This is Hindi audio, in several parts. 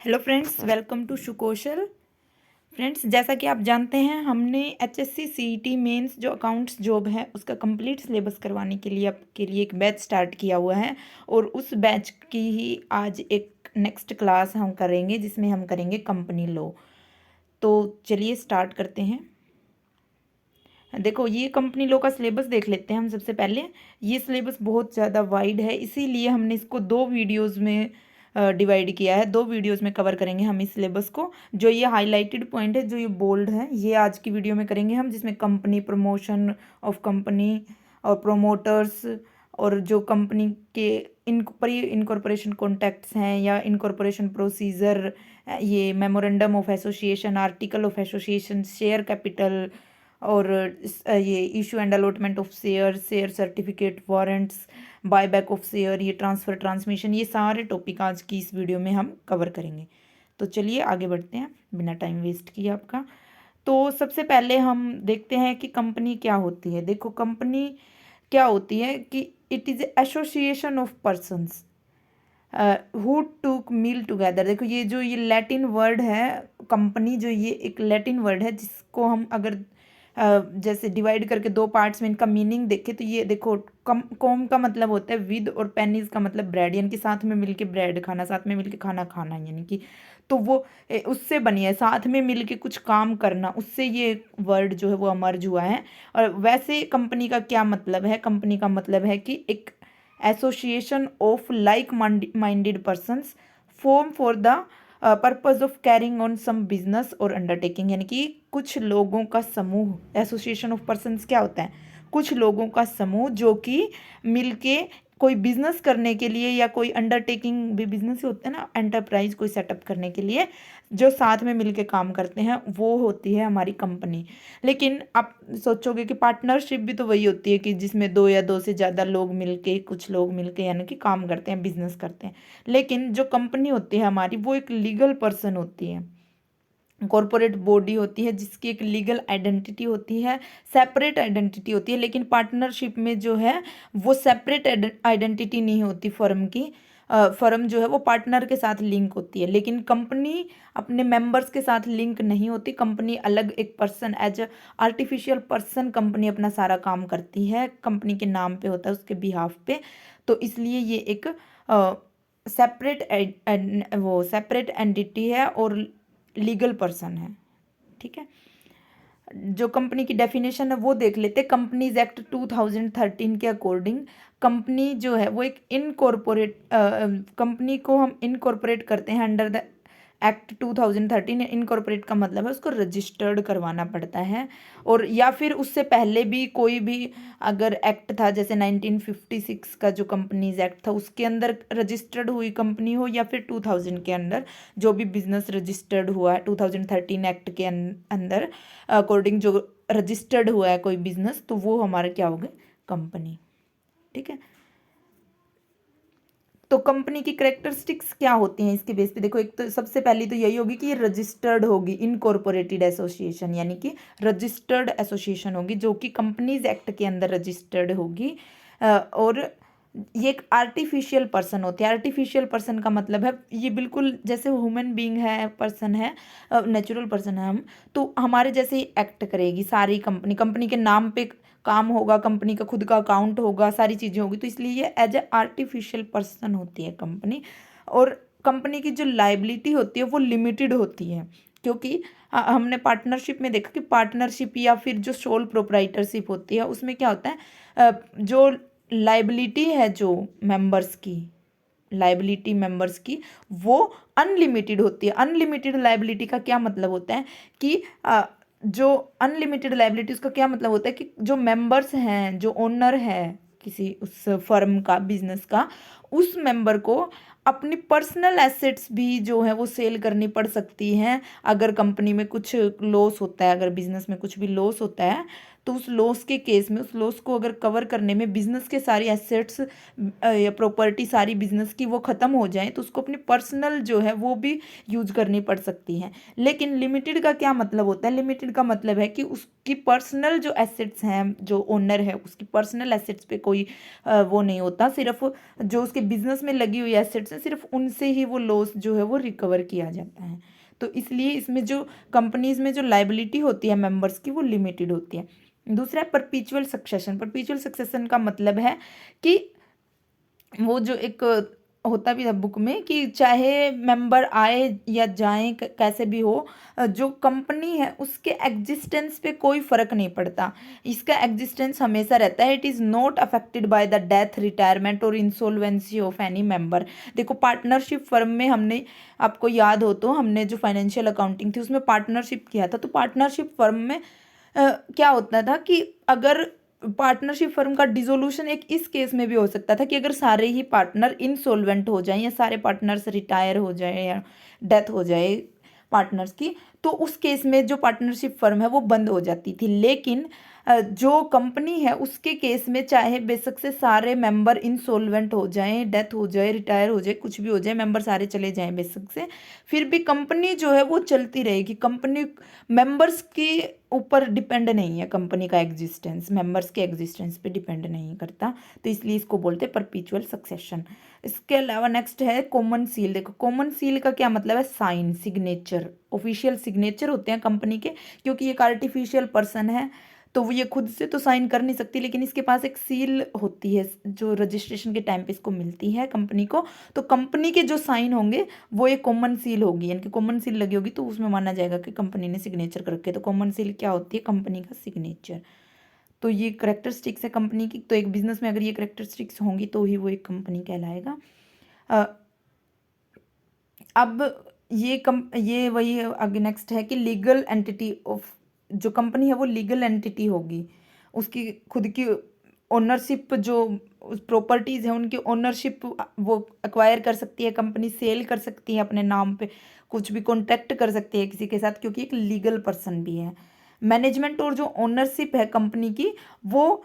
Hello friends, welcome to Sukaushal. Friends, जैसा कि आप जानते हैं, हमने एचएससी सीईटी मेंस जो अकाउंट्स जॉब है उसका कंप्लीट सिलेबस करवाने के लिए आपके लिए एक बैच स्टार्ट किया हुआ है। और उस बैच की ही आज एक नेक्स्ट क्लास हम करेंगे जिसमें हम करेंगे कंपनी लॉ। तो चलिए स्टार्ट करते हैं। देखो, ये कंपनी लॉ का सिलेबस देख लेते हैं हम सबसे पहले। ये सिलेबस बहुत ज़्यादा वाइड है, इसीलिए हमने इसको दो वीडियोस में डिवाइड किया है। दो वीडियोस में कवर करेंगे हम इस सिलेबस को। जो ये हाईलाइटेड पॉइंट है, जो ये बोल्ड है, ये आज की वीडियो में करेंगे हम, जिसमें कंपनी प्रमोशन ऑफ कंपनी और प्रोमोटर्स और जो कंपनी के इनकॉर्पोरेशन कॉन्टैक्ट्स हैं या इनकॉर्पोरेशन प्रोसीजर, ये memorandum of association, article of association, share capital और ये issue and allotment of share, share certificate, warrants, buyback of share, ये ट्रांसफ़र ट्रांसमिशन, ये सारे टॉपिक आज की इस वीडियो में हम कवर करेंगे। तो चलिए आगे बढ़ते हैं बिना टाइम वेस्ट किए आपका। तो सबसे पहले हम देखते हैं कि कंपनी क्या होती है। देखो, कंपनी क्या होती है कि it is association of persons who टूक मील टुगेदर। देखो, ये जो ये लैटिन वर्ड है कंपनी, जो ये एक लैटिन वर्ड है जिसको हम अगर जैसे डिवाइड करके दो पार्ट्स में इनका मीनिंग देखें तो ये देखो, कॉम का मतलब होता है विद और पेनीज का मतलब ब्रेड, यानी कि साथ में मिलके ब्रेड खाना, साथ में मिलके खाना खाना, यानी कि तो वो उससे बनी है, साथ में मिलके कुछ काम करना, उससे ये वर्ड जो है वो अमर्ज हुआ है। और वैसे कंपनी का क्या मतलब है? कंपनी का मतलब है कि एक association of like minded persons form for the purpose of carrying on some business और अंडरटेकिंग, यानी कि कुछ लोगों का समूह। एसोसिएशन ऑफ पर्सन्स क्या होता है? कुछ लोगों का समूह जो कि मिलके कोई बिजनेस करने के लिए या कोई अंडरटेकिंग, भी बिजनेस ही होता है ना, एंटरप्राइज कोई सेटअप करने के लिए जो साथ में मिलके काम करते हैं, वो होती है हमारी कंपनी। लेकिन आप सोचोगे कि पार्टनरशिप भी तो वही होती है कि जिसमें दो या दो से ज़्यादा लोग मिलके, कुछ लोग मिलके यानी कि काम करते हैं, बिजनेस करते हैं। लेकिन जो कंपनी होती है हमारी, वो एक लीगल पर्सन होती है, कॉरपोरेट बॉडी होती है जिसकी एक लीगल आइडेंटिटी होती है, सेपरेट आइडेंटिटी होती है। लेकिन पार्टनरशिप में जो है वो सेपरेट आइडेंटिटी नहीं होती फर्म की। फर्म जो है वो पार्टनर के साथ लिंक होती है, लेकिन कंपनी अपने मेंबर्स के साथ लिंक नहीं होती। कंपनी अलग एक person, as a artificial person company अपना सारा काम करती है, कंपनी के नाम पे होता है, उसके बिहाफ पे। तो इसलिए ये एक सेपरेट एंटिटी है और लीगल पर्सन है। ठीक है, जो कंपनी की डेफिनेशन है वो देख लेते। कंपनीज एक्ट 2013 के अकॉर्डिंग कंपनी जो है वो एक इनकॉर्पोरेट, कंपनी को हम इनकॉर्पोरेट करते हैं अंडर द एक्ट 2013। इनकॉर्पोरेट का मतलब है उसको रजिस्टर्ड करवाना पड़ता है। और या फिर उससे पहले भी कोई भी अगर एक्ट था, जैसे 1956 का जो कंपनीज एक्ट था, उसके अंदर रजिस्टर्ड हुई कंपनी हो, या फिर 2000 के अंदर जो भी बिजनेस रजिस्टर्ड हुआ है 2013 एक्ट के अंदर अकॉर्डिंग जो रजिस्टर्ड हुआ है कोई बिजनेस, तो वो हमारा क्या होगा? कंपनी। ठीक है, तो कंपनी की करेक्टरिस्टिक्स क्या होती हैं इसके बेस पे? देखो, एक तो सबसे पहली तो यही होगी कि ये रजिस्टर्ड होगी, इनकॉर्पोरेटेड एसोसिएशन, यानी कि रजिस्टर्ड एसोसिएशन होगी जो कि कंपनीज एक्ट के अंदर रजिस्टर्ड होगी। और ये एक आर्टिफिशियल पर्सन होती है। आर्टिफिशियल पर्सन का मतलब है ये बिल्कुल जैसे ह्यूमन बीइंग है, पर्सन है, नेचुरल पर्सन है हम, तो हमारे जैसे ही एक्ट करेगी सारी कंपनी। कंपनी के नाम पे काम होगा, कंपनी का खुद का अकाउंट होगा, सारी चीज़ें होगी, तो इसलिए ये एज ए आर्टिफिशियल पर्सन होती है कंपनी। और कंपनी की जो लाइबिलिटी होती है वो लिमिटेड होती है, क्योंकि हमने पार्टनरशिप में देखा कि पार्टनरशिप या फिर जो सोल प्रोप्राइटरशिप होती है उसमें क्या होता है, जो लाइबिलिटी है जो मेंबर्स की, लाइबिलिटी मेंबर्स की, वो अनलिमिटेड होती है। अनलिमिटेड लाइबिलिटी का क्या मतलब होता है कि जो अनलिमिटेड लाइबिलिटी, उसका क्या मतलब होता है कि जो मेंबर्स हैं, जो ओनर है किसी उस फर्म का, बिजनेस का, उस मेंबर को अपनी पर्सनल एसेट्स भी जो है वो सेल करनी पड़ सकती हैं। अगर कंपनी में कुछ लॉस होता है, अगर बिजनेस में कुछ भी लॉस होता है, तो उस लॉस के केस में उस लॉस को अगर कवर करने में बिजनेस के सारी एसेट्स या प्रॉपर्टी सारी बिजनेस की वो ख़त्म हो जाए तो उसको अपनी पर्सनल जो है वो भी यूज करनी पड़ सकती है। लेकिन लिमिटेड का क्या मतलब होता है? लिमिटेड का मतलब है कि उसकी पर्सनल जो एसेट्स हैं, जो ओनर है उसकी पर्सनल एसेट्स पे कोई वो नहीं होता, सिर्फ जो उसके बिजनेस में लगी हुई एसेट्स हैं सिर्फ उनसे ही वो लॉस जो है वो रिकवर किया जाता है। तो इसलिए इसमें जो कंपनीज में जो लाइबिलिटी होती है मेंबर्स की वो लिमिटेड होती है। दूसरा है परपीचुअल सक्सेशन। परपीचुअल सक्सेशन का मतलब है कि वो जो एक होता भी है बुक में कि चाहे मेंबर आए या जाएं कैसे भी हो, जो कंपनी है उसके एग्जिस्टेंस पे कोई फर्क नहीं पड़ता, इसका एग्जिस्टेंस हमेशा रहता है। It is not affected by the death, retirement और इंसॉल्वेंसी ऑफ एनी मेंबर। देखो पार्टनरशिप फर्म में हमने, आपको याद हो तो हमने जो फाइनेंशियल अकाउंटिंग थी उसमें पार्टनरशिप किया था, तो पार्टनरशिप फर्म में क्या होता था कि अगर पार्टनरशिप फर्म का डिसोल्यूशन एक इस केस में भी हो सकता था कि अगर सारे ही पार्टनर इनसॉल्वेंट हो जाएं या सारे पार्टनर्स रिटायर हो जाए या डेथ हो जाए पार्टनर्स की, तो उस केस में जो पार्टनरशिप फर्म है वो बंद हो जाती थी। लेकिन जो कंपनी है उसके केस में चाहे बेशक से सारे मेंबर इंसॉल्वेंट हो जाएं, डेथ हो जाए, रिटायर हो जाए, कुछ भी हो जाए, मेंबर सारे चले जाएं बेशक से, फिर भी कंपनी जो है वो चलती रहेगी। कंपनी मेंबर्स के ऊपर डिपेंड नहीं है, कंपनी का एग्जिस्टेंस मेंबर्स के एग्जिस्टेंस पे डिपेंड नहीं करता, तो इसलिए इसको बोलते हैं परपीचुअल सक्सेशन। इसके अलावा नेक्स्ट है कॉमन सील। देखो कॉमन सील का क्या मतलब है? साइन, सिग्नेचर, ऑफिशियल सिग्नेचर होते हैं कंपनी के, क्योंकि एक आर्टिफिशियल पर्सन है तो वो ये खुद से तो साइन कर नहीं सकती, लेकिन इसके पास एक सील होती है जो रजिस्ट्रेशन के टाइम पे इसको मिलती है कंपनी को। तो कंपनी के जो साइन होंगे वो एक कॉमन सील होगी, यानी कि कॉमन सील लगी होगी तो उसमें माना जाएगा कि कंपनी ने सिग्नेचर कर रखे। तो कॉमन सील क्या होती है? कंपनी का सिग्नेचर। तो ये करेक्टरिस्टिक्स है कंपनी की, तो एक बिजनेस में अगर ये करेक्टरिस्टिक्स होंगी तो ही वो एक कंपनी कहलाएगा। अब ये वही आगे नेक्स्ट है कि लीगल एंटिटी ऑफ, जो कंपनी है वो लीगल एंटिटी होगी, उसकी खुद की ओनरशिप, जो प्रॉपर्टीज़ है उनकी ओनरशिप वो एक्वायर कर सकती है कंपनी, सेल कर सकती है अपने नाम पे, कुछ भी कॉन्ट्रैक्ट कर सकती है किसी के साथ, क्योंकि एक लीगल पर्सन भी है। मैनेजमेंट और जो ओनरशिप है कंपनी की वो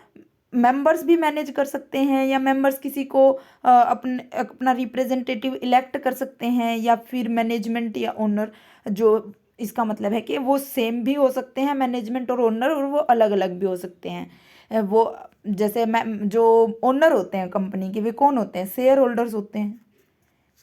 मेंबर्स भी मैनेज कर सकते हैं, या मेंबर्स किसी को अपना रिप्रेजेंटेटिव इलेक्ट कर सकते हैं, या फिर मैनेजमेंट या ओनर, जो इसका मतलब है कि वो सेम भी हो सकते हैं मैनेजमेंट और ओनर, और वो अलग अलग भी हो सकते हैं। वो जैसे जो ओनर होते हैं कंपनी के वे कौन होते हैं? शेयर होल्डर्स होते हैं,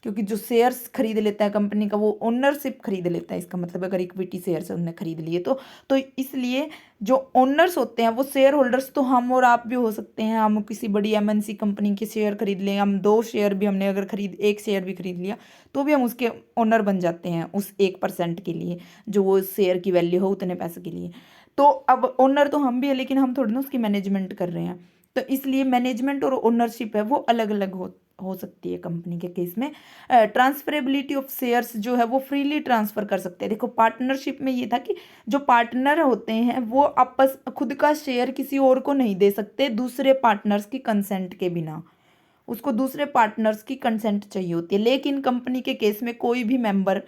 क्योंकि जो शेयर्स खरीद लेता है कंपनी का वो ओनरशिप खरीद लेता है, इसका मतलब अगर इक्विटी शेयर्स उन्होंने खरीद लिए तो इसलिए जो ओनर्स होते हैं वो शेयर होल्डर्स तो हम और आप भी हो सकते हैं। हम किसी बड़ी एमएनसी कंपनी के शेयर खरीद लें, हम 2 शेयर भी हमने अगर एक शेयर भी खरीद लिया तो भी हम उसके ओनर बन जाते हैं उस 1% के लिए, जो वो शेयर की वैल्यू हो उतने पैसे के लिए। तो अब ओनर तो हम भी है, लेकिन हम थोड़ी ना उसकी मैनेजमेंट कर रहे हैं, तो इसलिए मैनेजमेंट और ओनरशिप है वो अलग अलग हो सकती है कंपनी के केस में। ट्रांसफरेबिलिटी ऑफ शेयर्स जो है वो फ्रीली ट्रांसफर कर सकते हैं। देखो पार्टनरशिप में ये था कि जो पार्टनर होते हैं वो आपस खुद का शेयर किसी और को नहीं दे सकते दूसरे पार्टनर्स की कंसेंट के बिना, उसको दूसरे पार्टनर्स की कंसेंट चाहिए होती है। लेकिन कंपनी के केस में कोई भी मेंबर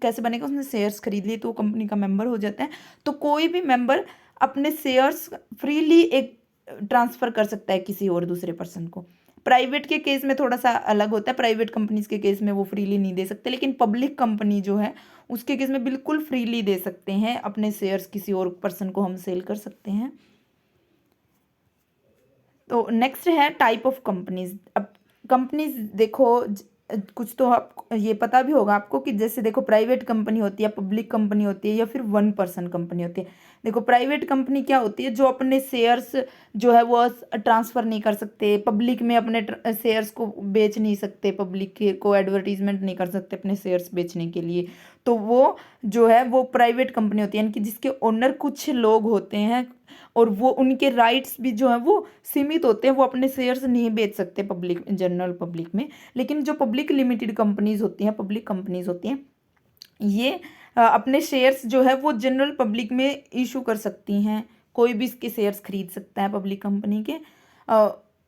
कैसे बनेगा? उसने शेयर्स खरीद लिए तो वो कंपनी का मेंबर हो जाता है, तो कोई भी मेंबर अपने शेयर्स फ्रीली एक ट्रांसफर कर सकता है किसी और दूसरे पर्सन को। प्राइवेट के केस में थोड़ा सा अलग होता है, प्राइवेट कंपनीज के केस में वो फ्रीली नहीं दे सकते, लेकिन पब्लिक कंपनी जो है उसके केस में बिल्कुल फ्रीली दे सकते हैं, अपने शेयर्स किसी और पर्सन को हम सेल कर सकते हैं। तो नेक्स्ट है टाइप ऑफ कंपनीज। अब कंपनीज देखो कुछ तो आप ये पता भी होगा आपको कि जैसे देखो प्राइवेट कंपनी होती है, पब्लिक कंपनी होती है, या फिर 1 पर्सन कंपनी होती है। देखो प्राइवेट कंपनी क्या होती है? जो अपने शेयर्स जो है वो ट्रांसफ़र नहीं कर सकते, पब्लिक में अपने शेयर्स को बेच नहीं सकते, पब्लिक को एडवर्टीजमेंट नहीं कर सकते अपने शेयर्स बेचने के लिए, तो वो जो है वो प्राइवेट कंपनी होती है, यानी कि जिसके ओनर कुछ लोग होते हैं और वो उनके राइट्स भी जो है वो सीमित होते हैं, वो अपने शेयर्स नहीं बेच सकते पब्लिक, जनरल पब्लिक में। लेकिन जो पब्लिक लिमिटेड कंपनीज होती हैं, पब्लिक कंपनीज होती हैं, ये अपने शेयर्स जो है वो जनरल पब्लिक में इशू कर सकती हैं, कोई भी इसके शेयर्स खरीद सकता है पब्लिक कंपनी के।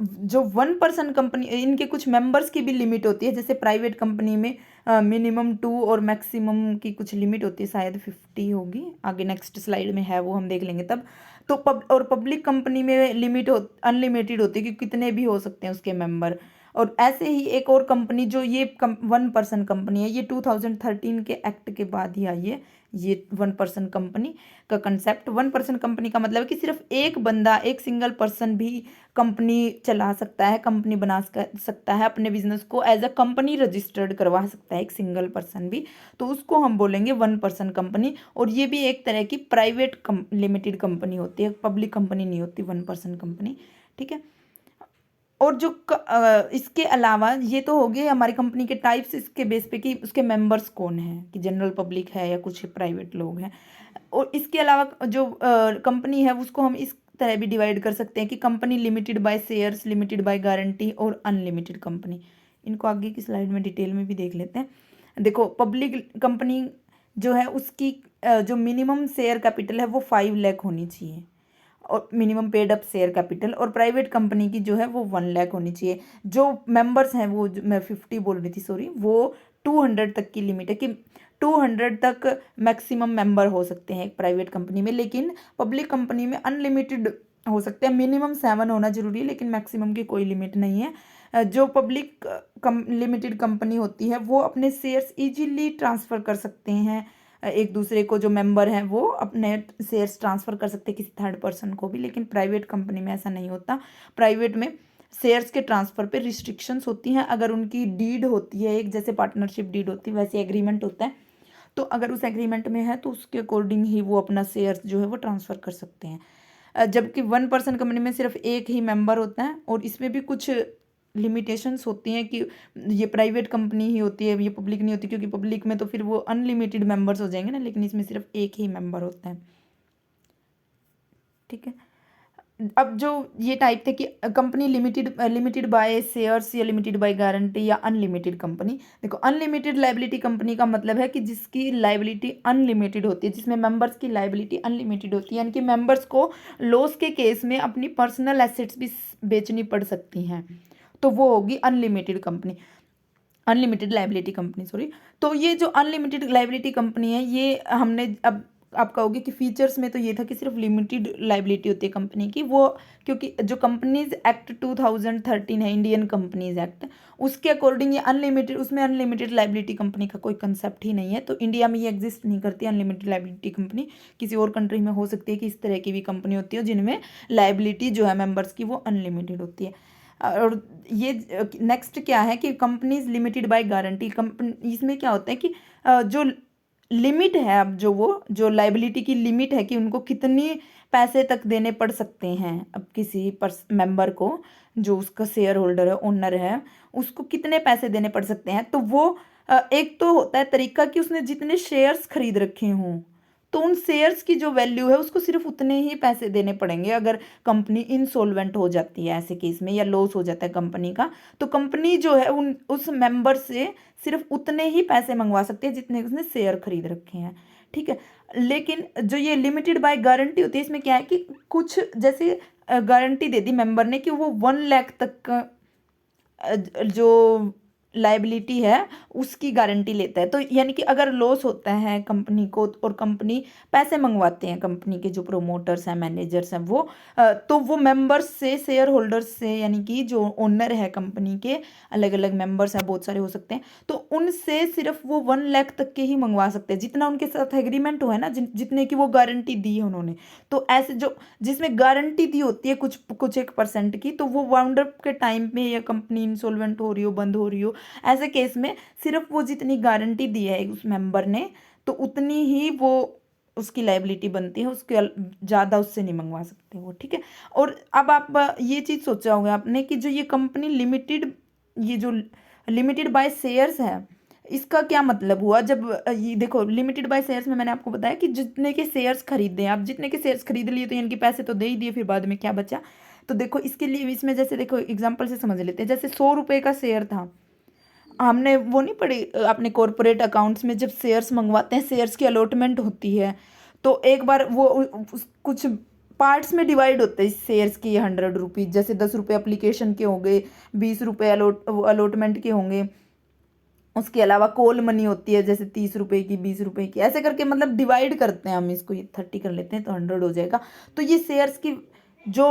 जो 1 पर्सन कंपनी, इनके कुछ मेंबर्स की भी लिमिट होती है, जैसे प्राइवेट कंपनी में मिनिमम 2 और मैक्सिमम की कुछ लिमिट होती है, शायद 50 होगी, आगे नेक्स्ट स्लाइड में है वो हम देख लेंगे तब। तो और पब्लिक कंपनी में अनलिमिटेड होती है कि कितने भी हो सकते हैं उसके मेंबर। और ऐसे ही एक और कंपनी जो ये 1 पर्सन कंपनी है, ये 2013 के एक्ट के बाद ही आई है। ये 1 पर्सन कंपनी का कंसेप्ट, 1 पर्सन कंपनी का मतलब है कि सिर्फ एक बंदा, एक सिंगल पर्सन भी कंपनी चला सकता है, कंपनी बना सकता है, अपने बिजनेस को एज अ कंपनी रजिस्टर्ड करवा सकता है एक सिंगल पर्सन भी। तो उसको हम बोलेंगे 1 पर्सन कंपनी। और ये भी एक तरह की प्राइवेट लिमिटेड कंपनी होती है, पब्लिक कंपनी नहीं होती 1 पर्सन कंपनी। ठीक है। और जो इसके अलावा ये तो हो गए हमारी कंपनी के टाइप्स, इसके बेस पे कि उसके मेंबर्स कौन हैं, कि जनरल पब्लिक है या कुछ प्राइवेट लोग हैं। और इसके अलावा जो कंपनी है उसको हम इस तरह भी डिवाइड कर सकते हैं कि company limited by shares, limited by guarantee और अनलिमिटेड कंपनी। इनको आगे की स्लाइड में डिटेल में भी देख लेते हैं। देखो, पब्लिक कंपनी जो है उसकी जो मिनिमम शेयर कैपिटल है वो 5 लाख होनी चाहिए, और minimum paid up share capital. और प्राइवेट कंपनी की जो है वो 1 लाख होनी चाहिए। जो मेंबर्स हैं वो मैं 50 बोल रही थी, सॉरी, वो 200 तक की लिमिट है कि 200 तक मैक्सिमम मेंबर हो सकते हैं एक प्राइवेट कंपनी में। लेकिन पब्लिक कंपनी में अनलिमिटेड हो सकते हैं, मिनिमम 7 होना जरूरी है, लेकिन मैक्सिमम की कोई लिमिट नहीं है। जो पब्लिक लिमिटेड कंपनी होती है वो अपने शेयर्स इजीली ट्रांसफ़र कर सकते हैं एक दूसरे को, जो मेंबर हैं वो अपने शेयर्स ट्रांसफ़र कर सकते हैं किसी 3rd पर्सन को भी। लेकिन प्राइवेट कंपनी में ऐसा नहीं होता। प्राइवेट में शेयर्स के ट्रांसफ़र पे रिस्ट्रिक्शंस होती हैं। अगर उनकी डीड होती है एक, जैसे पार्टनरशिप डीड होती है वैसे एग्रीमेंट होता है, तो अगर उस एग्रीमेंट में है तो उसके अकॉर्डिंग ही वो अपना शेयर्स जो है वो ट्रांसफ़र कर सकते हैं। जबकि 1 पर्सन कंपनी में सिर्फ एक ही मेंबर होता है, और इसमें भी कुछ लिमिटेशंस होती हैं कि ये प्राइवेट कंपनी ही होती है, ये पब्लिक नहीं होती, क्योंकि पब्लिक में तो फिर वो अनलिमिटेड मेंबर्स हो जाएंगे ना, लेकिन इसमें सिर्फ एक ही मेंबर होता है। ठीक है। अब जो ये टाइप थे कि कंपनी लिमिटेड बाय शेयर्स या लिमिटेड बाय गारंटी या अनलिमिटेड कंपनी। देखो, अनलिमिटेड लाइबिलिटी कंपनी का मतलब है कि जिसकी लाइबिलिटी अनलिमिटेड होती है, जिसमें मेंबर्स की लाइबिलिटी अनलिमिटेड होती है, यानी कि मेंबर्स को लॉस के केस में अपनी पर्सनल एसेट्स भी बेचनी पड़ सकती हैं, तो वो होगी unlimited company, unlimited liability company, sorry. तो ये जो अनलिमिटेड लाइबिलिटी कंपनी है, ये हमने अब आप कहोगे कि फीचर्स में तो ये था कि सिर्फ लिमिटेड लाइबिलिटी होती है कंपनी की, वो क्योंकि जो कंपनीज एक्ट 2013 है, इंडियन कंपनीज एक्ट, उसके अकॉर्डिंग ये अनलिमिटेड, उसमें अनलिमिटेड लाइबिलिटी कंपनी का कोई कंसेप्ट ही नहीं है। तो इंडिया में ये एग्जिस्ट नहीं करती अनलिमिटेड लाइबिलिटी कंपनी। किसी और कंट्री में हो सकती है कि इस तरह की भी कंपनी होती है जिनमें लाइबिलिटी जो है मेंबर्स की वो अनलिमिटेड होती है। और ये नेक्स्ट क्या है कि companies limited by guarantee company, इसमें क्या होता है कि जो लिमिट है, अब जो लाइबिलिटी की लिमिट है कि उनको कितनी पैसे तक देने पड़ सकते हैं, अब किसी मेंबर को, जो उसका शेयर होल्डर है, ओनर है, उसको कितने पैसे देने पड़ सकते हैं। तो वो एक तो होता है तरीका कि उसने जितने शेयर्स खरीद रखे हों, तो उन शेयर्स की जो वैल्यू है उसको सिर्फ उतने ही पैसे देने पड़ेंगे। अगर कंपनी इंसॉल्वेंट हो जाती है ऐसे केस में, या लॉस हो जाता है कंपनी का, तो कंपनी जो है उस मेंबर से सिर्फ उतने ही पैसे मंगवा सकती है जितने उसने शेयर खरीद रखे हैं। ठीक है। लेकिन जो ये लिमिटेड बाय गारंटी होती है, इसमें क्या है कि कुछ जैसे गारंटी दे दी मेंबर ने कि वो 1 लाख तक का जो लाइबिलिटी है उसकी गारंटी लेता है। तो यानी कि अगर लॉस होता है कंपनी को, और कंपनी पैसे मंगवाते हैं, कंपनी के जो प्रोमोटर्स हैं, मैनेजर्स हैं, वो तो वो मेंबर्स से, शेयर होल्डर्स से, यानी कि जो ओनर है कंपनी के, अलग अलग मेंबर्स हैं, बहुत सारे हो सकते हैं, तो उनसे सिर्फ वो 1 लाख तक के ही मंगवा सकते हैं, जितना उनके साथ एग्रीमेंट हुआ है ना, जितने की वो गारंटी दी है उन्होंने। तो ऐसे जो जिसमें गारंटी दी होती है कुछ 1% की, तो वो वाउंड अप के टाइम में, या कंपनी इंसॉल्वेंट हो रही हो, बंद हो रही हो, ऐसे केस में सिर्फ वो जितनी गारंटी दी है उस मेंबर ने, तो उतनी ही वो उसकी लाइबिलिटी बनती है, उसके ज़्यादा उससे नहीं मंगवा सकते वो। ठीक है। और अब आप ये चीज़ सोचा होगा आपने कि जो ये कंपनी लिमिटेड, ये जो लिमिटेड बाय शेयर्स है, इसका क्या मतलब हुआ। जब ये देखो, लिमिटेड बाय शेयर्स में मैंने आपको बताया कि जितने के शेयर्स खरीदे, आप जितने के शेयर्स खरीद लिए तो इनके पैसे तो दे ही दिए, फिर बाद में क्या बचा। तो देखो, इसके लिए इसमें जैसे देखो एग्जांपल से समझ लेते हैं। जैसे 100 रुपये का शेयर था, हमने वो नहीं पढ़ी अपने कॉरपोरेट अकाउंट्स में, जब शेयर्स मंगवाते हैं, शेयर्स की अलॉटमेंट होती है, तो एक बार वो कुछ पार्ट्स में डिवाइड होते हैं शेयर्स की 100 रुपीज़, जैसे 10 रुपये अप्लीकेशन के होंगे, 20 रुपये अलॉटमेंट के होंगे, उसके अलावा कॉल मनी होती है, जैसे 30 रुपए की, 20 रुपए की, ऐसे करके मतलब डिवाइड करते हैं हम इसको। ये 30 कर लेते हैं तो 100 हो जाएगा। तो ये शेयर्स की जो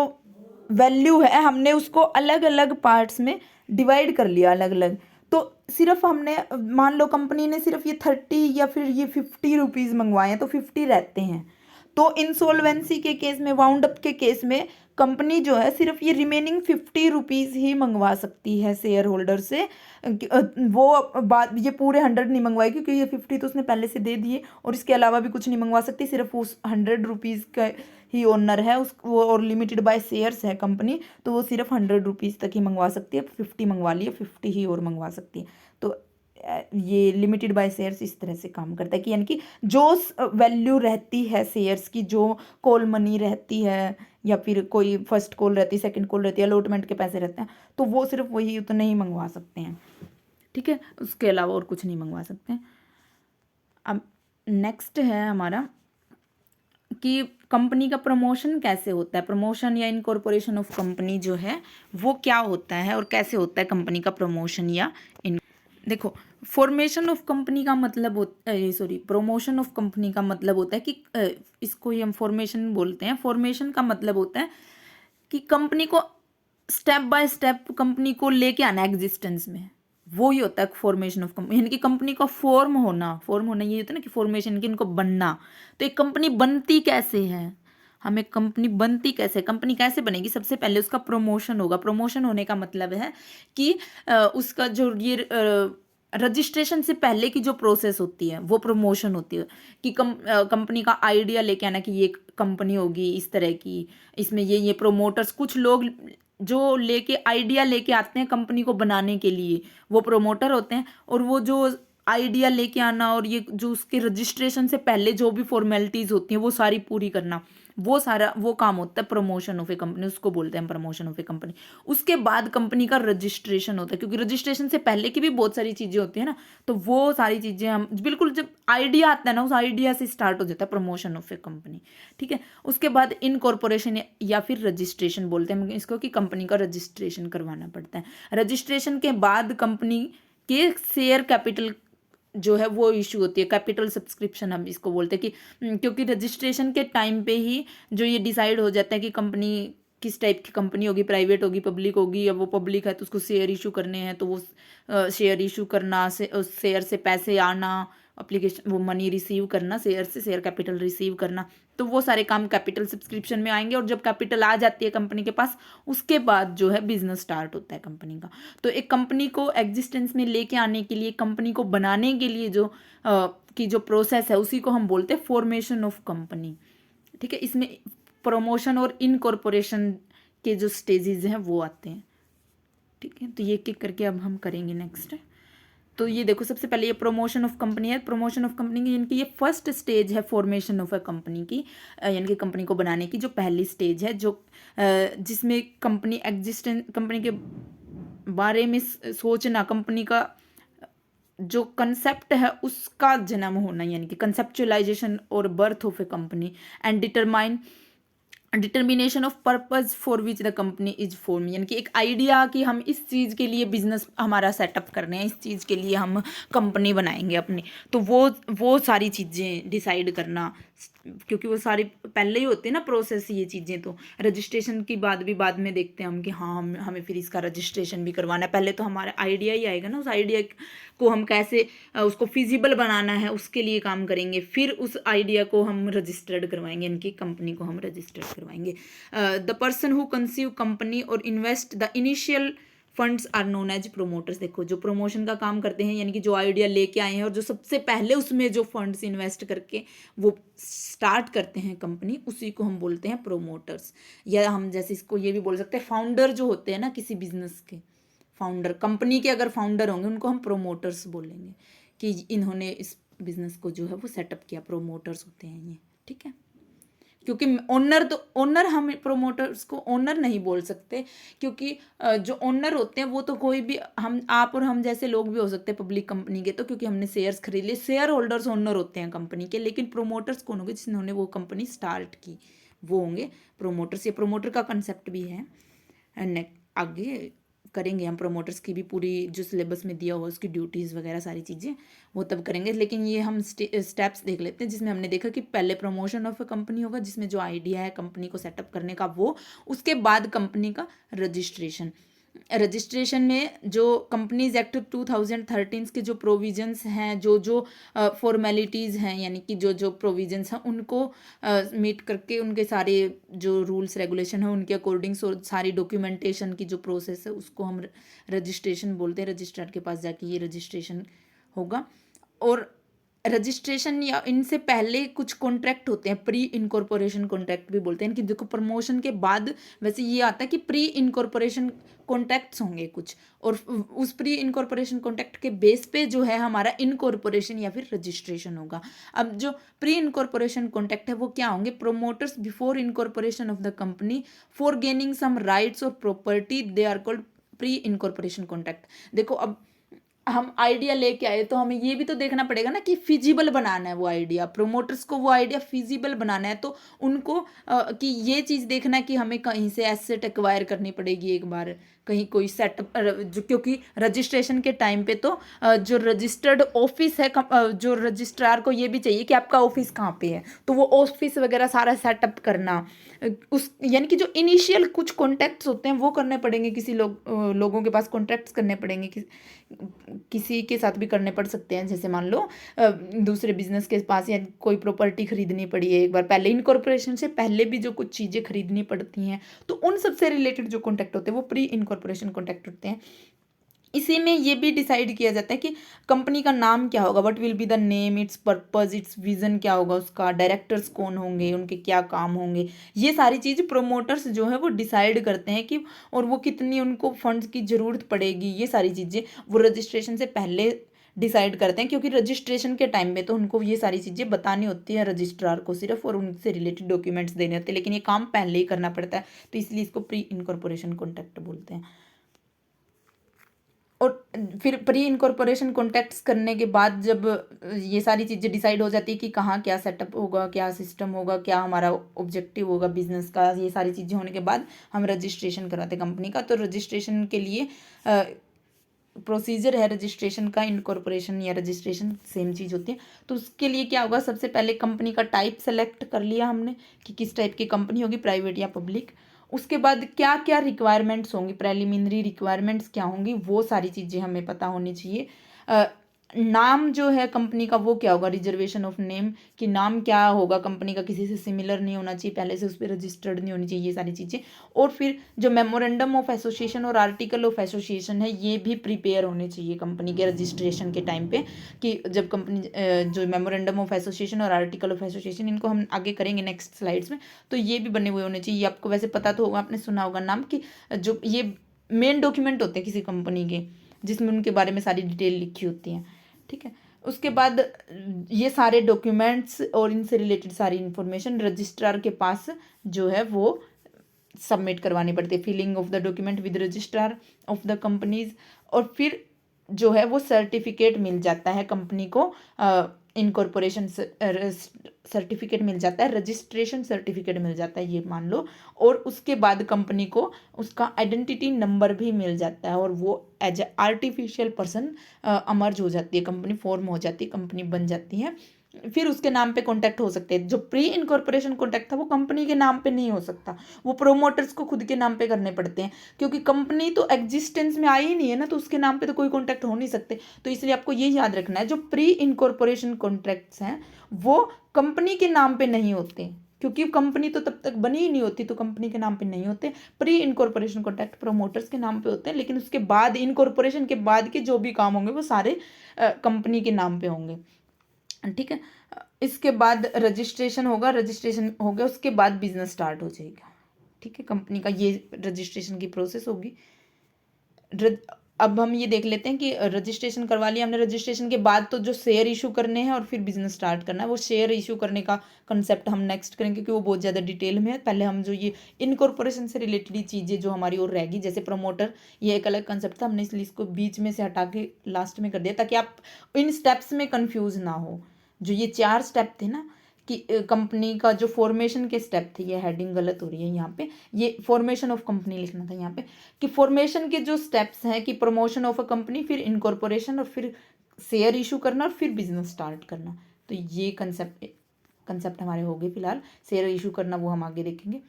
वैल्यू है हमने उसको अलग अलग पार्ट्स में डिवाइड कर लिया, अलग अलग। तो सिर्फ हमने मान लो कंपनी ने सिर्फ ये 30 या फिर ये 50 रुपीज़ मंगवाए हैं तो 50 रहते हैं। तो इंसॉल्वेंसी के केस में, वाउंड अप के केस में कंपनी जो है सिर्फ ये रिमेनिंग 50 रुपीज़ ही मंगवा सकती है शेयर होल्डर से। वो बात, ये पूरे 100 नहीं मंगवाएगी क्योंकि ये 50 तो उसने पहले से दे दिए, और इसके अलावा भी कुछ नहीं मंगवा सकती, सिर्फ उस 100 रुपीज़ का ही ओनर है उस वो, और लिमिटेड बाय शेयर्स है कंपनी, तो वो सिर्फ 100 रुपीज़ तक ही मंगवा सकती है। 50 मंगवा लिए, 50 ही और मंगवा सकती है। तो ये लिमिटेड बाय शेयर्स इस तरह से काम करता है कि यानी कि जो वैल्यू रहती है शेयर्स की, जो कॉल मनी रहती है या फिर कोई फर्स्ट कॉल रहती है, सेकंड कॉल रहती है, अलॉटमेंट के पैसे रहते हैं, तो वो सिर्फ वही उतने ही मंगवा सकते हैं। ठीक है, उसके अलावा और कुछ नहीं मंगवा सकते हैं। अब नेक्स्ट है हमारा कि कंपनी का प्रमोशन कैसे होता है। प्रमोशन या इनकॉर्पोरेशन ऑफ कंपनी जो है वो क्या होता है और कैसे होता है कंपनी का प्रमोशन या इन देखो, फॉर्मेशन ऑफ कंपनी का मतलब होता है, सॉरी, प्रमोशन ऑफ कंपनी का मतलब होता है कि इसको ही हम फॉर्मेशन बोलते हैं। फॉर्मेशन का मतलब होता है कि कंपनी को स्टेप बाय स्टेप कंपनी को लेके आना एग्जिस्टेंस में, वो ही होता है फॉर्मेशन ऑफ कंपनी। यानी कि कंपनी का फॉर्म होना ये होता है ना कि फॉर्मेशन, कि इनको बनना। तो एक कंपनी बनती कैसे है, हमें कंपनी बनती कैसे, कंपनी कैसे बनेगी, सबसे पहले उसका प्रमोशन होगा। प्रमोशन होने का मतलब है कि उसका जो ये रजिस्ट्रेशन से पहले की जो प्रोसेस होती है वो प्रमोशन होती है। कि कंपनी का आइडिया लेके आना कि ये कंपनी होगी इस तरह की, इसमें ये प्रोमोटर्स, कुछ लोग जो लेके आइडिया लेके आते हैं कंपनी को बनाने के लिए, वो प्रोमोटर होते हैं। और वो जो आइडिया लेके आना और ये जो उसके रजिस्ट्रेशन से पहले जो भी फॉर्मेलिटीज़ होती हैं वो सारी पूरी करना, वो सारा वो काम होता है प्रमोशन ऑफ ए कंपनी, उसको बोलते हैं प्रमोशन ऑफ ए कंपनी। उसके बाद कंपनी का रजिस्ट्रेशन होता है, क्योंकि रजिस्ट्रेशन से पहले की भी बहुत सारी चीज़ें होती है ना, तो वो सारी चीज़ें हम बिल्कुल, जब आइडिया आता है ना, उस आइडिया से स्टार्ट हो जाता है प्रमोशन ऑफ ए कंपनी। ठीक है, उसके बाद इनकॉर्पोरेशन या फिर रजिस्ट्रेशन बोलते हैं इसको, कि कंपनी का रजिस्ट्रेशन करवाना पड़ता है। रजिस्ट्रेशन के बाद कंपनी के शेयर कैपिटल जो है वो इशू होती है, कैपिटल सब्सक्रिप्शन हम इसको बोलते हैं। कि क्योंकि रजिस्ट्रेशन के टाइम पे ही जो ये डिसाइड हो जाता है कि कंपनी किस टाइप की कंपनी होगी, प्राइवेट होगी, पब्लिक होगी। या वो पब्लिक है तो उसको शेयर इशू करने हैं, तो वो शेयर इशू करना, से उस शेयर से पैसे आना, अप्लीकेशन वो मनी रिसीव करना, शेयर से शेयर कैपिटल रिसीव करना, तो वो सारे काम कैपिटल सब्सक्रिप्शन में आएंगे। और जब कैपिटल आ जाती है कंपनी के पास, उसके बाद जो है बिजनेस स्टार्ट होता है कंपनी का। तो एक कंपनी को एग्जिस्टेंस में लेके आने के लिए, कंपनी को बनाने के लिए जो की जो प्रोसेस है उसी को हम बोलते हैं फॉर्मेशन ऑफ कंपनी। ठीक है, इसमें प्रमोशन और इनकॉर्पोरेशन के जो स्टेजेस हैं वो आते हैं। ठीक है, तो ये एक एक करके अब हम करेंगे नेक्स्ट। तो ये देखो, सबसे पहले ये प्रमोशन ऑफ कंपनी है। प्रमोशन ऑफ कंपनी की यानी कि ये फर्स्ट स्टेज है फॉर्मेशन ऑफ अ कंपनी की, यानी कि कंपनी को बनाने की जो पहली स्टेज है, जो जिसमें कंपनी एग्जिस्टेंस, कंपनी के बारे में सोचना, कंपनी का जो कंसेप्ट है उसका जन्म होना, यानी कि कंसेप्चुअलाइजेशन और birth of a company, and determination of purpose for which the company is form. यानी कि एक आइडिया कि हम इस चीज़ के लिए बिजनेस हमारा सेटअप कर रहे हैं, इस चीज़ के लिए हम कंपनी बनाएंगे अपनी, तो वो सारी चीज़ें डिसाइड करना, क्योंकि वो सारी पहले ही होती है ना प्रोसेस, ये चीज़ें तो रजिस्ट्रेशन की बाद में देखते हैं हम कि हाँ हमें फिर इसका रजिस्ट्रेशन भी करवाना है। पहले तो हमारा आइडिया ही आएगा ना, उस आइडिया को हम कैसे उसको फिजिबल बनाना है उसके लिए काम करेंगे, फिर उस आइडिया को हम रजिस्टर्ड करवाएंगे, इनकी कंपनी को हम रजिस्टर्ड करवाएंगे। The person who conceive company or invest the initial funds are known as promoters. देखो, जो प्रमोशन का काम करते हैं, यानी कि जो आइडिया लेके आए हैं और जो सबसे पहले उसमें जो फंड्स इन्वेस्ट करके वो स्टार्ट करते हैं कंपनी, उसी को हम बोलते हैं प्रोमोटर्स। या हम जैसे इसको ये भी बोल सकते हैं, फाउंडर जो होते हैं ना किसी बिजनेस के, फाउंडर, कंपनी के अगर फाउंडर होंगे उनको हम प्रोमोटर्स बोलेंगे, कि इन्होंने इस बिजनेस को जो है वो सेटअप किया, प्रोमोटर्स होते हैं ये। ठीक है, क्योंकि ओनर हम प्रोमोटर्स को ओनर नहीं बोल सकते, क्योंकि जो ओनर होते हैं वो तो कोई भी, हम आप और हम जैसे लोग भी हो सकते हैं पब्लिक कंपनी के, तो क्योंकि हमने शेयर्स खरीद लिए, शेयर होल्डर्स ओनर होते हैं कंपनी के। लेकिन प्रोमोटर्स कौन होंगे, जिन्होंने वो कंपनी स्टार्ट की, वो होंगे प्रोमोटर्स। ये प्रोमोटर का कंसेप्ट भी है। आगे करेंगे हम प्रमोटर्स की भी पूरी जो सिलेबस में दिया हुआ उसकी ड्यूटीज़ वगैरह सारी चीज़ें वो तब करेंगे। लेकिन ये हम स्टेप्स देख लेते हैं, जिसमें हमने देखा कि पहले प्रमोशन ऑफ अ कंपनी होगा, जिसमें जो आइडिया है कंपनी को सेटअप करने का वो, उसके बाद कंपनी का रजिस्ट्रेशन। रजिस्ट्रेशन में जो कंपनीज एक्ट 2013 के जो प्रोविजंस हैं, जो जो फॉर्मेलिटीज़ हैं, यानी कि जो जो प्रोविजंस हैं उनको मीट करके उनके सारे जो रूल्स रेगुलेशन है उनके अकॉर्डिंग सारी डॉक्यूमेंटेशन की जो प्रोसेस है उसको हम रजिस्ट्रेशन बोलते हैं। रजिस्ट्रार के पास जाके ये रजिस्ट्रेशन होगा। और रजिस्ट्रेशन या इनसे पहले कुछ कॉन्ट्रैक्ट होते हैं, प्री इनकॉर्पोरेशन कॉन्ट्रैक्ट भी बोलते हैं कि देखो प्रमोशन के बाद वैसे ये आता है कि प्री इनकॉर्पोरेशन कॉन्ट्रैक्ट्स होंगे कुछ, और उस प्री इनकॉर्पोरेशन कॉन्ट्रैक्ट के बेस पे जो है हमारा इनकॉर्पोरेशन या फिर रजिस्ट्रेशन होगा। अब जो प्री इनकॉर्पोरेशन कॉन्ट्रैक्ट है वो क्या होंगे? Promoters before incorporation of the company for gaining some rights or property, they are called pre incorporation contract. देखो अब हम आइडिया लेके आए तो हमें ये भी तो देखना पड़ेगा ना कि फिजिबल बनाना है वो आइडिया, प्रोमोटर्स को वो आइडिया फिजिबल बनाना है, तो उनको कि ये चीज़ देखना है कि हमें कहीं से एसेट एक्वायर करनी पड़ेगी एक बार, कहीं कोई सेटअप जो, क्योंकि रजिस्ट्रेशन के टाइम पे तो जो रजिस्टर्ड ऑफिस है जो रजिस्ट्रार को ये भी चाहिए कि आपका ऑफिस कहाँ पे है, तो वो ऑफिस वगैरह सारा सेटअप करना, उस यानी कि जो इनिशियल कुछ कॉन्टैक्ट्स होते हैं वो करने पड़ेंगे, किसी लोगों के पास कॉन्टैक्ट्स करने पड़ेंगे, किसी के साथ भी करने पड़ सकते हैं। जैसे मान लो दूसरे बिजनेस के पास या कोई प्रॉपर्टी खरीदनी पड़ी है एक बार पहले, इनकॉर्पोरेशन से पहले भी जो कुछ चीज़ें खरीदनी पड़ती हैं, तो उन सबसे रिलेटेड जो कॉन्टैक्ट होते हैं वो प्री इनकॉर्पोरेशन कॉन्टैक्ट होते हैं। इसी में ये भी डिसाइड किया जाता है कि कंपनी का नाम क्या होगा, what will be the name, it's purpose, it's vision क्या होगा उसका, डायरेक्टर्स कौन होंगे, उनके क्या काम होंगे, ये सारी चीज़ प्रोमोटर्स जो है वो डिसाइड करते हैं कि, और वो कितनी उनको फंड्स की ज़रूरत पड़ेगी, ये सारी चीज़ें वो रजिस्ट्रेशन से पहले डिसाइड करते हैं, क्योंकि रजिस्ट्रेशन के टाइम में तो उनको ये सारी चीज़ें बतानी होती है रजिस्ट्रार को सिर्फ, और उनसे रिलेटेड डॉक्यूमेंट्स देने होते हैं, लेकिन ये काम पहले ही करना पड़ता है, तो इसलिए इसको प्री इनकॉर्पोरेशन कॉन्ट्रैक्ट बोलते हैं। और फिर प्री इनकॉर्पोरेशन कॉन्टैक्ट्स करने के बाद जब ये सारी चीज़ें डिसाइड हो जाती है कि कहाँ क्या सेटअप होगा, क्या सिस्टम होगा, क्या हमारा ऑब्जेक्टिव होगा बिजनेस का, ये सारी चीज़ें होने के बाद हम रजिस्ट्रेशन कराते हैं कंपनी का। तो रजिस्ट्रेशन के लिए प्रोसीजर है रजिस्ट्रेशन का, इनकॉर्पोरेशन या रजिस्ट्रेशन सेम चीज़ होती है। तो उसके लिए क्या होगा, सबसे पहले कंपनी का टाइप सेलेक्ट कर लिया हमने कि किस टाइप की कंपनी होगी, प्राइवेट या पब्लिक। उसके बाद क्या क्या रिक्वायरमेंट्स होंगी, प्रेलिमिनरी रिक्वायरमेंट्स क्या होंगी, वो सारी चीज़ें हमें पता होनी चाहिए। नाम जो है कंपनी का वो क्या होगा, रिजर्वेशन ऑफ नेम, कि नाम क्या होगा कंपनी का, किसी से सिमिलर नहीं होना चाहिए, पहले से उस पर रजिस्टर्ड नहीं होनी चाहिए, ये सारी चीज़ें। और फिर जो मेमोरेंडम ऑफ एसोसिएशन और आर्टिकल ऑफ एसोसिएशन है ये भी प्रिपेयर होने चाहिए कंपनी के रजिस्ट्रेशन के टाइम पे, कि जब कंपनी जो मेमोरेंडम ऑफ एसोसिएशन और आर्टिकल ऑफ एसोसिएशन, इनको हम आगे करेंगे नेक्स्ट स्लाइड्स में, तो ये भी बने हुए होने चाहिए। आपको वैसे पता तो होगा, आपने सुना होगा नाम, कि जो ये मेन डॉक्यूमेंट होते हैं किसी कंपनी के, जिसमें उनके बारे में सारी डिटेल लिखी होती हैं, ठीक है। उसके बाद ये सारे डॉक्यूमेंट्स और इनसे रिलेटेड सारी इन्फॉर्मेशन रजिस्ट्रार के पास जो है वो सबमिट करवानी पड़ती है, filling of the document with registrar of the companies. और फिर जो है वो सर्टिफिकेट मिल जाता है कंपनी को, इनकॉर्पोरेशन सर्टिफिकेट मिल जाता है, रजिस्ट्रेशन सर्टिफिकेट मिल जाता है ये मान लो। और उसके बाद कंपनी को उसका आइडेंटिटी नंबर भी मिल जाता है, और वो as a artificial person emerge हो जाती है, कंपनी फॉर्म हो जाती है, कंपनी बन जाती है। फिर उसके नाम पे कॉन्टैक्ट हो सकते हैं। जो प्री इनकॉर्पोरेशन कॉन्टैक्ट था वो कंपनी के नाम पे नहीं हो सकता, वो प्रोमोटर्स को खुद के नाम पे करने पड़ते हैं, क्योंकि कंपनी तो एग्जिस्टेंस में आई ही नहीं है ना, तो उसके नाम पे तो कोई कॉन्टैक्ट हो नहीं सकते। तो इसलिए आपको ये याद रखना है, जो प्री इनकॉर्पोरेशन कॉन्ट्रैक्ट्स हैं वो कंपनी के नाम पे नहीं होते, क्योंकि कंपनी तो तब तक बनी ही नहीं होती, तो कंपनी के नाम पे नहीं होते। प्री इनकॉर्पोरेशन कॉन्ट्रैक्ट प्रोमोटर्स के नाम पे होते हैं, लेकिन उसके बाद इनकॉर्पोरेशन के बाद के जो भी काम होंगे वो सारे कंपनी के नाम पे होंगे, ठीक है। इसके बाद रजिस्ट्रेशन होगा, रजिस्ट्रेशन हो गया उसके बाद बिजनेस स्टार्ट हो जाएगा, ठीक है। कंपनी का ये रजिस्ट्रेशन की प्रोसेस होगी। अब हम ये देख लेते हैं कि रजिस्ट्रेशन करवा लिया हमने, रजिस्ट्रेशन के बाद तो जो शेयर इशू करने हैं और फिर बिजनेस स्टार्ट करना है, वो शेयर इशू करने का कंसेप्ट हम नेक्स्ट करेंगे, क्योंकि वो बहुत ज़्यादा डिटेल में है। पहले हम जो ये इनकॉर्पोरेशन से रिलेटेड चीज़ें जो हमारी और रहेगी, जैसे प्रमोटर, ये एक अलग कंसेप्ट था, हमने इसलिए इसको बीच में से हटा के लास्ट में कर दिया, ताकि आप इन स्टेप्स में कन्फ्यूज़ ना हो। जो ये 4 स्टेप थे ना, कि कंपनी का जो फॉर्मेशन के स्टेप थे, ये हेडिंग गलत हो रही है यहाँ पे, ये फॉर्मेशन ऑफ कंपनी लिखना था यहाँ पे, कि फॉर्मेशन के जो स्टेप्स हैं कि प्रमोशन ऑफ अ कंपनी, फिर इनकॉर्पोरेशन, और फिर शेयर इशू करना, और फिर बिजनेस स्टार्ट करना। तो ये कंसेप्ट हमारे हो गए फिलहाल। शेयर इशू करना वो हम आगे देखेंगे।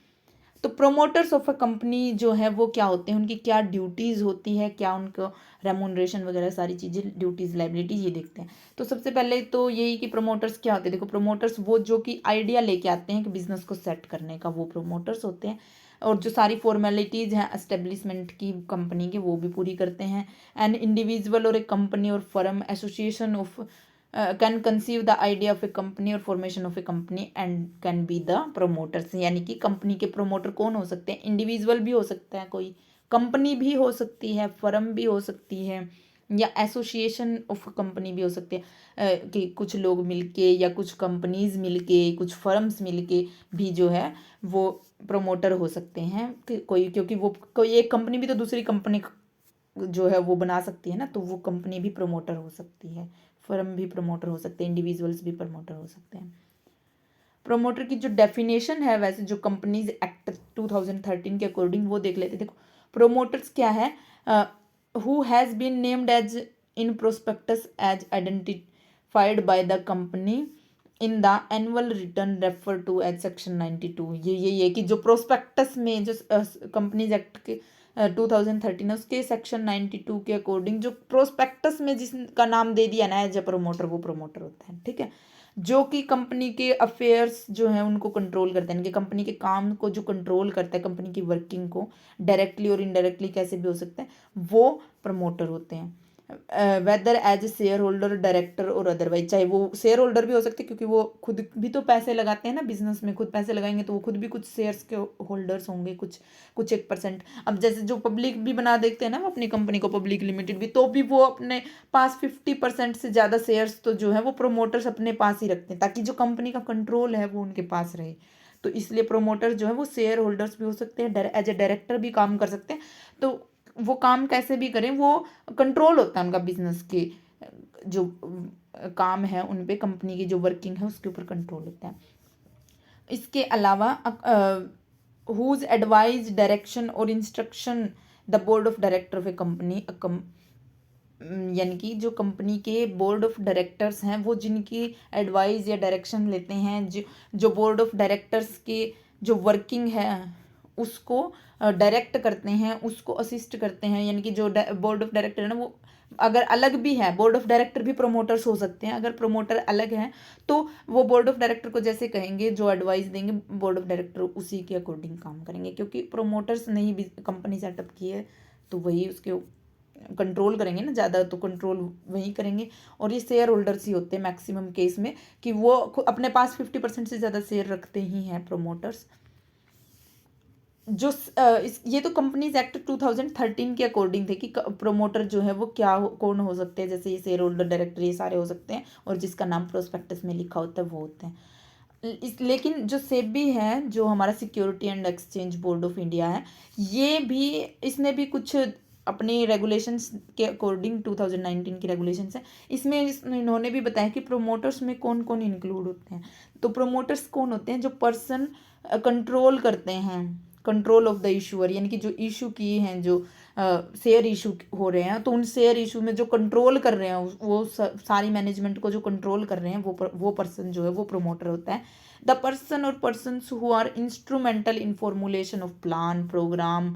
तो प्रोमोटर्स ऑफ अ कंपनी जो है वो क्या होते हैं, उनकी क्या ड्यूटीज़ होती है, क्या उनको रेमुनरेशन वगैरह सारी चीज़ें, ड्यूटीज़ लाइबिलिटी, ये देखते हैं। तो सबसे पहले तो यही कि प्रोमोटर्स क्या होते हैं। देखो, प्रोमोटर्स वो जो कि आइडिया लेके आते हैं कि बिजनेस को सेट करने का, वो प्रोमोटर्स होते हैं। और जो सारी फॉर्मेलिटीज़ हैं एस्टेब्लिशमेंट की कंपनी के, वो भी पूरी करते हैं। An individual or a company or firm association of can conceive the idea of a company or formation of a company and can be the promoters. यानी कि कंपनी के प्रोमोटर कौन हो सकते हैं, इंडिविजुअल भी हो सकता है, कोई कंपनी भी हो सकती है, फर्म भी हो सकती है, या एसोसिएशन ऑफ कंपनी भी हो सकती है, कि कुछ लोग मिलके या कुछ कंपनीज मिलके, कुछ फर्म्स मिलके भी जो है वो प्रोमोटर हो सकते हैं। कोई, क्योंकि वो कोई एक कंपनी भी तो दूसरी कंपनी जो है वो बना सकती है ना, तो वो कंपनी भी प्रमोटर हो सकती है, फर्म भी प्रमोटर हो सकते हैं, इंडिविजुअल्स भी प्रमोटर हो सकते हैं। प्रमोटर की जो डेफिनेशन है, वैसे जो कंपनीज एक्ट 2013 के अकॉर्डिंग वो देख लेते हैं। देखो, प्रोमोटर्स क्या है, who has been named as in prospectus as identified by the company in the annual return refer to as section 92। ये है कि जो प्रोस्पेक्टस में जो कंपनीज एक्ट के 2013 उसके सेक्शन 92 के अकॉर्डिंग जो प्रोस्पेक्टस में जिसका नाम दे दिया ना एज अ प्रोमोटर, वो प्रोमोटर होता है। ठीक है, जो कि कंपनी के अफेयर्स जो हैं उनको कंट्रोल करते हैं, कंपनी के काम को जो कंट्रोल करता है, कंपनी की वर्किंग को डायरेक्टली और इनडायरेक्टली कैसे भी हो सकता है, वो प्रमोटर होते हैं। Whether as a shareholder, director और अदरवाइज, चाहे वो शेयर होल्डर भी हो सकते हैं, क्योंकि वो खुद भी तो पैसे लगाते हैं ना बिजनेस में, खुद पैसे लगाएंगे तो वो खुद भी कुछ शेयर्स के होल्डर्स होंगे, कुछ कुछ 1%। अब जैसे जो पब्लिक भी बना देखते हैं ना अपनी कंपनी को, पब्लिक लिमिटेड भी, तो भी वो अपने पास 50% से ज़्यादा शेयर्स तो जो है वो प्रोमोटर्स अपने पास ही रखते हैं, ताकि जो कंपनी का कंट्रोल है वो उनके पास रहे। तो इसलिए प्रोमोटर जो है वो शेयर होल्डर्स भी हो सकते हैं, एज ए डायरेक्टर भी काम कर सकते हैं। तो वो काम कैसे भी करें, वो कंट्रोल होता है उनका बिजनेस के जो काम है उन पे, कंपनी की जो वर्किंग है उसके ऊपर कंट्रोल होता है। इसके अलावा हुज एडवाइज, डायरेक्शन और instruction the board of director of a company, यानी कि जो कंपनी के बोर्ड ऑफ डायरेक्टर्स हैं वो जिनकी एडवाइस या डायरेक्शन लेते हैं, जो बोर्ड ऑफ डायरेक्टर्स के जो वर्किंग है उसको डायरेक्ट करते हैं, उसको असिस्ट करते हैं। यानी कि जो बोर्ड ऑफ डायरेक्टर है ना, वो अगर अलग भी है, बोर्ड ऑफ डायरेक्टर भी प्रोमोटर्स हो सकते हैं। अगर प्रोमोटर अलग हैं तो वो बोर्ड ऑफ डायरेक्टर को जैसे कहेंगे, जो एडवाइस देंगे बोर्ड ऑफ डायरेक्टर उसी के अकॉर्डिंग काम करेंगे, क्योंकि प्रोमोटर्स नहीं भी कंपनी सेटअप की है तो वही उसके कंट्रोल करेंगे ना, ज़्यादा तो कंट्रोल वही करेंगे। और ये शेयर होल्डर्स ही होते हैं मैक्सिमम केस में, कि वो अपने पास 50% से ज़्यादा शेयर रखते ही हैं प्रोमोटर्स। जो ये तो कंपनीज एक्ट 2013 के अकॉर्डिंग थे कि प्रोमोटर जो है वो कौन हो सकते हैं, जैसे ये शेयर होल्डर, डायरेक्टर, ये सारे हो सकते हैं, और जिसका नाम प्रोस्पेक्टस में लिखा होता है वो होते हैं। लेकिन जो सेबी है, जो हमारा security and exchange board of India है, ये भी, इसने भी कुछ अपने रेगुलेशंस के अकॉर्डिंग 2019 की रेगुलेशंस है, इसमें इन्होंने भी बताया कि प्रोमोटर्स में कौन कौन इंक्लूड होते हैं। तो प्रोमोटर्स कौन होते हैं, जो पर्सन कंट्रोल करते हैं, कंट्रोल ऑफ द इशूअर, यानी कि जो इशू किए हैं, जो शेयर इशू हो रहे हैं, तो उन शेयर इशू में जो कंट्रोल कर रहे हैं, वो सारी मैनेजमेंट को जो कंट्रोल कर रहे हैं, वो पर्सन जो है वो प्रोमोटर होता है। द पर्सन और persons who are instrumental in formulation of plan, programme,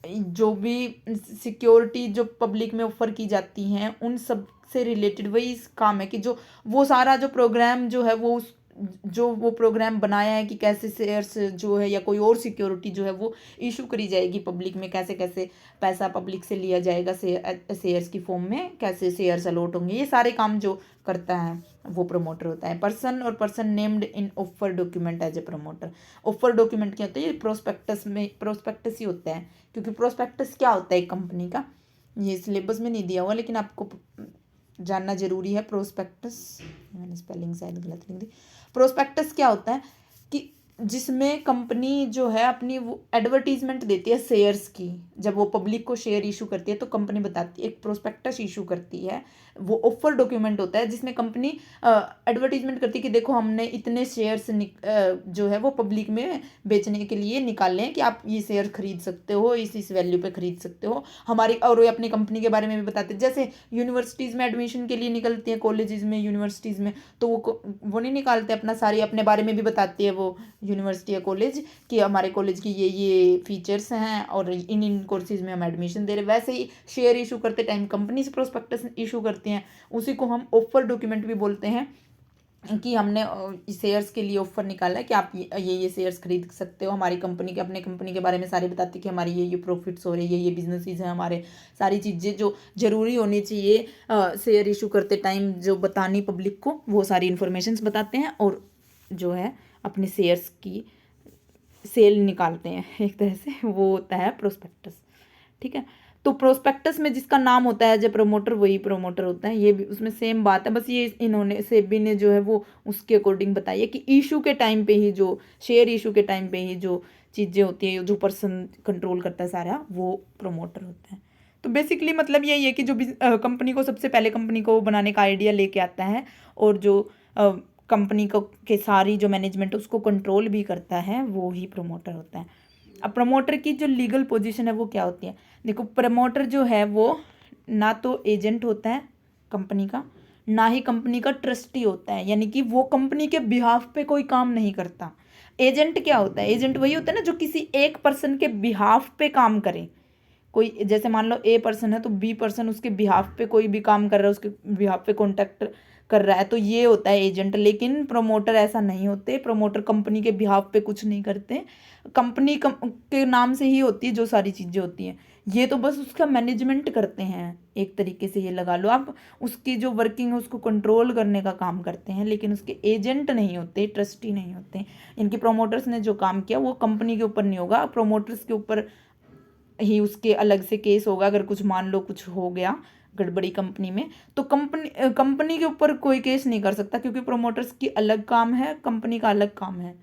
जो भी सिक्योरिटी जो पब्लिक में ऑफर की जाती हैं उन सब से रिलेटेड वही काम है, कि जो वो सारा जो प्रोग्राम जो है वो प्रोग्राम बनाया है कि कैसे शेयर्स जो है या कोई और सिक्योरिटी जो है वो इशू करी जाएगी पब्लिक में, कैसे कैसे पैसा पब्लिक से लिया जाएगा शेयर्स की फॉर्म में, कैसे शेयर्स अलॉट होंगे, ये सारे काम जो करता है वो प्रमोटर होता है। पर्सन और person named in offer document as a promoter. Offer document क्या होता है, ये प्रोस्पेक्टस ही होता है, क्योंकि प्रोस्पेक्टस क्या होता है एक कंपनी का, ये सिलेबस में नहीं दिया हुआ लेकिन आपको जानना जरूरी है। प्रोस्पेक्टस, मैंने स्पेलिंग शायद गलत लिख दी। प्रोस्पेक्टस क्या होता है कि जिसमें कंपनी जो है अपनी वो एडवर्टीजमेंट देती है शेयर्स की। जब वो पब्लिक को शेयर इशू करती है तो कंपनी बताती है, एक प्रोस्पेक्टस इशू करती है, वो ऑफर डॉक्यूमेंट होता है जिसमें कंपनी एडवर्टीजमेंट करती है कि देखो हमने इतने शेयर्स जो है वो पब्लिक में बेचने के लिए निकाले हैं कि आप ये शेयर खरीद सकते हो, इस वैल्यू पे खरीद सकते हो हमारी। और वो अपनी कंपनी के बारे में भी बताते हैं, जैसे यूनिवर्सिटीज़ में एडमिशन के लिए निकलती है, कॉलेजेस में, यूनिवर्सिटीज़ में, तो वो नहीं निकालते अपना सारी, अपने बारे में भी बताती है वो यूनिवर्सिटी या कॉलेज कि हमारे कॉलेज की ये फीचर्स हैं और इन कोर्सेज में हम एडमिशन दे रहे हैं। वैसे ही शेयर इशू करते टाइम कंपनी से प्रोस्पेक्टस इशू करती हैं, उसी को हम ऑफर डॉक्यूमेंट भी बोलते हैं कि हमने शेयर्स के लिए ऑफर निकाला है कि आप ये शेयर्स खरीद सकते हो हमारी कंपनी के। अपने कंपनी के बारे में सारी बताती कि हमारी ये प्रॉफिट्स हो रही है, ये बिजनेसेस हैं हमारे, सारी चीज़ें जो ज़रूरी होनी चाहिए शेयर इशू करते टाइम जो बतानी पब्लिक को, वो सारी इन्फॉर्मेशंस बताते हैं और जो है अपने शेयर्स की सेल निकालते हैं एक तरह से, वो होता है प्रोस्पेक्टस। ठीक है, तो प्रोस्पेक्टस में जिसका नाम होता है जो प्रमोटर, वही प्रमोटर होता है। ये भी उसमें सेम बात है, बस ये इन्होंने सेबी ने जो है वो उसके अकॉर्डिंग बताई है कि इशू के टाइम पे ही, जो शेयर इशू के टाइम पे ही जो चीज़ें होती हैं, जो पर्सन कंट्रोल करता है सारा, वो प्रमोटर होता है। तो बेसिकली मतलब यही है कि जो कंपनी को सबसे पहले कंपनी को बनाने का आइडिया लेके आता है और जो कंपनी को के सारी जो मैनेजमेंट उसको कंट्रोल भी करता है, वो ही प्रमोटर होता है। अब प्रमोटर की जो लीगल पोजीशन है वो क्या होती है? देखो, प्रमोटर जो है वो ना तो एजेंट होता है कंपनी का, ना ही कंपनी का ट्रस्टी होता है, यानी कि वो कंपनी के बिहाफ पे कोई काम नहीं करता। एजेंट क्या होता है? एजेंट वही होता है ना जो किसी एक पर्सन के बिहाफ पे काम करे। कोई जैसे मान लो ए पर्सन है तो बी पर्सन उसके बिहाफ पे कोई भी काम कर रहा है, उसके बिहाफ पे कॉन्टैक्ट कर रहा है, तो ये होता है एजेंट। लेकिन प्रमोटर ऐसा नहीं होते, प्रमोटर कंपनी के बिहाफ पे कुछ नहीं करते, कंपनी के नाम से ही होती है जो सारी चीज़ें होती हैं। ये तो बस उसका मैनेजमेंट करते हैं, एक तरीके से ये लगा लो आप, उसकी जो वर्किंग है उसको कंट्रोल करने का काम करते हैं, लेकिन उसके एजेंट नहीं होते, ट्रस्टी नहीं होते। इनकी प्रमोटर्स ने जो काम किया वो कंपनी के ऊपर नहीं होगा, प्रमोटर्स के ऊपर ही उसके अलग से केस होगा। अगर कुछ मान लो कुछ हो गया गड़बड़ी कंपनी में, तो कंपनी के ऊपर कोई केस नहीं कर सकता, क्योंकि प्रमोटर्स की अलग काम है, कंपनी का अलग काम है।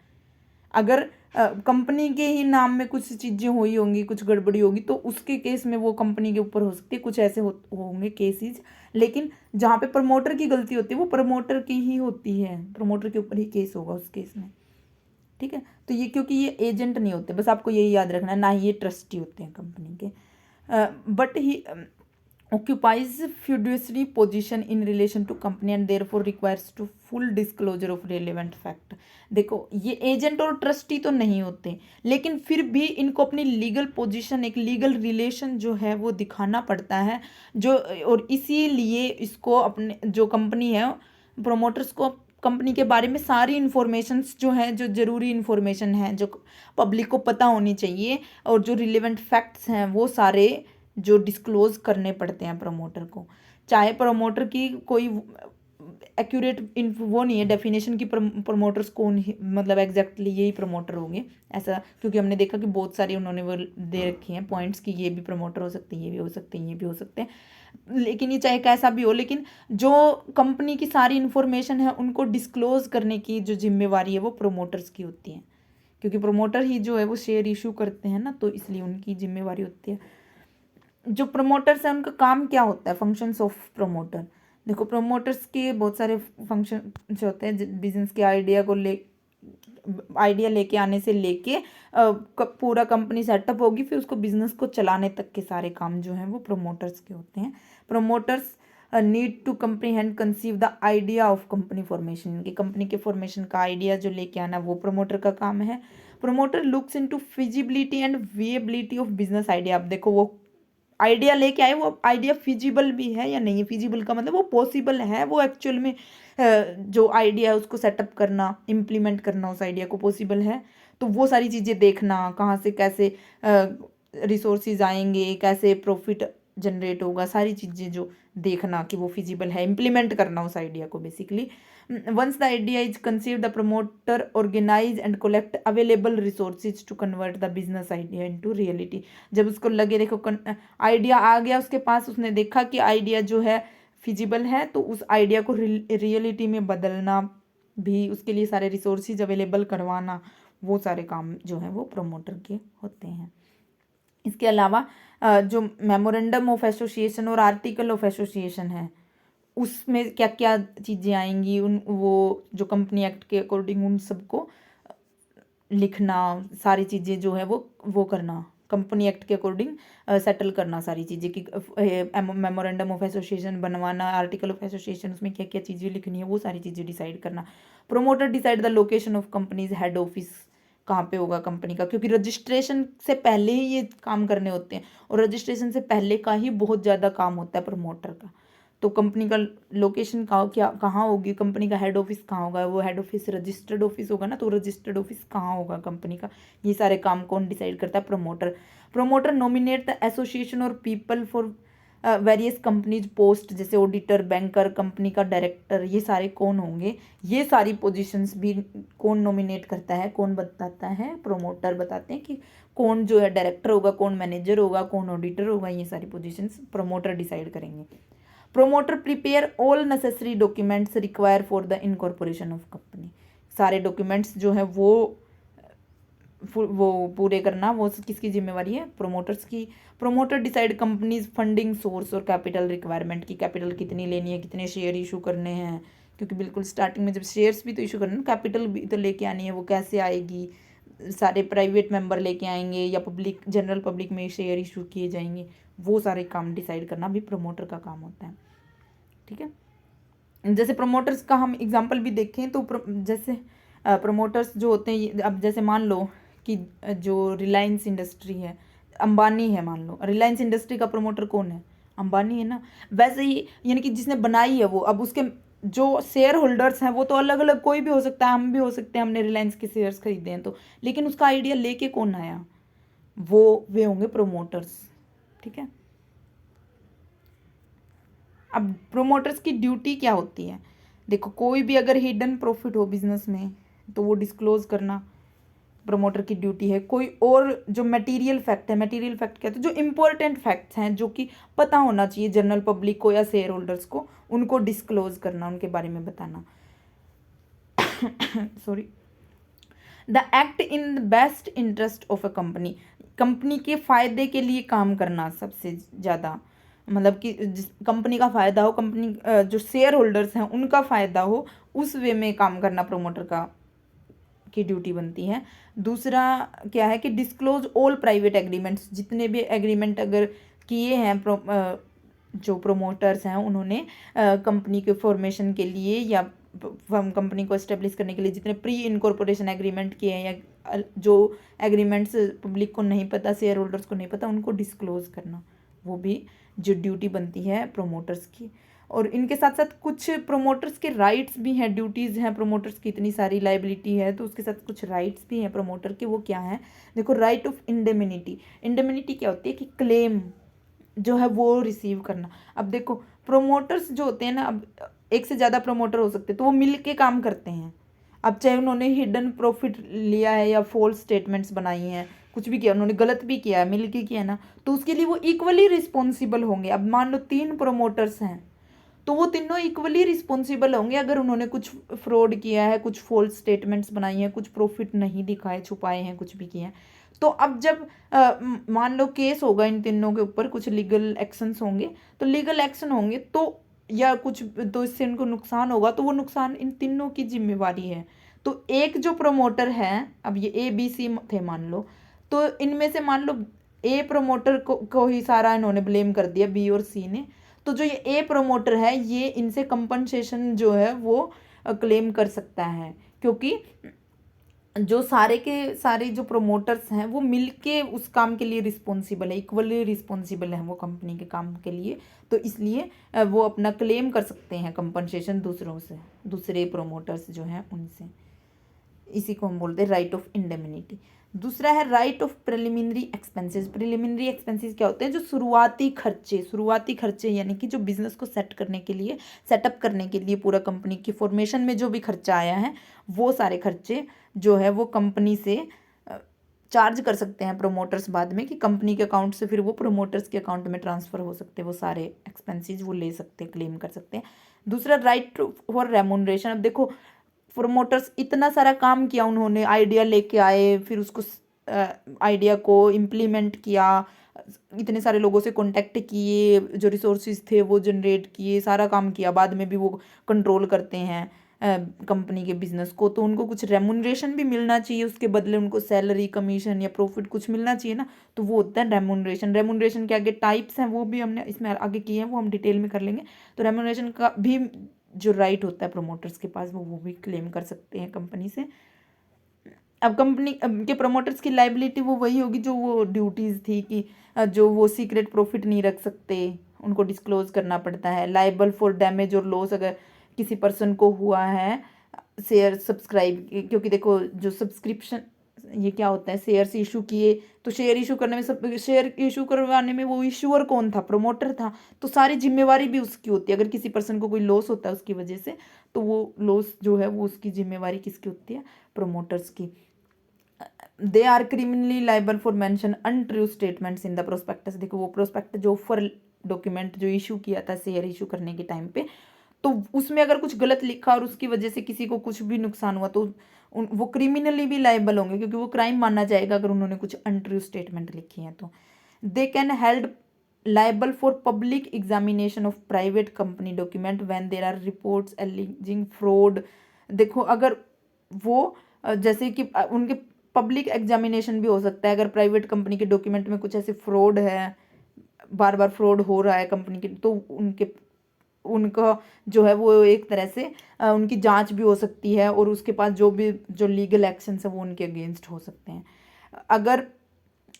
अगर कंपनी के ही नाम में कुछ चीज़ें हुई होंगी, कुछ गड़बड़ी होगी, तो उसके केस में वो कंपनी के ऊपर हो सकती है, कुछ ऐसे होंगे केसेस। लेकिन जहाँ पे प्रमोटर की गलती होती है वो प्रमोटर की ही होती है, प्रमोटर के ऊपर ही केस होगा उस केस में। ठीक है, तो ये क्योंकि ये एजेंट नहीं होते, बस आपको यही याद रखना है, ना ही ये ट्रस्टी होते हैं कंपनी के। But he occupies fiduciary position in relation to company and therefore requires to full disclosure of relevant fact। देखो, ये एजेंट और ट्रस्टी तो नहीं होते, लेकिन फिर भी इनको अपनी लीगल पोजीशन, एक लीगल रिलेशन जो है वो दिखाना पड़ता है, जो और इसीलिए इसको अपने जो कंपनी है, प्रोमोटर्स को कंपनी के बारे में सारी इन्फॉर्मेशंस जो हैं, जो ज़रूरी इन्फॉर्मेशन है, जो पब्लिक को पता होनी चाहिए, और जो रिलेवेंट फैक्ट्स हैं वो सारे जो डिस्क्लोज करने पड़ते हैं प्रमोटर को। चाहे प्रमोटर की कोई एक्यूरेट वो नहीं है डेफिनेशन की प्रमोटर्स कौन मतलब एग्जैक्टली यही प्रमोटर होंगे ऐसा, क्योंकि हमने देखा कि बहुत सारी उन्होंने वो दे रखी हैं पॉइंट्स कि ये भी प्रमोटर हो सकते हैं, ये भी हो सकते हैं, ये भी हो सकते हैं। लेकिन ये चाहे कैसा भी हो, लेकिन जो कंपनी की सारी इन्फॉर्मेशन है उनको डिस्क्लोज करने की जो जिम्मेवारी है वो प्रमोटर्स की होती है, क्योंकि प्रमोटर ही जो है वो शेयर इशू करते हैं ना, तो इसलिए उनकी जिम्मेवारी होती है। जो प्रमोटर्स हैं उनका काम क्या होता है? Functions of promoter. देखो, प्रमोटर्स के बहुत सारे फंक्शन जो होते हैं, बिजनेस के आइडिया लेके आने से लेके पूरा कंपनी सेटअप होगी, फिर उसको बिजनेस को चलाने तक के सारे काम जो हैं वो प्रमोटर्स के होते हैं। Promoters need to comprehend conceive the idea of company formation, की कंपनी के फॉर्मेशन का आइडिया जो लेके आना वो प्रमोटर का काम है। Promoter looks into feasibility and viability of business idea. अब देखो, वो आइडिया लेके आए, वो आइडिया फिजिबल भी है या नहीं है। फिजिबल का मतलब वो पॉसिबल है, वो एक्चुअल में जो आइडिया है उसको सेटअप करना, इम्प्लीमेंट करना उस आइडिया को पॉसिबल है, तो वो सारी चीज़ें देखना, कहाँ से कैसे रिसोर्सेज आएंगे, कैसे प्रॉफिट जनरेट होगा, सारी चीज़ें जो देखना कि वो फिजिबल है, इम्प्लीमेंट करना उस आइडिया को basically. Once the idea is conceive the promoter organise and collect available resources to convert the business idea into reality. जब उसको लगे, देखो आइडिया आ गया उसके पास, उसने देखा कि आइडिया जो है फिजिबल है, तो उस आइडिया को रियलिटी में बदलना भी, उसके लिए सारे रिसोर्सेज अवेलेबल करवाना, वो सारे काम जो हैं वो प्रमोटर के होते हैं। इसके अलावा जो मेमोरेंडम ऑफ एसोसिएशन और आर्टिकल ऑफ एसोसिएशन है उसमें क्या क्या चीज़ें आएंगी, उन वो जो कंपनी एक्ट के अकॉर्डिंग उन सबको लिखना, सारी चीज़ें जो है वो करना, कंपनी एक्ट के अकॉर्डिंग सेटल करना सारी चीज़ें कि मेमोरेंडम ऑफ एसोसिएशन बनवाना, आर्टिकल ऑफ एसोसिएशन उसमें क्या क्या चीज़ें लिखनी है वो सारी चीज़ें डिसाइड करना। Promoter decide the location of companies head office कहाँ पे होगा कंपनी का, क्योंकि रजिस्ट्रेशन से पहले ही ये काम करने होते हैं और रजिस्ट्रेशन से पहले का ही बहुत ज़्यादा काम होता है प्रमोटर का। तो कंपनी का लोकेशन कहाँ होगी, कंपनी का हेड ऑफिस कहाँ होगा, वो हेड ऑफिस रजिस्टर्ड ऑफिस होगा ना, तो रजिस्टर्ड ऑफिस कहाँ होगा कंपनी का, ये सारे काम कौन डिसाइड करता है, promoter. Promoter nominate the association or people for various companies post, जैसे ऑडिटर, बैंकर, कंपनी का डायरेक्टर, ये सारे कौन होंगे, ये सारी पोजीशंस भी कौन नॉमिनेट करता है, कौन बताता है, प्रमोटर बताते हैं कि कौन जो है डायरेक्टर होगा, कौन मैनेजर होगा, कौन ऑडिटर होगा, ये सारी पोजीशंस प्रमोटर डिसाइड करेंगे। Promoter prepare all necessary documents require for the incorporation of company, सारे डॉक्यूमेंट्स जो है वो पूरे करना वो किसकी जिम्मेवारी है, प्रमोटर्स की। Promoter decide companies funding source और कैपिटल रिक्वायरमेंट की कैपिटल कितनी लेनी है, कितने शेयर इशू करने हैं, क्योंकि बिल्कुल स्टार्टिंग में जब शेयर्स भी तो इशू करना, कैपिटल भी तो लेके आनी है, वो कैसे आएगी, सारे प्राइवेट मेंबर लेके आएंगे या पब्लिक जनरल पब्लिक में शेयर इशू किए जाएंगे, वो सारे काम डिसाइड करना भी प्रमोटर का काम होता है। ठीक है, जैसे प्रमोटर्स का हम एग्जांपल भी देखें तो जैसे प्रमोटर्स जो होते हैं, अब जैसे मान लो कि जो रिलायंस इंडस्ट्री है, अंबानी है, मान लो रिलायंस इंडस्ट्री का प्रमोटर कौन है, अंबानी है ना। वैसे ही यानी कि जिसने बनाई है वो, अब उसके जो शेयर होल्डर्स हैं वो तो अलग अलग कोई भी हो सकता है, हम भी हो सकते हैं, हमने रिलायंस के शेयर्स खरीदे हैं तो, लेकिन उसका आइडिया लेके कौन आया, वे होंगे प्रमोटर्स। ठीक है, अब प्रोमोटर्स की ड्यूटी क्या होती है, देखो कोई भी अगर हिडन प्रॉफिट हो बिजनेस में तो वो डिस्क्लोज करना प्रमोटर की ड्यूटी है। कोई और जो मटेरियल फैक्ट है, मटेरियल फैक्ट क्या है, तो जो इंपॉर्टेंट फैक्ट्स हैं जो कि पता होना चाहिए जनरल पब्लिक को या शेयर होल्डर्स को, उनको डिस्क्लोज करना, उनके बारे में बताना। Sorry, the act in the best interest of a company, company के फायदे के लिए काम करना सबसे ज़्यादा, मतलब कि जिस कंपनी का फ़ायदा हो, कंपनी जो शेयर होल्डर्स हैं उनका फ़ायदा हो, उस वे में काम करना प्रमोटर का की ड्यूटी बनती है। दूसरा क्या है कि डिस्क्लोज ऑल प्राइवेट एग्रीमेंट्स, जितने भी एग्रीमेंट अगर किए हैं जो प्रोमोटर्स हैं उन्होंने कंपनी के फॉर्मेशन के लिए या कंपनी को एस्टेब्लिश करने के लिए जितने प्री इनकॉर्पोरेशन एग्रीमेंट किए हैं या जो एग्रीमेंट्स पब्लिक को नहीं पता, शेयर होल्डर्स को नहीं पता, उनको डिस्क्लोज करना, वो भी जो ड्यूटी बनती है प्रोमोटर्स की। और इनके साथ साथ कुछ प्रोमोटर्स के राइट्स भी हैं, ड्यूटीज़ हैं प्रोमोटर्स की, इतनी सारी लाइबिलिटी है तो उसके साथ कुछ राइट्स भी हैं प्रोमोटर के। वो क्या है, देखो, राइट ऑफ इंडेमिनिटी। इंडेमिनिटी क्या होती है कि क्लेम जो है वो रिसीव करना। अब देखो प्रोमोटर्स जो होते हैं ना, अब एक से ज़्यादा प्रोमोटर हो सकते हैं तो वो मिल के काम करते हैं। अब चाहे उन्होंने हिडन प्रॉफिट लिया है या फॉल्स स्टेटमेंट्स बनाई हैं, कुछ भी किया, उन्होंने गलत भी किया है, मिल के किया है ना, तो उसके लिए वो इक्वली रिस्पॉन्सिबल होंगे। अब मान लो 3 प्रोमोटर्स हैं तो वो तीनों इक्वली रिस्पॉन्सिबल होंगे अगर उन्होंने कुछ फ्रॉड किया है, कुछ फॉल्स स्टेटमेंट्स बनाई हैं, कुछ प्रॉफिट नहीं दिखाए, छुपाए हैं, कुछ भी किए हैं। तो अब जब मान लो केस होगा इन तीनों के ऊपर, कुछ लीगल एक्शंस होंगे, तो लीगल एक्शन होंगे तो या कुछ तो इससे इनको नुकसान होगा तो वो नुकसान इन तीनों की जिम्मेवारी है। तो एक जो प्रमोटर है, अब ये ABC थे मान लो, तो इनमें से मान लो A प्रमोटर को ही सारा इन्होंने ब्लेम कर दिया, B और C ने, तो जो ये A प्रमोटर है ये इनसे कंपनसेशन जो है वो क्लेम कर सकता है, क्योंकि जो सारे के सारे जो प्रोमोटर्स हैं वो मिलके उस काम के लिए रिस्पॉन्सिबल है, इक्वली रिस्पॉन्सिबल है वो कंपनी के काम के लिए, तो इसलिए वो अपना क्लेम कर सकते हैं कंपनसेशन दूसरों से, दूसरे प्रोमोटर्स जो हैं उनसे। इसी को हम बोलते हैं राइट ऑफ इंडेमिनिटी। दूसरा है right of preliminary expenses. Preliminary expenses क्या होते हैं, जो शुरुआती खर्चे यानी कि जो बिजनेस को सेटअप करने के लिए पूरा कंपनी की फॉर्मेशन में जो भी खर्चा आया है, वो सारे खर्चे जो है वो कंपनी से चार्ज कर सकते हैं प्रोमोटर्स बाद में, कि कंपनी के अकाउंट से फिर वो प्रोमोटर्स के अकाउंट में ट्रांसफ़र हो सकते हैं, वो सारे एक्सपेंसेस वो ले सकते हैं, क्लेम कर सकते हैं। दूसरा राइट फॉर रेमुनरेशन। अब देखो प्रोमोटर्स इतना सारा काम किया, उन्होंने आइडिया लेके आए, फिर उसको आइडिया को इम्प्लीमेंट किया, इतने सारे लोगों से कांटेक्ट किए, जो रिसोर्सेज थे वो जनरेट किए, सारा काम किया, बाद में भी वो कंट्रोल करते हैं कंपनी के बिजनेस को, तो उनको कुछ रेमुनरेशन भी मिलना चाहिए, उसके बदले उनको सैलरी, कमीशन या प्रॉफिट कुछ मिलना चाहिए ना, तो वो होता है रेमुनरेशन। रेमुनरेशन के आगे टाइप्स हैं, वो भी हमने इसमें आगे किए हैं, वो हम डिटेल में कर लेंगे। तो रेमुनरेशन का भी जो राइट होता है प्रोमोटर्स के पास, वो भी क्लेम कर सकते हैं कंपनी से। अब कंपनी के प्रोमोटर्स की लाइबिलिटी वो वही होगी जो वो ड्यूटीज़ थी कि जो वो सीक्रेट प्रॉफिट नहीं रख सकते, उनको डिस्क्लोज करना पड़ता है। लाइबल फॉर डैमेज और लॉस अगर किसी पर्सन को हुआ है शेयर सब्सक्राइब, क्योंकि देखो जो सब्सक्रिप्शन, ये क्या होता है, शेयर्स इशू किए, तो शेयर इशू करने में, सब शेयर इशू करवाने में वो इशूअर कौन था, प्रोमोटर था, तो सारी जिम्मेवारी भी उसकी होती है। अगर किसी पर्सन को कोई लॉस होता है उसकी वजह से, तो वो लॉस जो है वो उसकी जिम्मेवारी किसकी होती है, प्रोमोटर्स की। They are criminally liable for mention untrue statements in the prospectus. देखो वो प्रोस्पेक्ट जो ऑफर डॉक्यूमेंट जो इशू किया था शेयर इशू करने के टाइम पे, तो उसमें अगर कुछ गलत लिखा और उसकी वजह से किसी को कुछ भी नुकसान हुआ, तो वो क्रिमिनली भी लाइबल होंगे, क्योंकि वो क्राइम माना जाएगा अगर उन्होंने कुछ अनट्रू स्टेटमेंट लिखी हैं तो। They can held liable for public examination of private company document when there are reports alleging fraud. देखो अगर वो जैसे कि उनके पब्लिक एग्जामिनेशन भी हो सकता है, अगर प्राइवेट कंपनी के डॉक्यूमेंट में कुछ ऐसे फ्रॉड है, बार बार फ्रॉड हो रहा है कंपनी के, तो उनका जो है वो एक तरह से उनकी जांच भी हो सकती है, और उसके पास जो भी जो लीगल एक्शन है वो उनके अगेंस्ट हो सकते हैं। अगर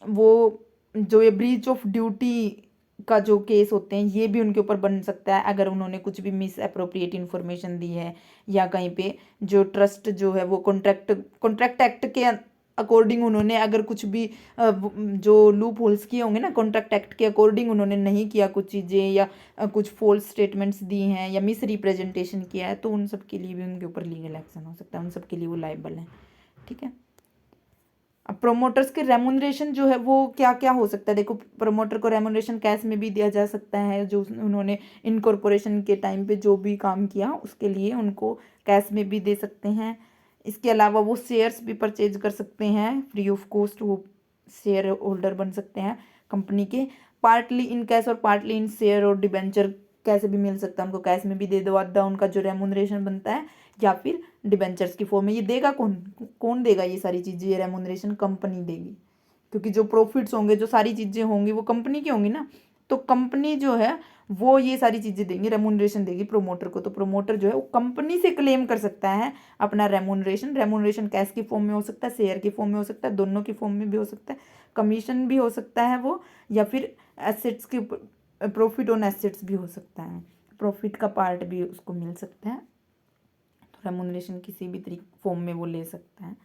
वो जो ये ब्रीच ऑफ ड्यूटी का जो केस होते हैं, ये भी उनके ऊपर बन सकता है अगर उन्होंने कुछ भी मिस अप्रोप्रिएट इन्फॉर्मेशन दी है, या कहीं पे जो ट्रस्ट जो है वो कॉन्ट्रैक्ट एक्ट के अकॉर्डिंग उन्होंने अगर कुछ भी जो लूप होल्स किए होंगे ना, कॉन्ट्रैक्ट एक्ट के अकॉर्डिंग उन्होंने नहीं किया कुछ चीज़ें, या कुछ फॉल्स स्टेटमेंट्स दी हैं, या मिस रिप्रेजेंटेशन किया है, तो उन सब के लिए भी उनके ऊपर लीगल एक्शन हो सकता है, उन सब के लिए वो लाइबल है। ठीक है। अब प्रोमोटर्स के रेमुनरेशन जो है वो क्या क्या हो सकता है, देखो प्रोमोटर को रेमुनरेशन कैश में भी दिया जा सकता है, जो उन्होंने इनकॉर्पोरेशन के टाइम पे जो भी काम किया उसके लिए उनको कैश में भी दे सकते हैं। इसके अलावा वो शेयर्स भी परचेज कर सकते हैं फ्री ऑफ कॉस्ट, वो शेयर होल्डर बन सकते हैं कंपनी के। पार्टली इन कैश और पार्टली इन शेयर और डिबेंचर कैसे भी मिल सकता है, उनको कैश में भी दे दो आधा उनका जो रेमुनरेशन बनता है, या फिर डिबेंचर्स की फॉर्म में। ये देगा कौन, कौन देगा ये सारी चीज़ें, ये रेमुनरेशन कंपनी देगी, क्योंकि जो प्रॉफिट्स होंगे, जो सारी चीज़ें होंगी वो कंपनी की होंगी ना, तो कंपनी जो है वो ये सारी चीज़ें देंगी, रेमुनरेशन देगी प्रोमोटर को। तो प्रोमोटर जो है वो कंपनी से क्लेम कर सकता है अपना रेमुनरेशन। रेमुनरेशन कैश की फॉर्म में हो सकता है, शेयर की फॉर्म में हो सकता है, दोनों की फॉर्म में भी हो सकता है, कमीशन भी हो सकता है वो, या फिर एसेट्स के प्रॉफिट ऑन एसेट्स भी हो सकता है, प्रॉफिट का पार्ट भी उसको मिल सकता है। तो रेमुनरेशन किसी भी तरीके फॉर्म में वो ले सकता है।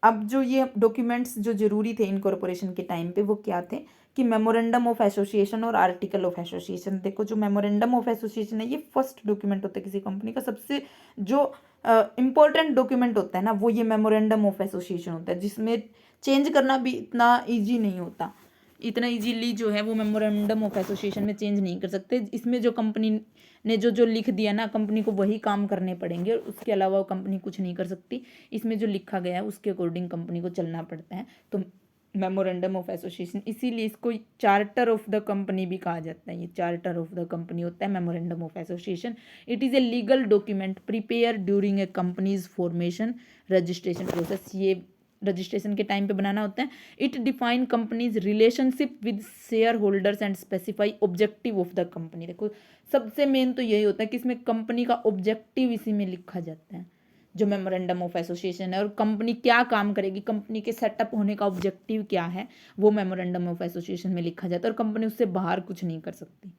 अब जो ये डॉक्यूमेंट्स जो जरूरी थे इनकॉर्पोरेशन के टाइम पे वो क्या थे, कि मेमोरेंडम ऑफ एसोसिएशन और आर्टिकल ऑफ एसोसिएशन। देखो जो मेमोरेंडम ऑफ एसोसिएशन है ये फर्स्ट डॉक्यूमेंट होता है किसी कंपनी का, सबसे जो इम्पोर्टेंट डॉक्यूमेंट होता है ना वो ये मेमोरेंडम ऑफ एसोसिएशन होता है, जिसमें चेंज करना भी इतना ईजी नहीं होता, इतना इजीली जो है वो मेमोरेंडम ऑफ एसोसिएशन में चेंज नहीं कर सकते। इसमें जो कंपनी ने जो लिख दिया ना, कंपनी को वही काम करने पड़ेंगे, उसके अलावा कंपनी कुछ नहीं कर सकती। इसमें जो लिखा गया है उसके अकॉर्डिंग कंपनी को चलना पड़ता है। तो मेमोरेंडम ऑफ एसोसिएशन, इसीलिए इसको चार्टर ऑफ द कंपनी भी कहा जाता है। ये चार्टर ऑफ द कंपनी होता है memorandum of association. It is a legal document prepare during a companies formation registration process. ये रजिस्ट्रेशन के टाइम पे बनाना होता है। It define companies relationship with share holders and specify objective of the company. देखो सबसे मेन तो यही होता है कि इसमें कंपनी का ऑब्जेक्टिव इसी में लिखा जाता है, जो मेमोरेंडम ऑफ एसोसिएशन है, और कंपनी क्या काम करेगी, कंपनी के सेटअप होने का ऑब्जेक्टिव क्या है, वो मेमोरेंडम ऑफ एसोसिएशन में लिखा जाता है। और कंपनी उससे बाहर कुछ नहीं कर सकती,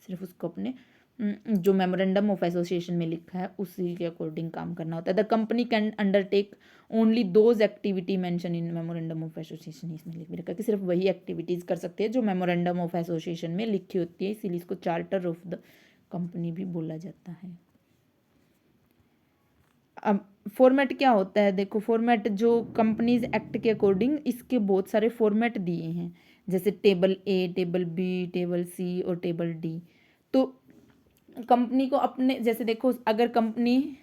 सिर्फ उसको अपने जो मेमोरेंडम ऑफ एसोसिएशन में लिखा है उसी के अकॉर्डिंग काम करना होता है। The company can undertake only those activity mention in memorandum of association. इसमें लिख भी रखा है कि सिर्फ वही एक्टिविटीज़ कर सकते हैं जो मेमोरेंडम ऑफ एसोसिएशन में लिखी होती है, इसीलिए इसको चार्टर ऑफ द कंपनी भी बोला जाता है। अब फॉर्मेट क्या होता है, देखो फॉर्मेट जो कंपनीज एक्ट के अकॉर्डिंग इसके बहुत सारे फॉर्मेट दिए हैं, जैसे टेबल ए, टेबल बी, टेबल सी और टेबल डी। तो कंपनी को अपने, जैसे देखो अगर company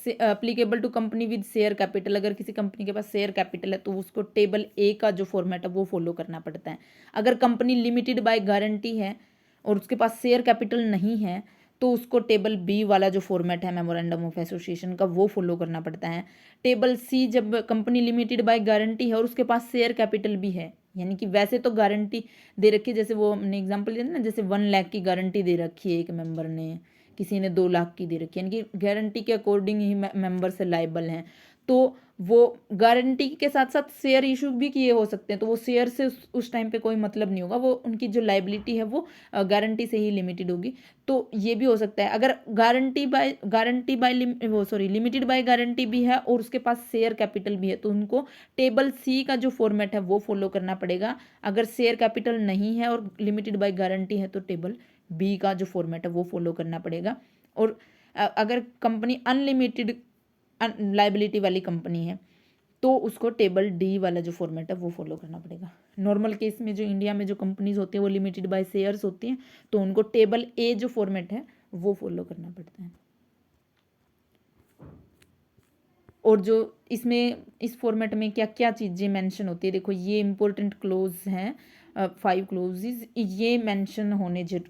applicable to company with share capital, अगर किसी कंपनी के पास शेयर कैपिटल है तो उसको टेबल ए का जो फॉर्मेट है वो फॉलो करना पड़ता है। अगर कंपनी लिमिटेड बाय गारंटी है और उसके पास शेयर कैपिटल नहीं है तो उसको टेबल बी वाला जो फॉर्मेट है मेमोरेंडम ऑफ एसोसिएशन का वो फॉलो करना पड़ता है। टेबल सी, जब कंपनी लिमिटेड बाय गारंटी है और उसके पास शेयर कैपिटल भी है, यानी कि वैसे तो गारंटी दे रखी है, जैसे वो हमने एग्जांपल दिया ना, जैसे 1 लाख की गारंटी दे रखी है एक मेंबर ने, किसी ने 2 लाख की दे रखी है, यानी कि गारंटी के अकॉर्डिंग ही मेंबर से लाइबल हैं। तो वो गारंटी के साथ साथ शेयर इशू भी किए हो सकते हैं, तो वो शेयर से उस टाइम पे कोई मतलब नहीं होगा, वो उनकी जो लाइबिलिटी है वो गारंटी से ही लिमिटेड होगी। तो ये भी हो सकता है अगर लिमिटेड बाय गारंटी भी है और उसके पास शेयर कैपिटल भी है तो उनको टेबल सी का जो फॉर्मेट है वो फॉलो करना पड़ेगा। अगर शेयर कैपिटल नहीं है और लिमिटेड बाय गारंटी है तो टेबल बी का जो फॉर्मेट है वो फॉलो करना पड़ेगा। और अगर कंपनी अनलिमिटेड लाइबिलिटी वाली कंपनी है तो उसको टेबल डी वाला जो फॉर्मेट है वो फॉलो करना पड़ेगा। नॉर्मल केस में जो इंडिया में जो कंपनीज होती हैं वो लिमिटेड बाय शेयर्स होती हैं, तो उनको टेबल ए जो फॉर्मेट है वो फॉलो करना पड़ता है। और जो इसमें इस फॉर्मेट में क्या क्या चीज़ें मेंशन होती है, देखो ये इंपॉर्टेंट क्लोज हैं, 5 क्लोजेज, ये मेंशन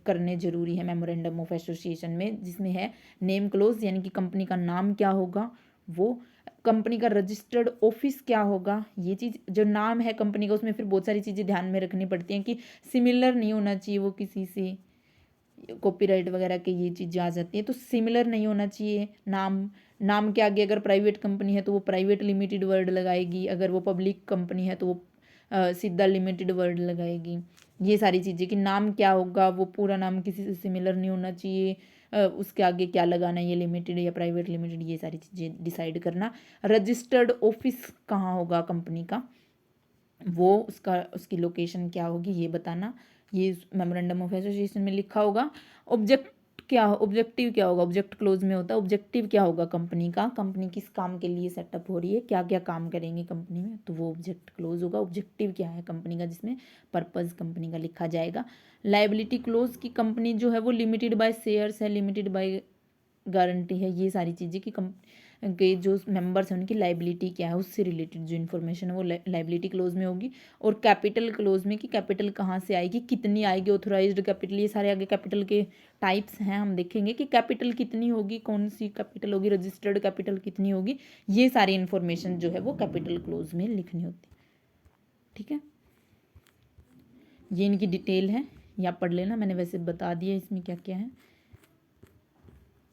करने जरूरी है मेमोरेंडम ऑफ एसोसिएशन में, जिसमें है नेम क्लोज, यानी कि कंपनी का नाम क्या होगा, वो कंपनी का रजिस्टर्ड ऑफिस क्या होगा, ये चीज़ जो नाम है कंपनी का उसमें फिर बहुत सारी चीज़ें ध्यान में रखनी पड़ती हैं कि सिमिलर नहीं होना चाहिए वो किसी से, कॉपीराइट वगैरह के ये चीज़ें आ जाती हैं, तो सिमिलर नहीं होना चाहिए। नाम के आगे अगर प्राइवेट कंपनी है तो वो प्राइवेट लिमिटेड वर्ड लगाएगी, अगर वो पब्लिक कंपनी है तो वो सीधा लिमिटेड वर्ड लगाएगी। ये सारी चीज़ें कि नाम क्या होगा, वो पूरा नाम किसी से सिमिलर नहीं होना चाहिए, उसके आगे क्या लगाना है, ये लिमिटेड या प्राइवेट लिमिटेड, ये सारी चीज़ें डिसाइड करना। रजिस्टर्ड ऑफिस कहाँ होगा कंपनी का, वो उसकी लोकेशन क्या होगी ये बताना, ये मेमोरेंडम ऑफ एसोसिएशन में लिखा होगा। ऑब्जेक्टिव क्या होगा, ऑब्जेक्ट क्लोज में होता है, ऑब्जेक्टिव क्या होगा कंपनी का, कंपनी किस काम के लिए सेटअप हो रही है, क्या क्या काम करेंगे कंपनी में, तो वो ऑब्जेक्ट क्लोज होगा। ऑब्जेक्टिव क्या है कंपनी का, जिसमें पर्पस कंपनी का लिखा जाएगा। लाइबिलिटी क्लोज की कंपनी जो है वो लिमिटेड बाय शेयर्स है, लिमिटेड बाय गारंटी है, ये सारी चीज़ें कि के जो मेंबर्स हैं उनकी लाइबिलिटी क्या है उससे रिलेटेड जो इन्फॉर्मेशन है वो लाइबिलिटी क्लोज में होगी। और कैपिटल क्लोज में कि कैपिटल कहाँ से आएगी, कितनी आएगी, ऑथोराइज्ड कैपिटल, ये सारे आगे कैपिटल के टाइप्स हैं, हम देखेंगे कि कैपिटल कितनी होगी, कौन सी कैपिटल होगी, रजिस्टर्ड कैपिटल कितनी होगी, ये सारी इन्फॉर्मेशन जो है वो कैपिटल क्लोज में लिखनी होती है। ठीक है, ये इनकी डिटेल है, या पढ़ लेना, मैंने वैसे बता दिया इसमें क्या क्या है।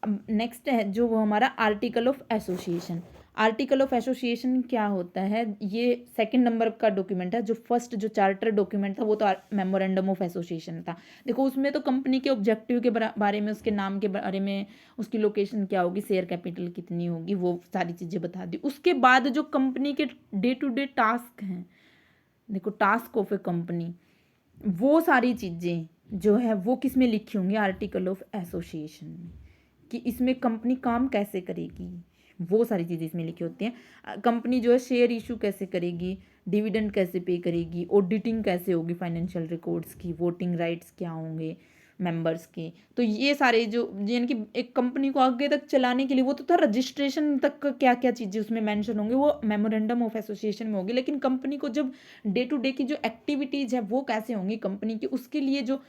अब नेक्स्ट है जो वो हमारा article of association. Article of association क्या होता है, ये 2nd नंबर का डॉक्यूमेंट है। जो फर्स्ट जो चार्टर डॉक्यूमेंट था वो तो मेमोरेंडम ऑफ एसोसिएशन था। देखो उसमें तो कंपनी के ऑब्जेक्टिव के बारे में, उसके नाम के बारे में, उसकी लोकेशन क्या होगी, शेयर कैपिटल कितनी होगी, वो सारी चीज़ें बता दी। उसके बाद जो कंपनी के डे टू डे टास्क हैं, देखो टास्क ऑफ ए कंपनी, वो सारी चीज़ें जो है वो किस में लिखी होंगी, आर्टिकल ऑफ एसोसिएशन में, कि इसमें कंपनी काम कैसे करेगी, वो सारी चीज़ें इसमें लिखी होती हैं। कंपनी जो है शेयर इशू कैसे करेगी, डिविडेंड कैसे पे करेगी, ऑडिटिंग कैसे होगी फाइनेंशियल रिकॉर्ड्स की, वोटिंग राइट्स क्या होंगे मेंबर्स के, तो ये सारे जो यानी कि एक कंपनी को आगे तक चलाने के लिए, वो तो था रजिस्ट्रेशन तक क्या क्या चीज़ें उसमें मेंशन होंगे वो मेमोरेंडम ऑफ एसोसिएशन में होगी। लेकिन कंपनी को जब डे टू डे की जो एक्टिविटीज़ है वो कैसे होंगी कंपनी की, उसके लिए जो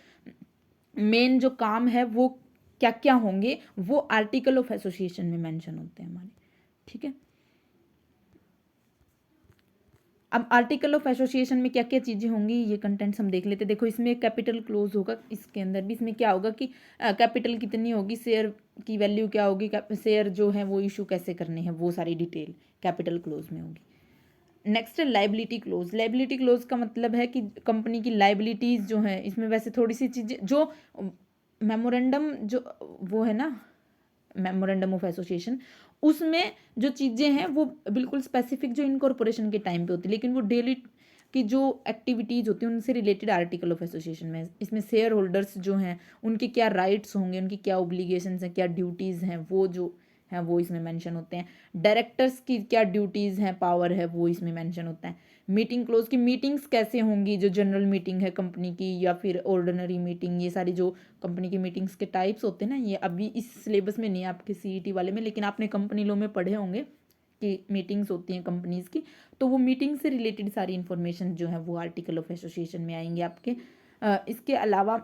मेन जो काम है वो क्या क्या होंगे, वो आर्टिकल ऑफ एसोसिएशन में मेंशन होते हैं हमारे। ठीक है, अब आर्टिकल ऑफ एसोसिएशन में क्या क्या चीज़ें होंगी ये कंटेंट्स हम देख लेते हैं। देखो इसमें कैपिटल क्लोज होगा, इसके अंदर भी इसमें क्या होगा कि कैपिटल कितनी होगी, शेयर की वैल्यू क्या होगी, शेयर जो है वो इशू कैसे करने हैं, वो सारी डिटेल कैपिटल क्लोज में होगी। नेक्स्ट है लाइबिलिटी क्लोज। लाइबिलिटी क्लोज का मतलब है कि कंपनी की लाइबिलिटीज़ जो हैं, इसमें वैसे थोड़ी सी चीज़ें जो मेमोरेंडम जो वो है ना, मेमोरेंडम ऑफ एसोसिएशन, उसमें जो चीज़ें हैं वो बिल्कुल स्पेसिफिक जो इनकॉर्पोरेशन के टाइम पे होती है, लेकिन वो डेली की जो एक्टिविटीज़ होती हैं उनसे रिलेटेड आर्टिकल ऑफ एसोसिएशन में। इसमें शेयर होल्डर्स जो हैं उनके क्या राइट्स होंगे, उनकी क्या ओब्लिगेशंस हैं, क्या ड्यूटीज़ हैं, वो जो हैं वो इसमें मेंशन होते हैं। डायरेक्टर्स की क्या ड्यूटीज़ हैं, पावर है, वो इसमें मेंशन होता है। मीटिंग क्लोज की मीटिंग्स कैसे होंगी, जो जनरल मीटिंग है कंपनी की या फिर ऑर्डिनरी मीटिंग, ये सारी जो कंपनी की मीटिंग्स के टाइप्स होते हैं ना, ये अभी इस सिलेबस में नहीं है आपके CET वाले में, लेकिन आपने कंपनी लॉ में पढ़े होंगे कि मीटिंग्स होती हैं कंपनीज़ की। तो वो मीटिंग से रिलेटेड सारी इन्फॉर्मेशन जो है वो आर्टिकल ऑफ एसोसिएशन में आएंगे आपके। इसके अलावा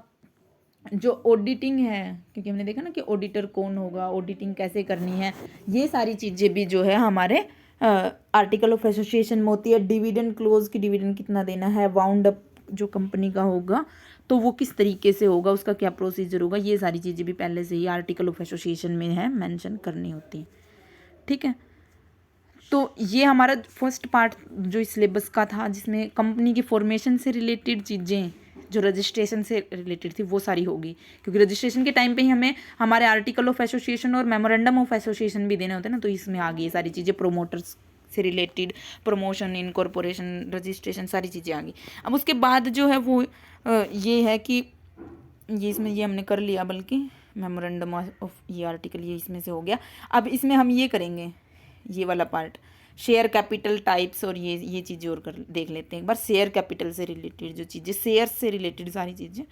जो ऑडिटिंग है, क्योंकि हमने देखा ना कि ऑडिटर कौन होगा, ऑडिटिंग कैसे करनी है, ये सारी चीज़ें भी जो है हमारे आर्टिकल ऑफ एसोसिएशन में होती है। डिविडेंड क्लोज की डिविडेंड कितना देना है, वाउंड अप जो कंपनी का होगा तो वो किस तरीके से होगा, उसका क्या प्रोसीजर होगा, ये सारी चीज़ें भी पहले से ही आर्टिकल ऑफ एसोसिएशन में है मेंशन करनी होती है। ठीक है, तो ये हमारा फर्स्ट पार्ट जो इस सिलेबस का था, जिसमें कंपनी की फॉर्मेशन से रिलेटेड चीज़ें जो रजिस्ट्रेशन से रिलेटेड थी वो सारी होगी, क्योंकि रजिस्ट्रेशन के टाइम पे ही हमें हमारे आर्टिकल ऑफ एसोसिएशन और मेमोरेंडम ऑफ एसोसिएशन भी देने होते हैं ना, तो इसमें आ गई ये सारी चीज़ें, प्रोमोटर्स से रिलेटेड, प्रमोशन, इनकॉर्पोरेशन, रजिस्ट्रेशन, सारी चीज़ें आ गई। अब उसके बाद जो है वो ये है कि ये इसमें ये हमने कर लिया, बल्कि मेमोरेंडम ऑफ ये आर्टिकल ये इसमें से हो गया। अब इसमें हम ये करेंगे, ये वाला पार्ट शेयर कैपिटल टाइप्स और ये चीज़ें और कर देख लेते हैं एक बार। शेयर कैपिटल से रिलेटेड जो चीज़ें, शेयर से रिलेटेड सारी चीज़ें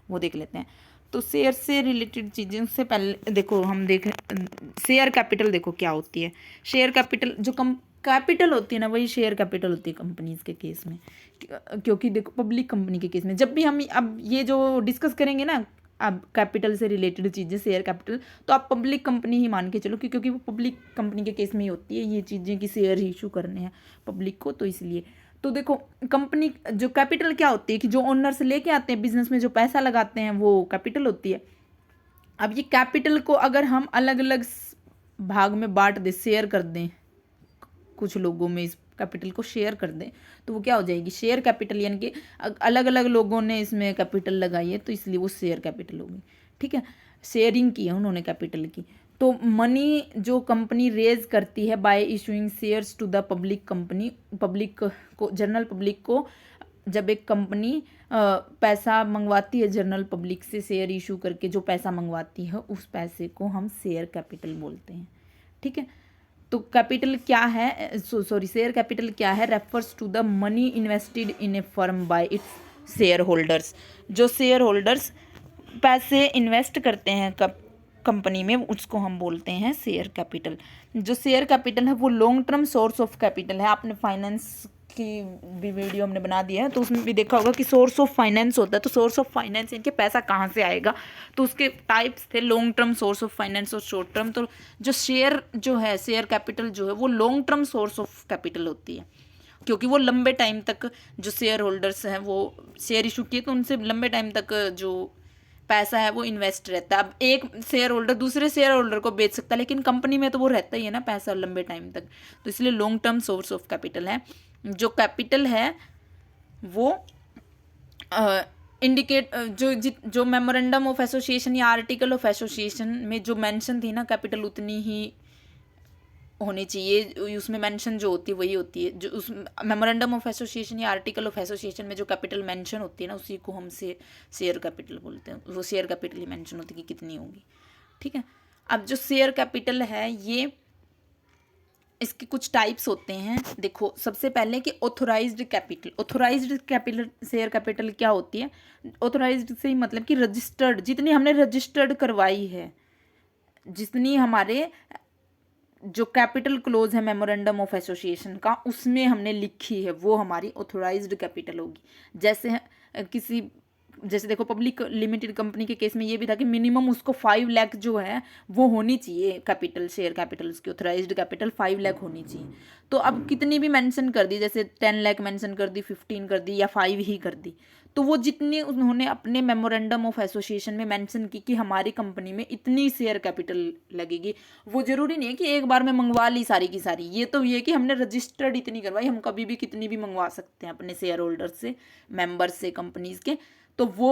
वो देख लेते हैं। तो शेयर से रिलेटेड चीज़ें उससे पहले देखो हम देख शेयर कैपिटल देखो क्या होती है। शेयर कैपिटल जो कैपिटल होती है ना, वही शेयर कैपिटल होती है कंपनीज के केस में, क्योंकि देखो पब्लिक कंपनी के केस में जब भी हम अब ये जो डिस्कस करेंगे ना, अब कैपिटल से रिलेटेड चीज़ें, शेयर कैपिटल, तो आप पब्लिक कंपनी ही मान के चलो, क्योंकि वो पब्लिक कंपनी के केस में ही होती है ये चीज़ें कि शेयर इशू करने हैं पब्लिक को, तो इसलिए। तो देखो कंपनी जो कैपिटल क्या होती है कि जो ओनर्स लेके आते हैं बिजनेस में, जो पैसा लगाते हैं, वो कैपिटल होती है। अब ये कैपिटल को अगर हम अलग अलग भाग में बांट दें, शेयर कर दें, कुछ लोगों में इस कैपिटल को शेयर कर दें, तो वो क्या हो जाएगी, शेयर कैपिटल, यानी कि अलग अलग लोगों ने इसमें कैपिटल लगाई है तो इसलिए वो शेयर कैपिटल होगी। ठीक है, शेयरिंग की है उन्होंने कैपिटल की। तो मनी जो कंपनी रेज करती है by issuing shares to the public, company public को, जनरल पब्लिक को, जब एक कंपनी पैसा मंगवाती है जनरल पब्लिक से, शेयर इशू करके जो पैसा मंगवाती है, उस पैसे को हम शेयर कैपिटल बोलते हैं। ठीक है, तो कैपिटल क्या है, सॉरी शेयर कैपिटल क्या है, refers to the money invested in a firm by its shareholders. जो शेयर होल्डर्स पैसे इन्वेस्ट करते हैं कंपनी में, उसको हम बोलते हैं शेयर कैपिटल। जो शेयर कैपिटल है वो long term source of capital है। आपने फाइनेंस की भी वीडियो हमने बना दिया है, तो उसमें भी देखा होगा कि सोर्स ऑफ फाइनेंस होता है। तो सोर्स ऑफ फाइनेंस यानी कि पैसा कहाँ से आएगा, तो उसके टाइप्स थे long term source of finance और शॉर्ट टर्म। तो जो शेयर जो है, शेयर कैपिटल जो है वो long term source of capital होती है, क्योंकि वो लंबे टाइम तक जो शेयर होल्डर्स हैं वो शेयर इशू किए, तो उनसे लंबे टाइम तक जो पैसा है वो इन्वेस्ट रहता है। अब एक शेयर होल्डर दूसरे शेयर होल्डर को बेच सकता है, लेकिन कंपनी में तो वो रहता ही है ना पैसा लंबे टाइम तक, तो इसलिए long term source of capital है। जो कैपिटल है वो इंडिकेट जो मेमोरेंडम ऑफ एसोसिएशन या आर्टिकल ऑफ एसोसिएशन में जो मेंशन थी ना, कैपिटल उतनी ही होनी चाहिए, उसमें मेंशन जो होती है वही होती है। जो उस मेमोरेंडम ऑफ एसोसिएशन या आर्टिकल ऑफ एसोसिएशन में जो कैपिटल मेंशन होती है ना, उसी को हम शेयर कैपिटल बोलते हैं। वो शेयर कैपिटल ही मेंशन होती है कि कितनी होगी। ठीक है, अब जो शेयर कैपिटल है ये इसके कुछ टाइप्स होते हैं। देखो सबसे पहले कि authorised capital. Authorised capital share capital क्या होती है, ऑथोराइज्ड से ही मतलब कि रजिस्टर्ड, जितनी हमने रजिस्टर्ड करवाई है, जितनी हमारे जो कैपिटल क्लोज है मेमोरेंडम ऑफ एसोसिएशन का उसमें हमने लिखी है, वो हमारी ऑथोराइज्ड कैपिटल होगी। जैसे देखो पब्लिक लिमिटेड कंपनी के केस में ये भी था कि मिनिमम उसको 5 लाख जो है वो होनी चाहिए कैपिटल, शेयर कैपिटल उसकी ऑथराइज्ड कैपिटल 5 लाख होनी चाहिए। तो अब कितनी भी मेंशन कर दी, जैसे 10 लाख मेंशन कर दी, 15 कर दी या 5 ही कर दी, तो वो जितनी उन्होंने अपने मेमोरेंडम ऑफ एसोसिएशन में मेंशन की कि हमारी कंपनी में इतनी शेयर कैपिटल लगेगी, वो जरूरी नहीं है कि एक बार में मंगवा ली सारी की सारी। ये तो ये कि हमने रजिस्टर्ड इतनी करवाई, हम कभी भी कितनी भी मंगवा सकते हैं अपने शेयर होल्डर से, मेंबर्स से, कंपनीज के। तो वो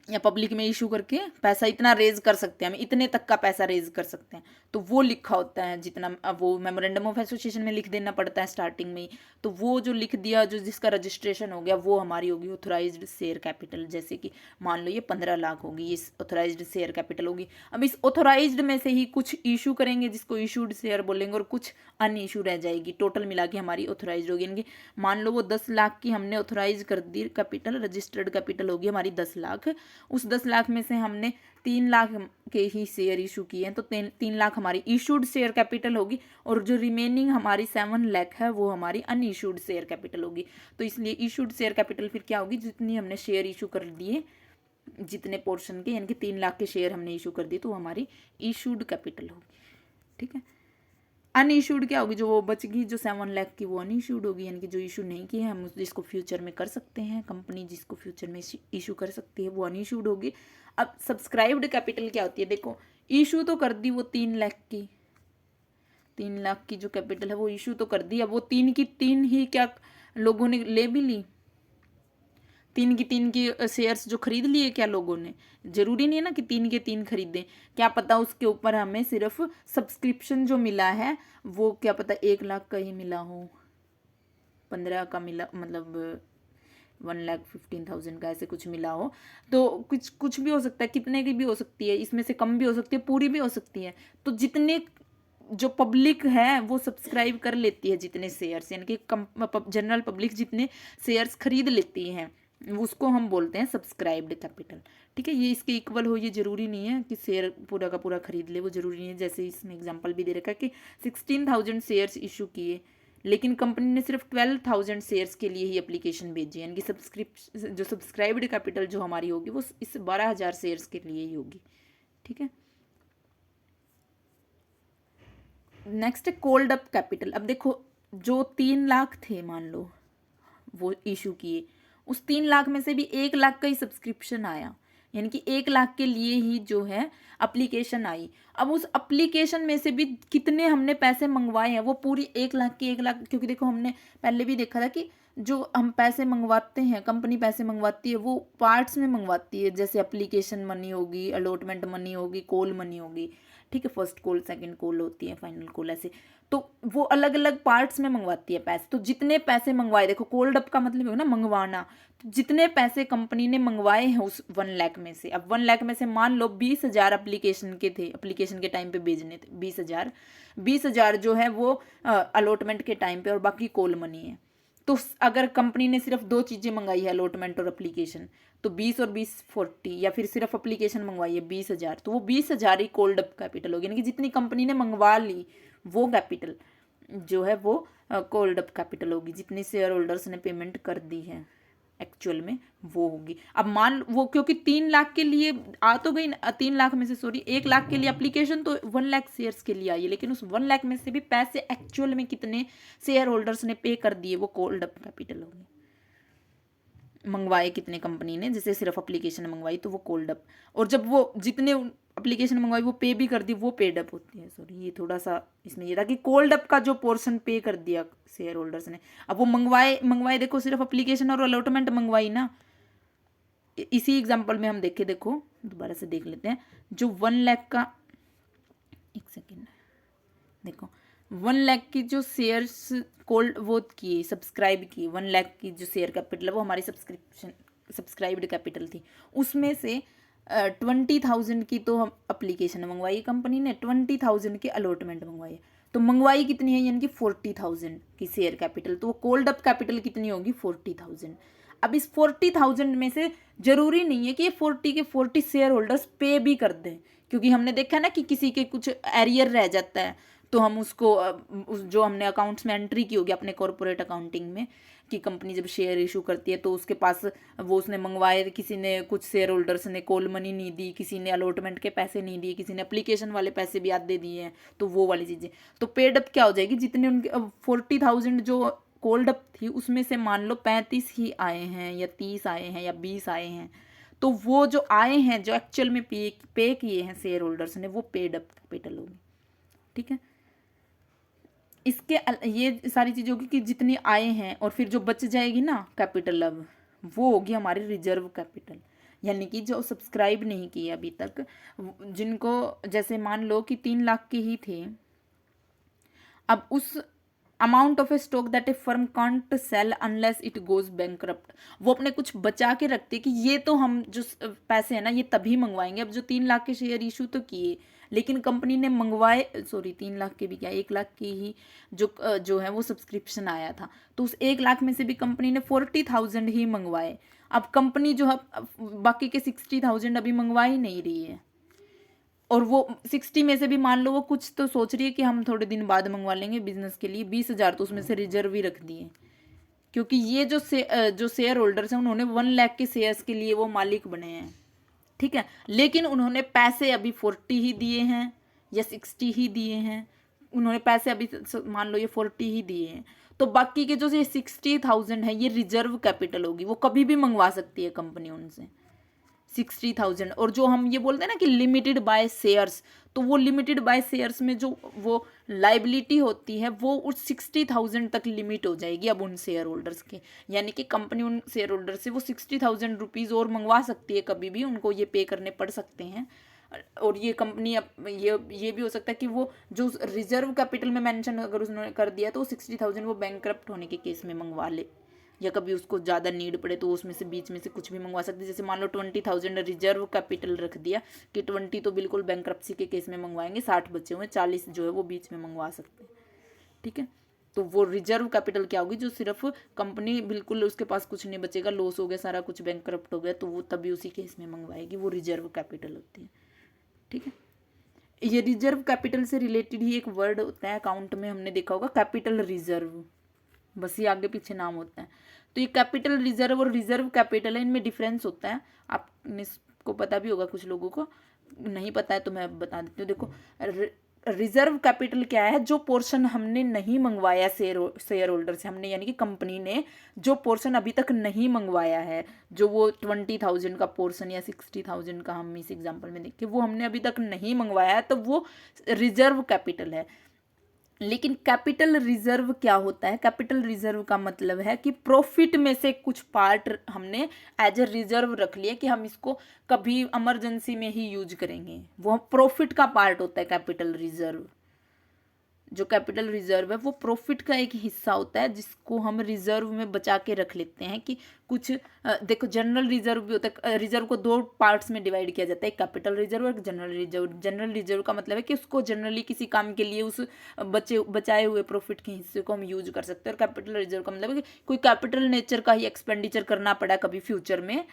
या पब्लिक में इशू करके पैसा इतना रेज कर सकते हैं, हम इतने तक का पैसा रेज कर सकते हैं, तो वो लिखा होता है जितना। अब वो मेमोरेंडम ऑफ एसोसिएशन में लिख देना पड़ता है स्टार्टिंग में ही, तो वो जो लिख दिया, जो जिसका रजिस्ट्रेशन हो गया, वो हमारी होगी ऑथोराइज्ड शेयर कैपिटल। जैसे कि मान लो ये 15 लाख होगी, ये ऑथोराइज्ड शेयर कैपिटल होगी। अब इस ऑथोराइज्ड में से ही कुछ इशू करेंगे जिसको इशूड शेयर बोलेंगे, और कुछ अन इशू रह जाएगी, टोटल मिला के हमारी ऑथोराइज्ड होगी। यानी कि मान लो वो 10 लाख की हमने ऑथोराइज कर दी कैपिटल, रजिस्टर्ड कैपिटल होगी हमारी 10 लाख। उस 10 लाख में से हमने 3 लाख के ही शेयर इशू किए हैं, तो 3 लाख हमारी इशूड शेयर कैपिटल होगी, और जो रिमेनिंग हमारी 7 लाख है वो हमारी अनइशूड शेयर कैपिटल होगी। तो इसलिए इशूड शेयर कैपिटल फिर क्या होगी, जितनी हमने शेयर इशू कर दिए, जितने पोर्शन के, यानी कि 3 लाख के शेयर हमने इशू कर दिए, तो हमारी इशूड कैपिटल होगी। ठीक है। अनइशूड क्या होगी, जो वो बच गई, जो 7 लाख की, वो अनइशूड होगी, यानी कि जो इशू नहीं की है हम जिसको फ्यूचर में कर सकते हैं, कंपनी जिसको फ्यूचर में इशू कर सकती है, वो अनइशूड होगी। अब सब्सक्राइब्ड कैपिटल क्या होती है, देखो इशू तो कर दी वो 3 लाख की, 3 लाख की जो कैपिटल है वो इशू तो कर दी। अब वो 3 की 3 ही क्या लोगों ने ले भी ली, 3 की 3 की शेयर्स जो खरीद लिए क्या लोगों ने, जरूरी नहीं है ना कि 3 के 3 खरीदें, क्या पता उसके ऊपर हमें सिर्फ सब्सक्रिप्शन जो मिला है वो क्या पता 1 लाख का ही मिला हो, 15 का मिला, मतलब 1,15,000 का ऐसे कुछ मिला हो, तो कुछ भी हो सकता है, कितने की भी हो सकती है, इसमें से कम भी हो सकती है, पूरी भी हो सकती है। तो जितने जो पब्लिक है वो सब्सक्राइब कर लेती है, जितने शेयर्स, यानी कि जनरल पब्लिक जितने शेयर्स खरीद लेती हैं, उसको हम बोलते हैं सब्सक्राइब्ड कैपिटल। ठीक है, ये इसके इक्वल हो, ये जरूरी नहीं है कि शेयर पूरा का पूरा खरीद ले, वो जरूरी नहीं है। जैसे इसमें एग्जांपल भी दे रखा है कि 16,000 शेयर्स इशू किए, लेकिन कंपनी ने सिर्फ 12,000 शेयर्स के लिए ही एप्लीकेशन भेजी, यानी कि जो सब्सक्राइब्ड कैपिटल जो हमारी होगी वो इस 12,000 शेयर्स के लिए ही होगी। ठीक है। नेक्स्ट है कोल्ड अप कैपिटल। अब देखो जो 3 लाख थे मान लो वो इशू किए, उस 3 लाख में से भी 1 लाख का ही सब्सक्रिप्शन आया, यानी कि 1 लाख के लिए ही जो है एप्लीकेशन आई। अब उस एप्लीकेशन में से भी कितने हमने पैसे मंगवाए हैं, वो पूरी 1 लाख की 1 लाख, क्योंकि देखो हमने पहले भी देखा था कि जो हम पैसे मंगवाते हैं, कंपनी पैसे मंगवाती है वो पार्ट्स में मंगवाती है, जैसे एप्लीकेशन मनी होगी, अलॉटमेंट मनी होगी, कॉल मनी होगी। ठीक है, फर्स्ट कॉल, सेकंड कॉल होती है, फाइनल कॉल, ऐसे तो वो अलग अलग पार्ट्स में मंगवाती है पैसे। तो जितने पैसे मंगवाए, देखो कोल्ड अप का मतलब है ना मंगवाना, तो जितने पैसे कंपनी ने मंगवाए हैं उस 1 लाख में से, अब 1 लाख में से मान लो 20,000 एप्लीकेशन के थे, एप्लीकेशन के टाइम पे भेजने थे 20,000 जो है वो अलॉटमेंट के टाइम पे, और बाकी कॉल मनी है। तो अगर कंपनी ने सिर्फ 2 चीज़ें मंगाई है, अलॉटमेंट और एप्लीकेशन, तो 20 और 20 40, या फिर सिर्फ एप्लीकेशन मंगवाई है 20,000, तो वो 20,000 ही कोल्ड अप कैपिटल होगी, यानी कि जितनी कंपनी ने मंगवा ली वो कैपिटल जो है वो कोल्ड अप कैपिटल होगी, जितनी शेयर होल्डर्स ने पेमेंट कर दी है एक्चुअल में वो होगी। अब मान वो क्योंकि 3 लाख के लिए आ तो गई, 3 लाख में से सॉरी 1 लाख के लिए एप्लीकेशन, तो 1 लाख शेयर्स के लिए आई है, लेकिन उस 1 लाख में से भी पैसे एक्चुअल में कितने शेयर होल्डर्स ने पे कर दिए, वो कोल्ड अप कैपिटल होगी। मंगवाए कितने कंपनी ने, जैसे सिर्फ एप्लीकेशन मंगवाई तो वो कोल्ड अप, और जब वो जितने एप्लीकेशन मंगवाई वो पे भी कर दी, वो पेड अप होती है। सॉरी, ये थोड़ा सा इसमें ये था कि कोल्ड अप का जो पोर्शन पे कर दिया शेयर होल्डर्स ने, अब वो मंगवाए देखो सिर्फ एप्लीकेशन और अलॉटमेंट मंगवाई ना। इसी एग्जांपल में हम देखो दोबारा से देख लेते हैं, जो 1 लाख का, एक सेकेंड देखो, 1 लाख की जो शेयर्स कोल्ड वो की सब्सक्राइब की, 1 लाख की जो शेयर कैपिटल है वो हमारी सब्सक्राइब्ड कैपिटल थी, उसमें से 20,000 की तो हम एप्लीकेशन मंगवाई कंपनी ने, 20,000 की अलॉटमेंट मंगवाई, तो मंगवाई कितनी है, यानी कि 40,000 की शेयर कैपिटल, तो वो कोल्ड अप कैपिटल कितनी होगी 40,000। अब इस 40,000 में से जरूरी नहीं है कि ये 40 के 40 शेयर होल्डर्स पे भी कर दें, क्योंकि हमने देखा ना कि किसी के कुछ एरियर रह जाता है, तो हम उसको जो हमने अकाउंट्स में एंट्री की होगी अपने कॉर्पोरेट अकाउंटिंग में, कि कंपनी जब शेयर इशू करती है तो उसके पास वो उसने मंगवाए, किसी ने कुछ शेयर होल्डर्स ने कॉल मनी नहीं दी, किसी ने अलॉटमेंट के पैसे नहीं दिए, किसी ने एप्लीकेशन वाले पैसे भी आधे दिए हैं, तो वो वाली चीज़ें, तो पेड अप क्या हो जाएगी, जितने उनके 40,000 जो कोल्ड अप थी उसमें से मान लो 35 ही आए हैं, या 30 आए हैं, या 20 आए हैं, तो वो जो आए हैं जो एक्चुअल में पे किए हैं शेयर होल्डर्स ने, वो पेड अप कैपिटल होगी। ठीक है, इसके ये सारी चीज़ होगी कि जितनी आए हैं, और फिर जो बच जाएगी ना कैपिटल, अब वो होगी हमारी रिजर्व कैपिटल, यानी कि जो सब्सक्राइब नहीं किए अभी तक, जिनको जैसे मान लो कि 3 लाख के ही थे, अब उस amount of A stock that A firm can't sell unless it goes bankrupt, वो अपने कुछ बचा के रखते कि ये तो हम जो पैसे हैं ना ये तभी मंगवाएंगे। अब जो 3 लाख के शेयर इशू तो किए, लेकिन कंपनी ने मंगवाए, सॉरी 3 लाख के भी क्या, 1 लाख की ही जो है वो सब्सक्रिप्शन आया था, तो उस 1 लाख में से भी कंपनी ने 40,000 ही मंगवाए। अब कंपनी जो है बाकी के 60,000 अभी मंगवा ही नहीं रही है, और वो 60 में से भी मान लो वो कुछ तो सोच रही है कि हम थोड़े दिन बाद मंगवा लेंगे बिजनेस के लिए, 20,000 तो उसमें से रिजर्व ही रख दिए, क्योंकि ये जो शेयर होल्डर्स हैं उन्होंने 1 लाख के शेयर्स के लिए वो मालिक बने हैं, ठीक है, लेकिन उन्होंने पैसे अभी 40 ही दिए हैं या 60 ही दिए हैं, उन्होंने पैसे अभी मान लो ये 40 ही दिए हैं, तो बाकी के जो ये 60,000 है ये रिजर्व कैपिटल होगी, वो कभी भी मंगवा सकती है कंपनी उनसे 60,000। और जो हम ये बोलते हैं ना कि लिमिटेड बाय शेयर्स, तो वो लिमिटेड बाय शेयर्स में जो वो लाइबिलिटी होती है वो उस 60,000 तक लिमिट हो जाएगी अब उन शेयर होल्डर्स के, यानी कि कंपनी उन शेयर होल्डर से वो 60,000 रुपीज़ और मंगवा सकती है, कभी भी उनको ये पे करने पड़ सकते हैं। और ये कंपनी अब ये भी हो सकता है कि वो जो रिजर्व कैपिटल में मेंशन अगर उसने कर दिया तो 60,000 वो बैंकरप्ट होने के केस में मंगवा ले, या कभी उसको ज़्यादा नीड पड़े तो उसमें से बीच में से कुछ भी मंगवा सकते हैं। जैसे मान लो 20,000 रिजर्व कैपिटल रख दिया कि 20 तो बिल्कुल बैंक्रप्सी के केस में मंगवाएंगे, 60 बचे हुए 40 जो है वो बीच में मंगवा सकते हैं, ठीक है। तो वो रिजर्व कैपिटल क्या होगी, जो सिर्फ कंपनी बिल्कुल उसके पास कुछ नहीं बचेगा, लॉस हो गया सारा कुछ, बैंकरप्ट हो गया, तो वो तभी उसी केस में मंगवाएगी, वो रिजर्व कैपिटल होती है, ठीक है। ये रिजर्व कैपिटल से रिलेटेड ही एक वर्ड होता है अकाउंट में, हमने देखा होगा कैपिटल रिजर्व, बस ये आगे पीछे नाम होता है। तो ये कैपिटल रिजर्व और रिजर्व कैपिटल है, इनमें डिफरेंस होता है, आपने इसको पता भी होगा, कुछ लोगों को नहीं पता है तो मैं बता देती हूँ। देखो रिजर्व कैपिटल क्या है, जो पोर्शन हमने नहीं मंगवाया शेयर होल्डर से, हमने यानी कि कंपनी ने जो पोर्शन अभी तक नहीं मंगवाया है, जो वो 20,000 का पोर्शन या 60,000 का हम इस एग्जांपल में देखें, वो हमने अभी तक नहीं मंगवाया है, तो वो रिजर्व कैपिटल है। लेकिन कैपिटल रिजर्व क्या होता है, कैपिटल रिजर्व का मतलब है कि प्रॉफिट में से कुछ पार्ट हमने एज ए रिजर्व रख लिया कि हम इसको कभी इमरजेंसी में ही यूज करेंगे, वो प्रॉफिट का पार्ट होता है कैपिटल रिजर्व। जो कैपिटल रिजर्व है वो प्रॉफिट का एक हिस्सा होता है जिसको हम रिजर्व में बचा के रख लेते हैं कि कुछ देखो जनरल रिजर्व भी होता है, रिजर्व को 2 पार्ट्स में डिवाइड किया जाता है, एक कैपिटल रिजर्व और एक जनरल रिजर्व। जनरल रिजर्व का मतलब है कि उसको जनरली किसी काम के लिए उस बचाए हुए प्रॉफिट के हिस्से को हम यूज कर सकते हैं, और कैपिटल रिजर्व का मतलब है कि कोई कैपिटल नेचर का ही एक्सपेंडिचर करना पड़ा कभी फ्यूचर में,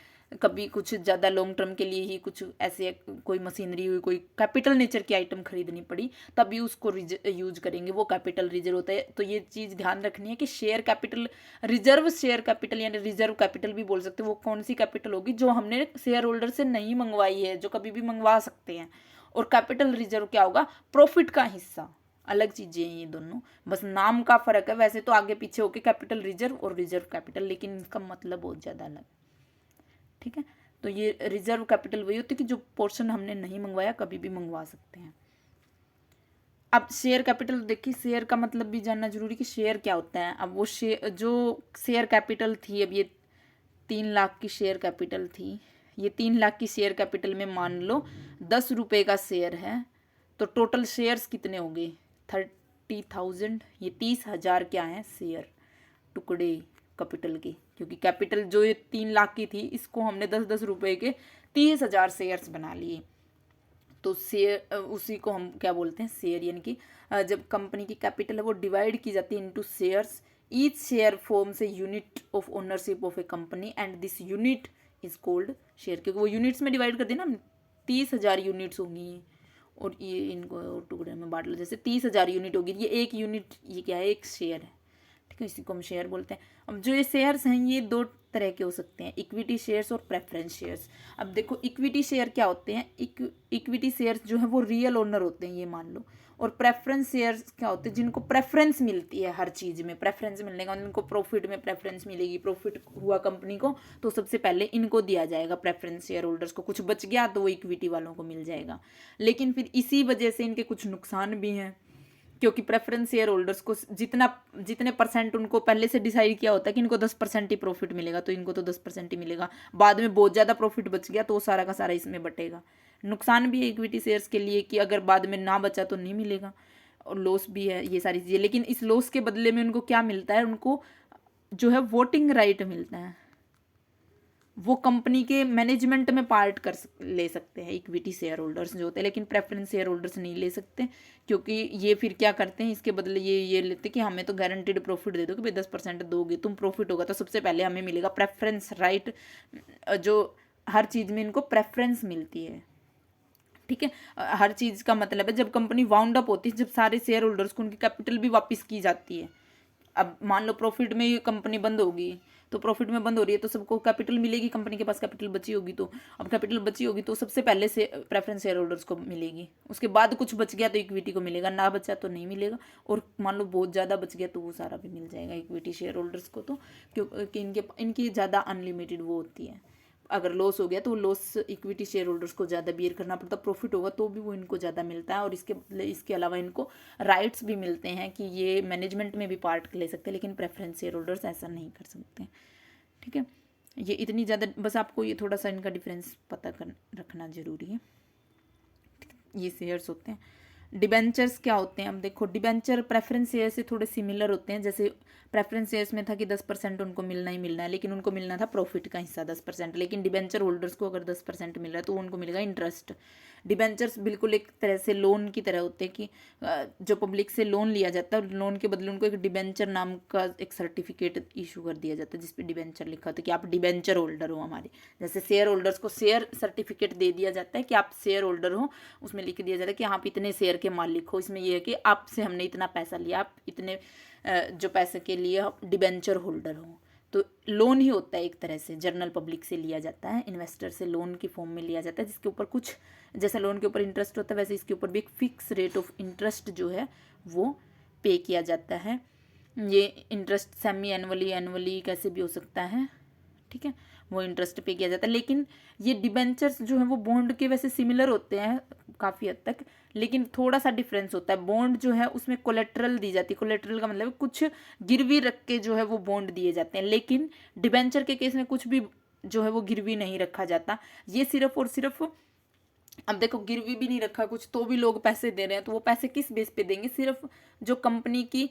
कभी कुछ ज़्यादा लॉन्ग टर्म के लिए ही कुछ ऐसे कोई मशीनरी हुई, कोई कैपिटल नेचर की आइटम खरीदनी पड़ी, तभी उसको यूज करेंगे, वो कैपिटल रिजर्व होता है। तो ये चीज़ ध्यान रखनी है कि share capital reserve, share capital यानी रिजर्व कैपिटल भी बोल सकते हैं, वो कौन सी कैपिटल होगी जो हमने शेयर होल्डर से नहीं मंगवाई है, जो कभी भी मंगवा सकते हैं। और कैपिटल रिजर्व क्या होगा, प्रॉफिट का हिस्सा। अलग चीज़ें हैं ये दोनों, बस नाम का फर्क है, वैसे तो आगे पीछे होके कैपिटल रिजर्व और रिजर्व कैपिटल, लेकिन इसका मतलब बहुत ज़्यादा अलग, ठीक है। तो ये रिजर्व कैपिटल वही होती है कि जो पोर्शन हमने नहीं मंगवाया कभी भी मंगवा सकते हैं। अब शेयर कैपिटल देखिए, शेयर का मतलब भी जानना जरूरी कि शेयर क्या होता है। अब वो जो शेयर कैपिटल थी, अब ये 3 लाख की शेयर कैपिटल थी, ये 3 लाख की शेयर कैपिटल में मान लो 10 रुपये का शेयर है, तो टोटल शेयर्स कितने होंगे 30,000, ये 30,000 क्या है शेयर, टुकड़े कैपिटल के, क्योंकि कैपिटल जो ये 3 लाख की थी इसको हमने 10-10 रुपये के 30,000 शेयर्स बना लिए, तो शेयर उसी को हम क्या बोलते हैं शेयर। यानी कि जब कंपनी की कैपिटल है वो डिवाइड की जाती है into shares, each share forms a unit of ownership of a company and this unit is called share, क्योंकि वो यूनिट्स में डिवाइड कर दिया ना, 30,000 यूनिट्स होंगी और ये इनको टुकड़े में बांट लो, जैसे 30,000 यूनिट होगी, ये एक यूनिट, ये क्या है, एक शेयर है, ठीक है, इसी को हम शेयर बोलते हैं। अब जो ये शेयर्स हैं ये 2 तरह के हो सकते हैं, इक्विटी शेयर्स और प्रेफरेंस शेयर्स। अब देखो इक्विटी शेयर क्या होते हैं, इक्विटी शेयर्स जो है वो रियल ओनर होते हैं, ये मान लो, और प्रेफरेंस शेयर्स क्या होते हैं, जिनको प्रेफरेंस मिलती है हर चीज़ में, प्रेफरेंस मिलने का उनको प्रॉफिट में प्रेफरेंस मिलेगी, प्रॉफिट हुआ कंपनी को तो सबसे पहले इनको दिया जाएगा प्रेफरेंस शेयर होल्डर्स को, कुछ बच गया तो वो इक्विटी वालों को मिल जाएगा। लेकिन फिर इसी वजह से इनके कुछ नुकसान भी हैं क्योंकि प्रेफरेंस शेयर होल्डर्स को जितने परसेंट उनको पहले से डिसाइड किया होता है कि इनको 10% ही प्रॉफिट मिलेगा, तो इनको तो 10% ही मिलेगा। बाद में बहुत ज़्यादा प्रॉफिट बच गया तो वो सारा का सारा इसमें बटेगा। नुकसान भी है इक्विटी शेयर्स के लिए कि अगर बाद में ना बचा तो नहीं मिलेगा, और लॉस भी है, ये सारी चीज़ें। लेकिन इस लॉस के बदले में उनको क्या मिलता है, उनको जो है वोटिंग राइट मिलता है, वो कंपनी के मैनेजमेंट में पार्ट ले सकते हैं इक्विटी शेयर होल्डर्स जो होते हैं। लेकिन प्रेफरेंस शेयर होल्डर्स नहीं ले सकते, क्योंकि ये फिर क्या करते हैं, इसके बदले ये लेते कि हमें तो गारंटीड प्रॉफिट दे दो कि भाई 10% दोगे तुम, प्रॉफिट होगा तो सबसे पहले हमें मिलेगा प्रेफरेंस राइट, जो हर चीज़ में इनको प्रेफरेंस मिलती है। ठीक है, हर चीज़ का मतलब है जब कंपनी वाउंड अप होती है, जब सारे शेयर होल्डर्स को उनकी कैपिटल भी वापस की जाती है। अब मान लो प्रॉफिट में कंपनी बंद होगी, तो प्रॉफिट में बंद हो रही है तो सबको कैपिटल मिलेगी, कंपनी के पास कैपिटल बची होगी, तो अब कैपिटल बची होगी तो सबसे पहले से प्रेफरेंस शेयर होल्डर्स को मिलेगी। उसके बाद कुछ बच गया तो इक्विटी को मिलेगा, ना बचा तो नहीं मिलेगा। और मान लो बहुत ज़्यादा बच गया तो वो सारा भी मिल जाएगा इक्विटी शेयर होल्डर्स को, तो क्योंकि इनकी ज़्यादा अनलिमिटेड वो होती है। अगर लॉस हो गया तो लॉस इक्विटी शेयर होल्डर्स को ज़्यादा बियर करना पड़ता, प्रॉफिट होगा तो भी वो इनको ज़्यादा मिलता है। और इसके अलावा इनको राइट्स भी मिलते हैं कि ये मैनेजमेंट में भी पार्ट ले सकते हैं, लेकिन प्रेफरेंस शेयर होल्डर्स ऐसा नहीं कर सकते। ठीक है, ये इतनी ज़्यादा, बस आपको ये थोड़ा सा इनका डिफरेंस पता कर रखना ज़रूरी है। ये शेयर्स होते हैं। डिबेंचर्स क्या होते हैं, अब देखो डिबेंचर प्रेफरेंस शेयर से थोड़े सिमिलर होते हैं। जैसे प्रेफरेंस शेयर्स में था कि 10% उनको मिलना ही मिलना है, लेकिन उनको मिलना था प्रॉफिट का हिस्सा 10%। लेकिन डिबेंचर होल्डर्स को अगर 10% मिल रहा है तो उनको मिलेगा इंटरेस्ट। डिबेंचर्स बिल्कुल एक तरह से लोन की तरह होते हैं कि जो पब्लिक से लोन लिया जाता है, लोन के बदले उनको एक डिबेंचर नाम का एक सर्टिफिकेट इशू कर दिया जाता है, जिसपे डिबेंचर लिखा होता है कि आप डिबेंचर होल्डर हो हमारे। जैसे शेयर होल्डर्स को शेयर सर्टिफिकेट दे दिया जाता है कि आप शेयर होल्डर हो, उसमें लिख दिया जाता है कि आप इतने शेयर के मालिक हो। इसमें यह है कि आपसे हमने इतना पैसा लिया, आप इतने जो पैसे के लिए डिबेंचर होल्डर हो। तो लोन ही होता है एक तरह से, जनरल पब्लिक से लिया जाता है, इन्वेस्टर से लोन की फॉर्म में लिया जाता है, जिसके ऊपर कुछ जैसे लोन के ऊपर इंटरेस्ट होता है वैसे इसके ऊपर भी एक फिक्स रेट ऑफ इंटरेस्ट जो है वो पे किया जाता है। ये इंटरेस्ट सेमी एनुअली कैसे भी हो सकता है, ठीक है, वो इंटरेस्ट पे किया जाता है। लेकिन ये डिबेंचर्स जो है वो बॉन्ड के वैसे सिमिलर होते हैं काफ़ी हद तक, लेकिन थोड़ा सा डिफरेंस होता है। बॉन्ड जो है उसमें कोलेट्रल दी जाती है, कोलेट्रल का मतलब कुछ गिरवी रख के जो है वो बॉन्ड दिए जाते हैं। लेकिन डिबेंचर के केस में कुछ भी जो है वो गिरवी नहीं रखा जाता। ये सिर्फ और सिर्फ, अब देखो गिरवी भी नहीं रखा कुछ तो भी लोग पैसे दे रहे हैं, तो वो पैसे किस बेस पे देंगे, सिर्फ जो कंपनी की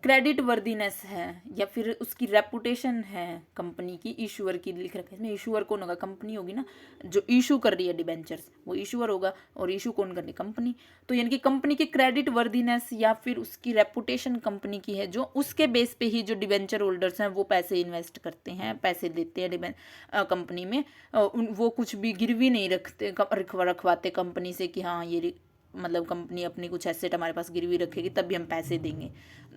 क्रेडिट वर्दीनेस है या फिर उसकी रेपुटेशन है कंपनी की, इशूअर की लिख रखा है इसमें। इशूअर कौन होगा, कंपनी होगी ना, जो इशू कर रही है डिबेंचर्स वो इशूअर होगा, और इशू कौन कर रही है, कंपनी। तो यानी कि कंपनी की क्रेडिट वर्दीनेस या फिर उसकी रेपुटेशन कंपनी की है, जो उसके बेस पे ही जो डिबेंचर होल्डर्स हैं वो पैसे इन्वेस्ट करते हैं, पैसे देते हैं कंपनी में। वो कुछ भी गिरवी नहीं रखवाते कंपनी से कि हाँ ये मतलब कंपनी अपनी कुछ एसेट हमारे पास गिरवी रखेगी तभी हम पैसे देंगे।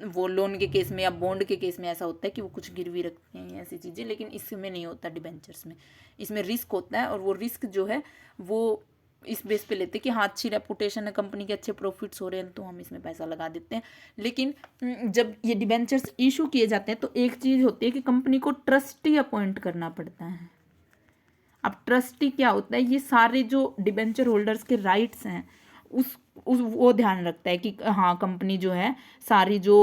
वो लोन के केस में या बॉन्ड के केस में ऐसा होता है कि वो कुछ गिरवी रखते हैं ऐसी चीज़ें, लेकिन इसमें नहीं होता डिबेंचर्स में। इसमें रिस्क होता है, और वो रिस्क जो है वो इस बेस पे लेते हैं कि हाँ अच्छी रेपुटेशन है कंपनी के, अच्छे प्रॉफिट्स हो रहे हैं तो हम इसमें पैसा लगा देते हैं। लेकिन जब ये डिबेंचर्स इशू किए जाते हैं तो एक चीज़ होती है कि कंपनी को ट्रस्टी अपॉइंट करना पड़ता है। अब ट्रस्टी क्या होता है, ये सारे जो डिबेंचर होल्डर्स के राइट्स हैं उस वो ध्यान रखता है कि हाँ कंपनी जो है सारी जो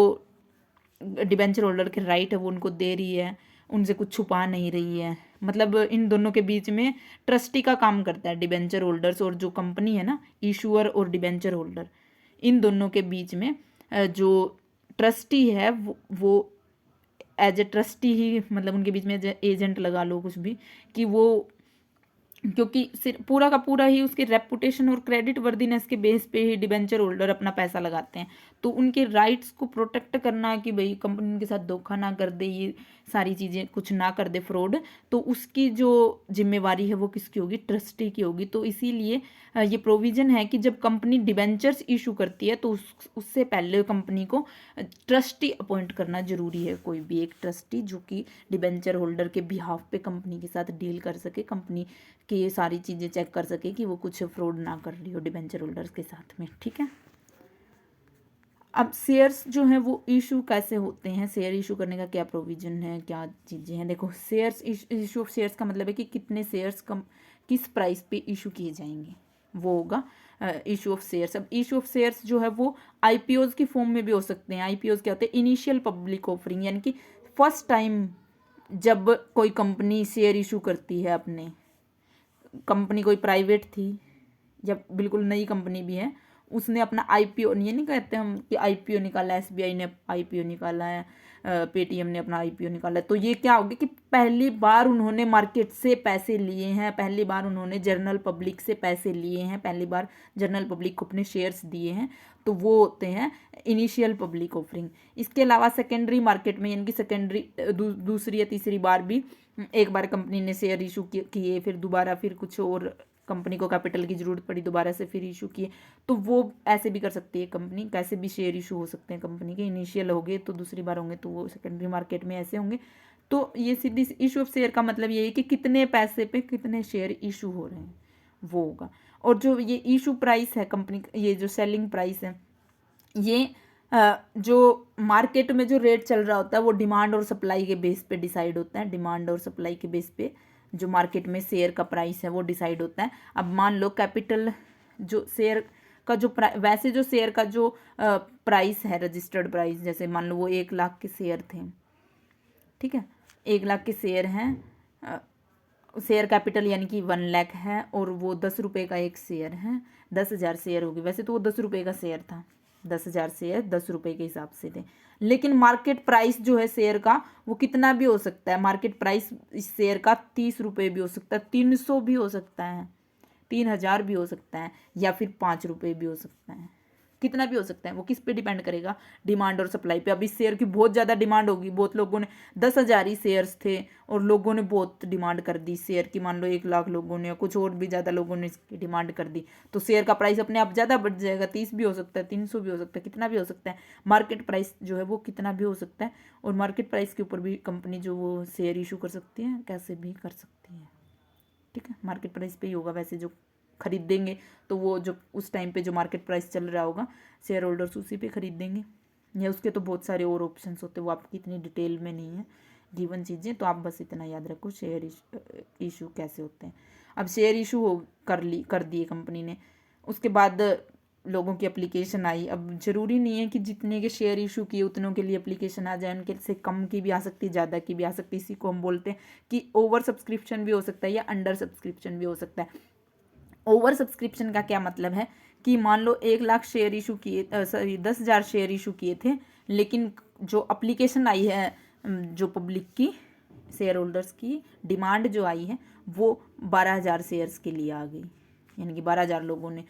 डिबेंचर होल्डर के राइट है वो उनको दे रही है, उनसे कुछ छुपा नहीं रही है। मतलब इन दोनों के बीच में ट्रस्टी का काम करता है डिबेंचर होल्डर्स, और जो कंपनी है ना, इशूअर और डिबेंचर होल्डर, इन दोनों के बीच में जो ट्रस्टी है वो एज ए ट्रस्टी ही, मतलब उनके बीच में एजेंट लगा लो कुछ भी, कि वो क्योंकि सिर्फ पूरा का पूरा ही उसके रेपुटेशन और क्रेडिट वर्दीनेस के बेस पे ही डिबेंचर होल्डर अपना पैसा लगाते हैं। तो उनके राइट्स को प्रोटेक्ट करना कि भाई कंपनी उनके साथ धोखा ना कर दे, ये सारी चीज़ें कुछ ना कर दे, फ्रॉड, तो उसकी जो जिम्मेवारी है वो किसकी होगी, ट्रस्टी की होगी। तो इसीलिए ये प्रोविज़न है कि जब कंपनी डिबेंचर्स इशू करती है तो उससे पहले कंपनी को ट्रस्टी अपॉइंट करना जरूरी है, कोई भी एक ट्रस्टी जो कि डिबेंचर होल्डर के बिहाफ पे कंपनी के साथ डील कर सके, कंपनी की ये सारी चीज़ें चेक कर सके कि वो कुछ फ्रॉड ना कर रही हो डिबेंचर होल्डर्स के साथ में। ठीक है, अब शेयर्स जो हैं वो इशू कैसे होते हैं, शेयर इशू करने का क्या प्रोविज़न है, क्या चीज़ें हैं। देखो शेयर्स इशू ऑफ शेयर्स का मतलब है कि कितने शेयर्स किस प्राइस पे इशू किए जाएंगे, वो होगा इशू ऑफ शेयर्स। अब इशू ऑफ शेयर्स जो है वो आईपीओज की फॉर्म में भी हो सकते हैं। आईपीओज क्या होते हैं? इनिशियल पब्लिक ऑफरिंग, यानी कि फर्स्ट टाइम जब कोई कंपनी शेयर इशू करती है अपने, कंपनी कोई प्राइवेट थी या बिल्कुल नई कंपनी भी है, उसने अपना आईपीओ, ये नहीं कहते हम कि आईपीओ निकाला, एसबीआई ने आईपीओ निकाला है, पेटीएम ने अपना आईपीओ निकाला है, तो ये क्या होगा कि पहली बार उन्होंने मार्केट से पैसे लिए हैं, पहली बार उन्होंने जनरल पब्लिक से पैसे लिए हैं, पहली बार जनरल पब्लिक को अपने शेयर्स दिए हैं, तो वो होते हैं इनिशियल पब्लिक ऑफरिंग। इसके अलावा सेकेंडरी मार्केट में, यानी कि सेकेंडरी दूसरी या तीसरी बार भी एक बार कंपनी ने शेयर इशू किए, फिर दोबारा फिर कुछ और कंपनी को कैपिटल की जरूरत पड़ी, दोबारा से फिर इशू किए, तो वो ऐसे भी कर सकती है कंपनी। कैसे भी शेयर इशू हो सकते हैं कंपनी के, इनिशियल हो गए तो दूसरी बार होंगे तो वो सेकेंडरी मार्केट में ऐसे होंगे। तो ये सीधी इशू ऑफ शेयर का मतलब ये है कि कितने पैसे पे कितने शेयर इशू हो रहे हैं वो होगा। और जो ये इशू प्राइस है कंपनी, ये जो सेलिंग प्राइस है, ये जो मार्केट में जो रेट चल रहा होता है वो डिमांड और सप्लाई के बेस पे डिसाइड होता है। डिमांड और सप्लाई के बेस पे जो मार्केट में शेयर का प्राइस है वो डिसाइड होता है। अब मान लो कैपिटल जो शेयर का जो वैसे जो शेयर का जो प्राइस है, रजिस्टर्ड प्राइस, जैसे मान लो वो 1 लाख के शेयर थे, ठीक है, 1 लाख के शेयर हैं, शेयर कैपिटल यानी कि 1 लाख है, और वो 10 रुपये का एक शेयर है, 10,000 शेयर होगी। वैसे तो वो 10 रुपये का शेयर था, 10,000 शेयर 10 रुपये के हिसाब से थे, लेकिन मार्केट प्राइस जो है शेयर का वो कितना भी हो सकता है। मार्केट प्राइस इस शेयर का 30 रुपये भी हो सकता है, 300 भी हो सकता है, 3,000 भी हो सकता है, या फिर 5 रुपये भी हो सकता है, कितना भी हो सकता है। वो किस पे डिपेंड करेगा? डिमांड और सप्लाई पे। अब इस शेयर की बहुत ज़्यादा डिमांड होगी, बहुत लोगों ने 10,000 ही शेयर्स थे और लोगों ने बहुत डिमांड कर दी शेयर की, मान लो 1 लाख लोगों ने या कुछ और भी ज़्यादा लोगों ने इसकी डिमांड कर दी, तो शेयर का प्राइस अपने आप ज़्यादा बढ़ जाएगा। 30 भी हो सकता है, 300 भी हो सकता है, कितना भी हो सकता है। मार्केट प्राइस जो है वो कितना भी हो सकता है, और मार्केट प्राइस के ऊपर भी कंपनी जो वो शेयर इशू कर सकती है, कैसे भी कर सकती है, ठीक है। मार्केट प्राइस पे ही होगा। वैसे जो खरीदेंगे तो वो जो उस टाइम पे जो मार्केट प्राइस चल रहा होगा, शेयर होल्डर्स उसी पे खरीदेंगे, या उसके तो बहुत सारे और ऑप्शंस होते हैं, वो आपकी इतनी डिटेल में नहीं है गिवन चीज़ें, तो आप बस इतना याद रखो शेयर इशू कैसे होते हैं। अब शेयर इशू हो कर दिए कंपनी ने, उसके बाद लोगों की एप्लीकेशन आई। अब ज़रूरी नहीं है कि जितने के शेयर इशू किए उतनों के लिए एप्लीकेशन आ जाए, उनके से कम की भी आ सकती है, ज़्यादा की भी आ सकती है। इसी को हम बोलते हैं कि ओवर सब्सक्रिप्शन भी हो सकता है या अंडर सब्सक्रिप्शन भी हो सकता है। ओवर सब्सक्रिप्शन का क्या मतलब है कि मान लो 1 लाख शेयर इशू किए, सॉरी 10,000 शेयर इशू किए थे, लेकिन जो अप्लीकेशन आई है जो पब्लिक की, शेयर होल्डर्स की डिमांड जो आई है वो 12,000 शेयर्स के लिए आ गई, यानी कि 12,000 लोगों ने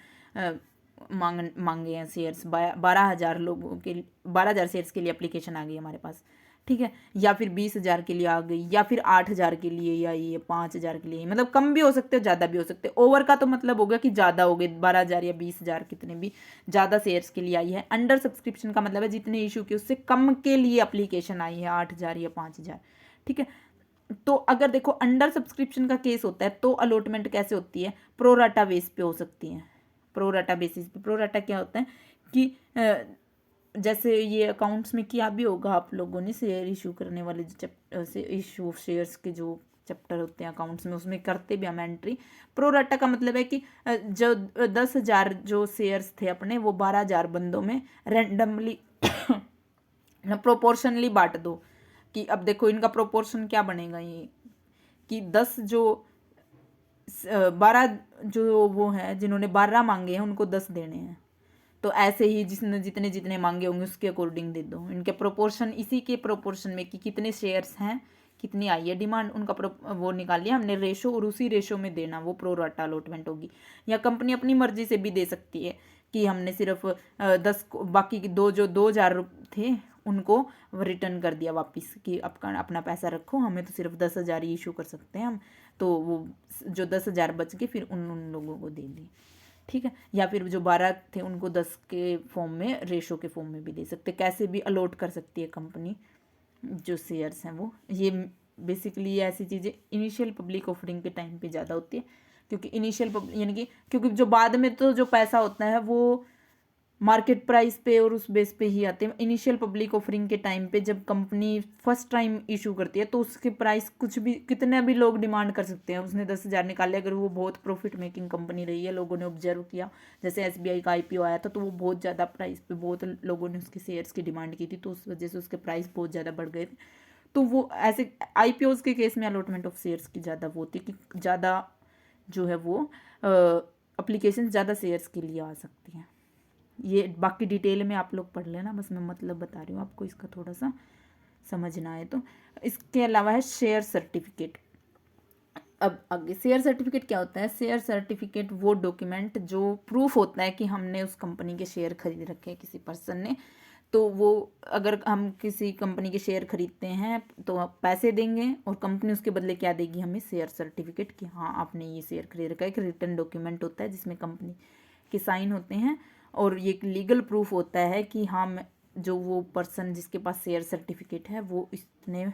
मांगे हैं शेयर्स, 12,000 लोगों के 12,000 शेयर्स के लिए एप्लीकेशन आ गई हमारे पास, ठीक है। या फिर 20,000 के लिए आ गई, या फिर 8,000 के लिए, या ये 5,000 के लिए, मतलब कम भी हो सकते हैं, ज़्यादा भी हो सकते हैं। ओवर का तो मतलब होगा कि ज़्यादा हो गए, 12,000 या 20,000, कितने भी ज़्यादा शेयर्स के लिए आई है। अंडर सब्सक्रिप्शन का मतलब है जितने इशू के उससे कम के लिए एप्लीकेशन आई है, 8,000 या 5,000, ठीक है। तो अगर देखो अंडर सब्सक्रिप्शन का केस होता है तो अलॉटमेंट कैसे होती है? प्रोराटा बेस पे हो सकती है, प्रोराटा बेसिस पे। प्रोराटा क्या होता है कि जैसे ये अकाउंट्स में किया भी होगा आप लोगों ने, शेयर इशू करने वाले जो इशू ऑफ शेयर्स के जो चैप्टर होते हैं अकाउंट्स में, उसमें करते भी हम एंट्री। प्रोराटा का मतलब है कि जो 10,000 जो शेयर्स थे अपने, वो 12,000 बंदों में रैंडमली प्रोपोर्शनली बांट दो। कि अब देखो इनका प्रोपोर्शन क्या बनेगा, ये कि 10 जो 12 जो वो है जिन्होंने 12 मांगे हैं उनको 10 देने हैं, तो ऐसे ही जिसने जितने जितने मांगे होंगे उसके अकॉर्डिंग दे दो। इनके प्रोपोर्शन इसी के प्रोपोर्शन में कि कितने शेयर्स हैं, कितनी आई है डिमांड, उनका वो निकाल लिया हमने रेशो, और उसी रेशो में देना, वो प्रोराटा अलॉटमेंट होगी। या कंपनी अपनी मर्जी से भी दे सकती है कि हमने सिर्फ 10 बाकी की 2,000 थे उनको रिटर्न कर दिया वापस, कि अपना पैसा रखो, हमें तो सिर्फ 10,000 ही इशू कर सकते हैं हम, तो वो जो 10,000 बच के फिर उन लोगों को दे दी, ठीक है। या फिर जो 12 थे उनको 10 के फॉर्म में, रेशो के फॉर्म में भी दे सकते, कैसे भी अलॉट कर सकती है कंपनी जो शेयर्स हैं वो। ये बेसिकली ऐसी चीज़ें इनिशियल पब्लिक ऑफरिंग के टाइम पे ज़्यादा होती है, क्योंकि इनिशियल यानी कि क्योंकि जो बाद में तो जो पैसा होता है वो मार्केट प्राइस पे और उस बेस पे ही आते हैं। इनिशियल पब्लिक ऑफरिंग के टाइम पे जब कंपनी फर्स्ट टाइम इशू करती है तो उसके प्राइस कुछ भी कितने भी लोग डिमांड कर सकते हैं। उसने 10,000 निकाले, अगर वो बहुत प्रॉफिट मेकिंग कंपनी रही है, लोगों ने ऑब्जर्व किया, जैसे SBI का IPO आया था तो वो बहुत ज़्यादा प्राइस पे बहुत लोगों ने उसके शेयर्स की डिमांड की थी, तो उस वजह से उसके प्राइस बहुत ज़्यादा बढ़ गए थे। तो वो ऐसे IPOs के केस में अलॉटमेंट ऑफ शेयर्स की ज़्यादा वो होती है कि ज़्यादा जो है वो अप्लीकेशन ज़्यादा शेयर्स के लिए आ सकती हैं। ये बाकी डिटेल में आप लोग पढ़ लेना, बस मैं मतलब बता रही हूँ आपको, इसका थोड़ा सा समझना है तो। इसके अलावा है शेयर सर्टिफिकेट। अब आगे शेयर सर्टिफिकेट क्या होता है? शेयर सर्टिफिकेट वो डॉक्यूमेंट जो प्रूफ होता है कि हमने उस कंपनी के शेयर खरीद रखे हैं किसी पर्सन ने। तो वो अगर हम किसी कंपनी के शेयर खरीदते हैं तो आप पैसे देंगे और कंपनी उसके बदले क्या देगी हमें? शेयर सर्टिफिकेट, कि हाँ आपने ये शेयर खरीद रखा है। एक रिटन डॉक्यूमेंट होता है जिसमें कंपनी के साइन होते हैं और ये एक लीगल प्रूफ होता है कि हाँ जो वो पर्सन जिसके पास शेयर सर्टिफिकेट है वो इतने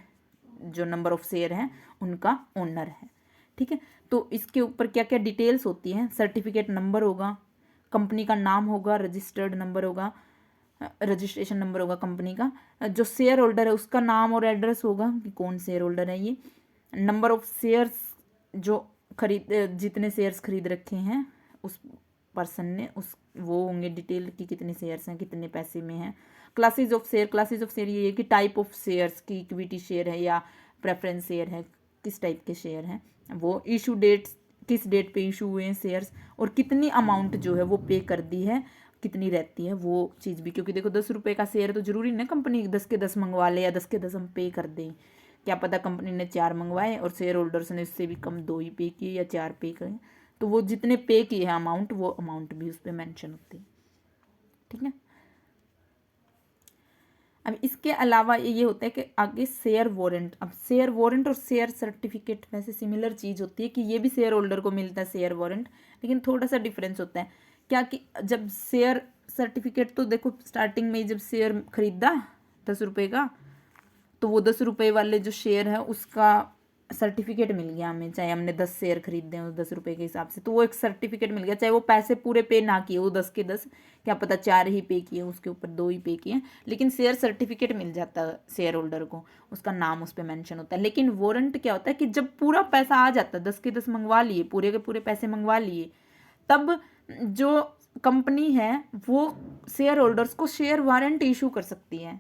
जो नंबर ऑफ शेयर हैं उनका ओनर है। ठीक है, तो इसके ऊपर क्या क्या डिटेल्स होती हैं? सर्टिफिकेट नंबर होगा, कंपनी का नाम होगा, रजिस्टर्ड नंबर होगा, रजिस्ट्रेशन नंबर होगा कंपनी का, जो शेयर होल्डर है उसका नाम और एड्रेस होगा कि कौन शेयर होल्डर है ये, नंबर ऑफ शेयर्स जो जितने शेयर्स खरीद रखे हैं उस पर्सन ने, उस वो होंगे डिटेल कि कितने शेयर्स हैं, कितने पैसे में हैं। Classes of share, classes of share ये है कि टाइप ऑफ शेयर्स की इक्विटी शेयर है या प्रेफरेंस शेयर है, किस टाइप के शेयर हैं वो। इशू डेट, किस डेट पे इशू हुए हैं शेयर्स, और कितनी अमाउंट जो है वो पे कर दी है, कितनी रहती है वो चीज़ भी। क्योंकि देखो 10 रुपये का शेयर तो जरूरी नहीं कंपनी 10 के 10 मंगवा ले या 10 के 10 हम पे कर दें। क्या पता कंपनी ने 4 मंगवाए और शेयर होल्डर्स ने इससे भी कम 2 ही पे किए या 4 पे किए, तो वो जितने पे किए हैं अमाउंट, वो अमाउंट भी उस पर मैंशन होती है। ठीक है, अब इसके अलावा ये होता है कि आगे शेयर वारंट। अब शेयर वारंट और शेयर सर्टिफिकेट वैसे सिमिलर चीज़ होती है कि ये भी शेयर होल्डर को मिलता है शेयर वारंट, लेकिन थोड़ा सा डिफरेंस होता है। क्या कि जब शेयर सर्टिफिकेट तो देखो स्टार्टिंग में जब शेयर खरीदा 10 रुपये का, तो वो 10 रुपये वाले जो शेयर है उसका सर्टिफिकेट मिल गया हमें, चाहे हमने 10 शेयर खरीदे हैं उस 10 रुपये के हिसाब से, तो वो एक सर्टिफिकेट मिल गया। चाहे वो पैसे पूरे पे ना किए, वो 10 के 10 क्या पता 4 ही पे किए, उसके ऊपर 2 ही पे किए, लेकिन शेयर सर्टिफिकेट मिल जाता है शेयर होल्डर को, उसका नाम उस पर मैंशन होता है। लेकिन वारंट क्या होता है कि जब पूरा पैसा आ जाता है, 10 के 10 मंगवा लिए, पूरे के पूरे पैसे मंगवा लिए, तब जो कंपनी है वो शेयर होल्डर्स को शेयर वारंट इशू कर सकती है।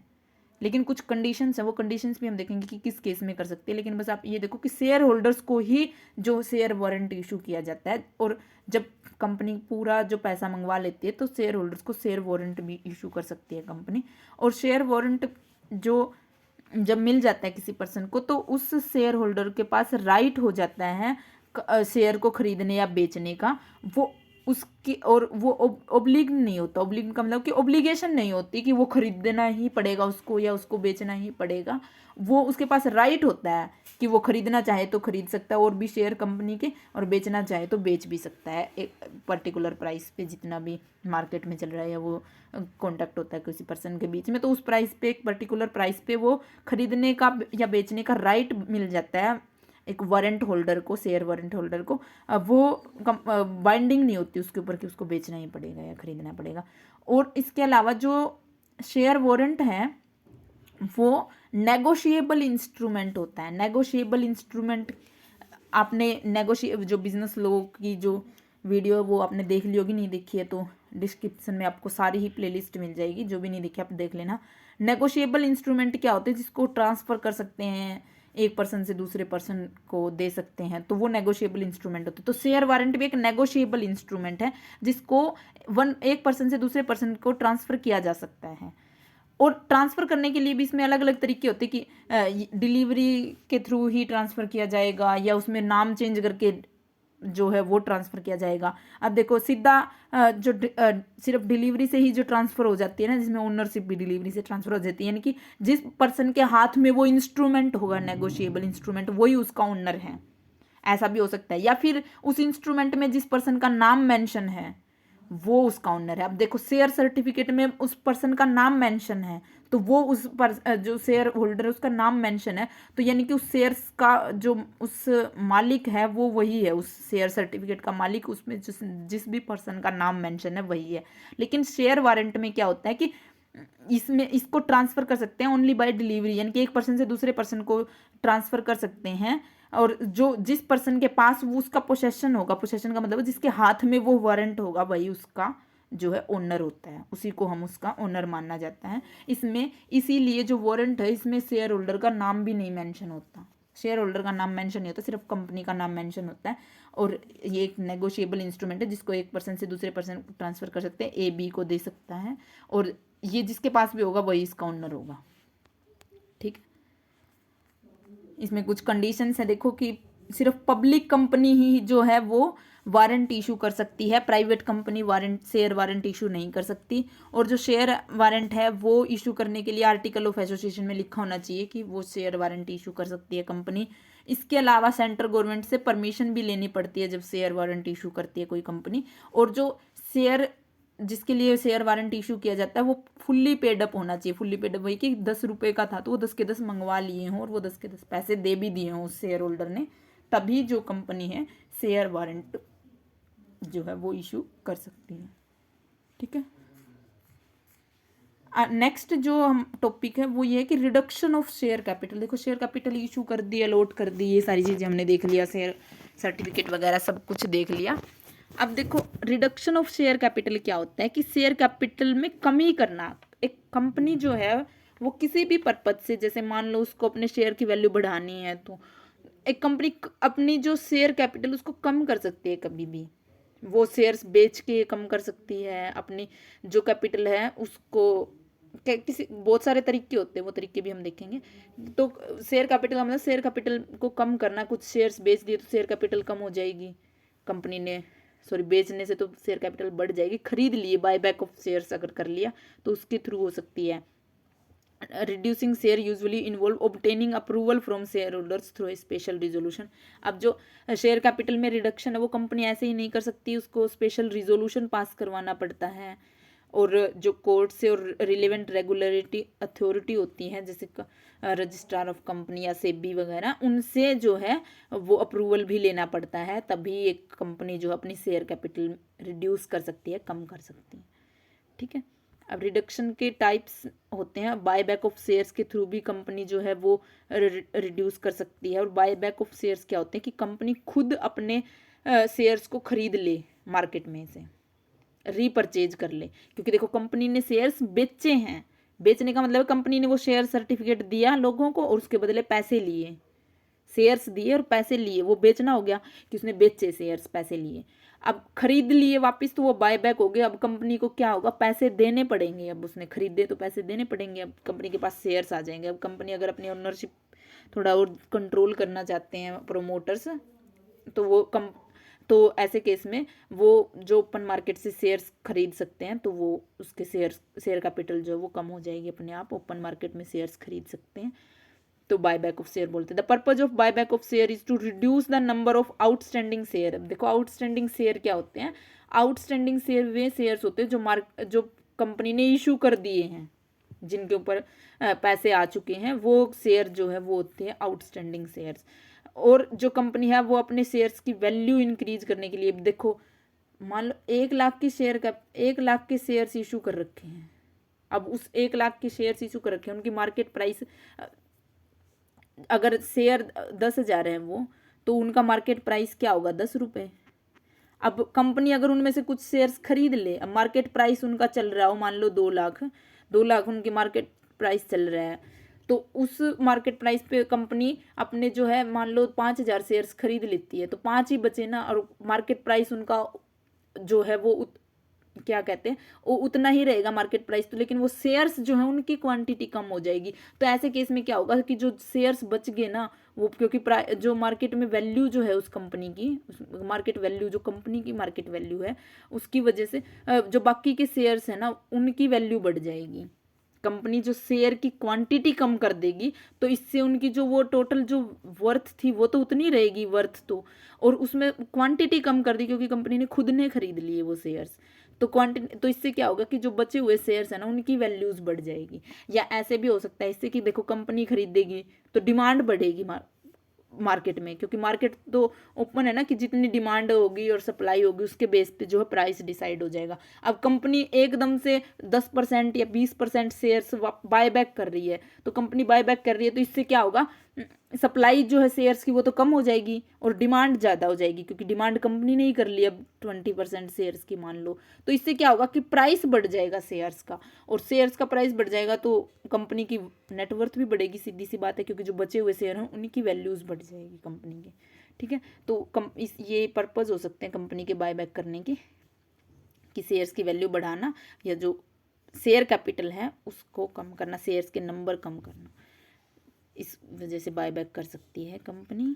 लेकिन कुछ कंडीशंस है, वो कंडीशंस भी हम देखेंगे कि किस केस में कर सकते हैं। लेकिन बस आप ये देखो कि शेयर होल्डर्स को ही जो शेयर वारंट इशू किया जाता है, और जब कंपनी पूरा जो पैसा मंगवा लेती है तो शेयर होल्डर्स को शेयर वारंट भी इशू कर सकती है कंपनी। और शेयर वारंट जो जब मिल जाता है किसी पर्सन को, तो उस शेयर होल्डर के पास राइट हो जाता है शेयर को खरीदने या बेचने का। वो उसकी, और वो ओब्लिग नहीं होता, ओब्लिग का मतलब कि ओब्लिगेशन नहीं होती कि वो खरीदना ही पड़ेगा उसको या उसको बेचना ही पड़ेगा। वो उसके पास राइट होता है कि वो खरीदना चाहे तो खरीद सकता है और भी शेयर कंपनी के, और बेचना चाहे तो बेच भी सकता है एक पर्टिकुलर प्राइस पे, जितना भी मार्केट में चल रहा है या वो कॉन्टैक्ट होता है किसी पर्सन के बीच में, तो उस प्राइस पे, एक पर्टिकुलर प्राइस पे वो खरीदने का या बेचने का राइट मिल जाता है एक वारंट होल्डर को, शेयर वारंट होल्डर को। अब वो बाइंडिंग नहीं होती उसके ऊपर कि उसको बेचना ही पड़ेगा या खरीदना पड़ेगा। और इसके अलावा जो शेयर वारंट है वो नेगोशिएबल इंस्ट्रूमेंट होता है। नेगोशिएबल इंस्ट्रूमेंट आपने जो बिजनेस लॉ की जो वीडियो है वो आपने देख ली होगी, नहीं देखी है तो डिस्क्रिप्शन में आपको सारी ही प्लेलिस्ट मिल जाएगी, जो भी नहीं देखी आप देख लेना। नेगोशिएबल इंस्ट्रूमेंट क्या होते हैं? जिसको ट्रांसफ़र कर सकते हैं, एक पर्सन से दूसरे पर्सन को दे सकते हैं, तो वो नेगोशिएबल इंस्ट्रूमेंट होते हैं। तो शेयर वारंट भी एक नेगोशिएबल इंस्ट्रूमेंट है जिसको एक पर्सन से दूसरे पर्सन को ट्रांसफ़र किया जा सकता है। और ट्रांसफ़र करने के लिए भी इसमें अलग अलग तरीके होते हैं कि डिलीवरी के थ्रू ही ट्रांसफ़र किया जाएगा या उसमें नाम चेंज करके जो है वो ट्रांसफ़र किया जाएगा। अब देखो सीधा जो सिर्फ डिलीवरी से ही जो ट्रांसफ़र हो जाती है ना, जिसमें ओनरशिप भी डिलीवरी से ट्रांसफ़र हो जाती है, यानी कि जिस पर्सन के हाथ में वो इंस्ट्रूमेंट होगा, नेगोशिएबल इंस्ट्रूमेंट, वही उसका ओनर है, ऐसा भी हो सकता है। या फिर उस इंस्ट्रूमेंट में जिस पर्सन का नाम मेंशन है वो उसका ओनर है। अब देखो शेयर सर्टिफिकेट में उस पर्सन का नाम मेंशन है तो वो उस पर जो शेयर होल्डर है उसका नाम मेंशन है, तो यानी कि उस शेयर्स का जो उस मालिक है वो वही है, उस शेयर सर्टिफिकेट का मालिक उसमें जिस भी पर्सन का नाम मेंशन है वही है। लेकिन शेयर वारंट में क्या होता है कि इसमें इसको ट्रांसफर कर सकते हैं ओनली बाय डिलीवरी, यानी कि एक पर्सन से दूसरे पर्सन को ट्रांसफर कर सकते हैं, और जो जिस पर्सन के पास वो उसका पोसेशन होगा, पोसेशन का मतलब जिसके हाथ में वो वारंट होगा वही उसका जो है ओनर होता है, उसी को हम उसका ओनर मानना जाता है। इसमें इसीलिए जो वारंट है इसमें शेयर होल्डर का नाम भी नहीं मेंशन होता, शेयर होल्डर का नाम मेंशन नहीं होता, सिर्फ कंपनी का नाम मेंशन होता है। और ये एक नेगोशिएबल इंस्ट्रूमेंट है जिसको एक पर्सन से दूसरे पर्सन को ट्रांसफर कर सकते हैं, ए बी को दे सकता है, और ये जिसके पास भी होगा वही इसका ओनर होगा। ठीक है, इसमें कुछ कंडीशंस है, देखो कि सिर्फ पब्लिक कंपनी ही जो है वो वारंट इशू कर सकती है, private company warrant share warrant issue नहीं कर सकती। और जो शेयर वारंट है वो इशू करने के लिए आर्टिकल ऑफ एसोसिएशन में लिखा होना चाहिए कि वो शेयर वारंट इशू कर सकती है कंपनी। इसके अलावा सेंट्रल गवर्नमेंट से परमिशन भी लेनी पड़ती है जब शेयर वारंट इशू करती है कोई कंपनी। और जो शेयर जिसके लिए शेयर वारंट इशू किया जाता है वो फुल्ली पेड अप होना चाहिए। फुल्ली पेड अप वही कि 10 रुपये का था तो वो 10 के 10 मंगवा लिए हों और वो 10 के 10 पैसे दे भी दिए हों उस शेयर होल्डर ने, तभी जो कंपनी है शेयर वारंट जो है वो इशू कर सकती है। ठीक है, नेक्स्ट जो हम टॉपिक है वो ये है कि रिडक्शन ऑफ शेयर कैपिटल। देखो शेयर कैपिटल इशू कर दी, अलॉट कर दी, ये सारी चीज़ें हमने देख लिया, शेयर सर्टिफिकेट वगैरह सब कुछ देख लिया। अब देखो रिडक्शन ऑफ शेयर कैपिटल क्या होता है कि शेयर कैपिटल में कमी करना। एक कंपनी जो है वो किसी भी पर्पज से, जैसे मान लो उसको अपने शेयर की वैल्यू बढ़ानी है, तो एक कंपनी अपनी जो शेयर कैपिटल उसको कम कर सकती है, कभी भी वो शेयर्स बेच के कम कर सकती है अपनी जो कैपिटल है उसको। किसी बहुत सारे तरीके होते हैं, वो तरीके भी हम देखेंगे। तो शेयर कैपिटल का मतलब शेयर कैपिटल को कम करना, कुछ शेयर्स बेच दिए तो शेयर कैपिटल कम हो जाएगी कंपनी ने, सॉरी बेचने से तो शेयर कैपिटल बढ़ जाएगी, खरीद लिए बाय बैक ऑफ शेयर्स अगर कर लिया तो उसके थ्रू हो सकती है। Reducing share usually involve obtaining approval from share holders through a special resolution. अब जो शेयर कैपिटल में रिडक्शन है वो कंपनी ऐसे ही नहीं कर सकती, उसको स्पेशल रिजोल्यूशन पास करवाना पड़ता है। और जो कोर्ट से और रिलेवेंट रेगुलेटरी अथॉरिटी होती हैं जैसे रजिस्ट्रार ऑफ कंपनी या सेबी वगैरह, उनसे जो है वो अप्रूवल भी लेना पड़ता है, तभी एक कंपनी जो अपनी शेयर कैपिटल रिड्यूस कर सकती है, कम कर सकती है। ठीक है, अब रिडक्शन के टाइप्स होते हैं, बाय बैक ऑफ शेयर्स के थ्रू भी कंपनी जो है वो रिड्यूस कर सकती है। और बाय बैक ऑफ शेयर्स क्या होते हैं कि कंपनी खुद अपने शेयर्स को खरीद ले मार्केट में से, रीपरचेज कर ले, क्योंकि देखो कंपनी ने शेयर्स बेचे हैं, बेचने का मतलब कंपनी ने वो शेयर सर्टिफिकेट दिया लोगों को और उसके बदले पैसे लिए, शेयर्स दिए और पैसे लिए, वो बेचना हो गया कि उसने बेचे शेयर्स, पैसे लिए। अब खरीद लिए वापस तो वो बाय बैक हो गया, अब कंपनी को क्या होगा, पैसे देने पड़ेंगे, अब उसने खरीदे तो पैसे देने पड़ेंगे, अब कंपनी के पास शेयर्स आ जाएंगे। अब कंपनी अगर अपनी ओनरशिप थोड़ा और कंट्रोल करना चाहते हैं प्रोमोटर्स, तो वो तो ऐसे केस में वो जो ओपन मार्केट से शेयर्स खरीद सकते हैं तो वो उसके शेयर कैपिटल जो है वो कम हो जाएगी अपने आप, ओपन मार्केट में शेयर्स खरीद सकते हैं, तो बाय बैक ऑफ शेयर बोलते हैं। The purpose of buy back of share is to reduce the number of outstanding share. देखो आउटस्टैंडिंग शेयर क्या होते हैं, आउटस्टैंडिंग शेयर वे शेयर्स होते हैं जो कंपनी ने इशू कर दिए हैं, जिनके ऊपर पैसे आ चुके हैं, वो शेयर जो है वो होते हैं आउटस्टैंडिंग शेयर्स। और जो कंपनी है वो अपने शेयर्स की वैल्यू इंक्रीज करने के लिए, देखो मान लो 1 लाख की शेयर का 1 लाख के शेयर्स इशू कर रखे हैं, अब उस 1 लाख के शेयर्स इशू कर रखे हैं, उनकी मार्केट प्राइस अगर शेयर 10,000 है वो, तो उनका मार्केट प्राइस क्या होगा, 10 रुपये। अब कंपनी अगर उनमें से कुछ शेयर्स खरीद ले, अब मार्केट प्राइस उनका चल रहा हो मान लो 2 लाख उनकी मार्केट प्राइस चल रहा है, तो उस मार्केट प्राइस पे कंपनी अपने जो है मान लो 5,000 शेयर्स खरीद लेती है, तो 5 ही बचे ना, और मार्केट प्राइस उनका जो है वो क्या कहते हैं वो उतना ही रहेगा मार्केट प्राइस, तो लेकिन वो शेयर्स जो है उनकी क्वांटिटी कम हो जाएगी। तो ऐसे केस में क्या होगा कि जो शेयर्स बच गए ना वो, क्योंकि जो मार्केट में वैल्यू जो है उस कंपनी की, उस मार्केट वैल्यू जो कंपनी की मार्केट वैल्यू है उसकी वजह से जो बाकी के शेयर्स है ना उनकी वैल्यू बढ़ जाएगी। कंपनी जो शेयर की क्वांटिटी कम कर देगी तो इससे उनकी जो वो टोटल जो वर्थ थी वो तो उतनी रहेगी वर्थ तो, और उसमें क्वांटिटी कम कर दी क्योंकि कंपनी ने खुद ने खरीद लिए वो शेयर्स, तो क्वांटिटी, तो इससे क्या होगा कि जो बचे हुए शेयर्स है ना उनकी वैल्यूज बढ़ जाएगी। या ऐसे भी हो सकता है इससे कि देखो कंपनी खरीदेगी तो डिमांड बढ़ेगी मार्केट में, क्योंकि मार्केट तो ओपन है ना, कि जितनी डिमांड होगी और सप्लाई होगी उसके बेस पे जो है प्राइस डिसाइड हो जाएगा। अब कंपनी एकदम से 10% या 20% शेयर्स बाय बैक कर रही है, तो कंपनी बाय बैक कर रही है तो इससे क्या होगा, सप्लाई जो है शेयर्स की वो तो कम हो जाएगी और डिमांड ज़्यादा हो जाएगी, क्योंकि डिमांड कंपनी ने ही कर ली अब 20% शेयर्स की मान लो। तो इससे क्या होगा कि प्राइस बढ़ जाएगा शेयर्स का, और शेयर्स का प्राइस बढ़ जाएगा तो कंपनी की नेटवर्थ भी बढ़ेगी, सीधी सी बात है, क्योंकि जो बचे हुए शेयर हैं उनकी वैल्यूज़ बढ़ जाएगी कंपनी की। ठीक है, तो ये पर्पज़ हो सकते हैं कंपनी के बाय बैक करने के, कि शेयर्स की वैल्यू बढ़ाना या जो शेयर कैपिटल है उसको कम करना, शेयर्स के नंबर कम करना, इस वजह से बायबैक कर सकती है कंपनी।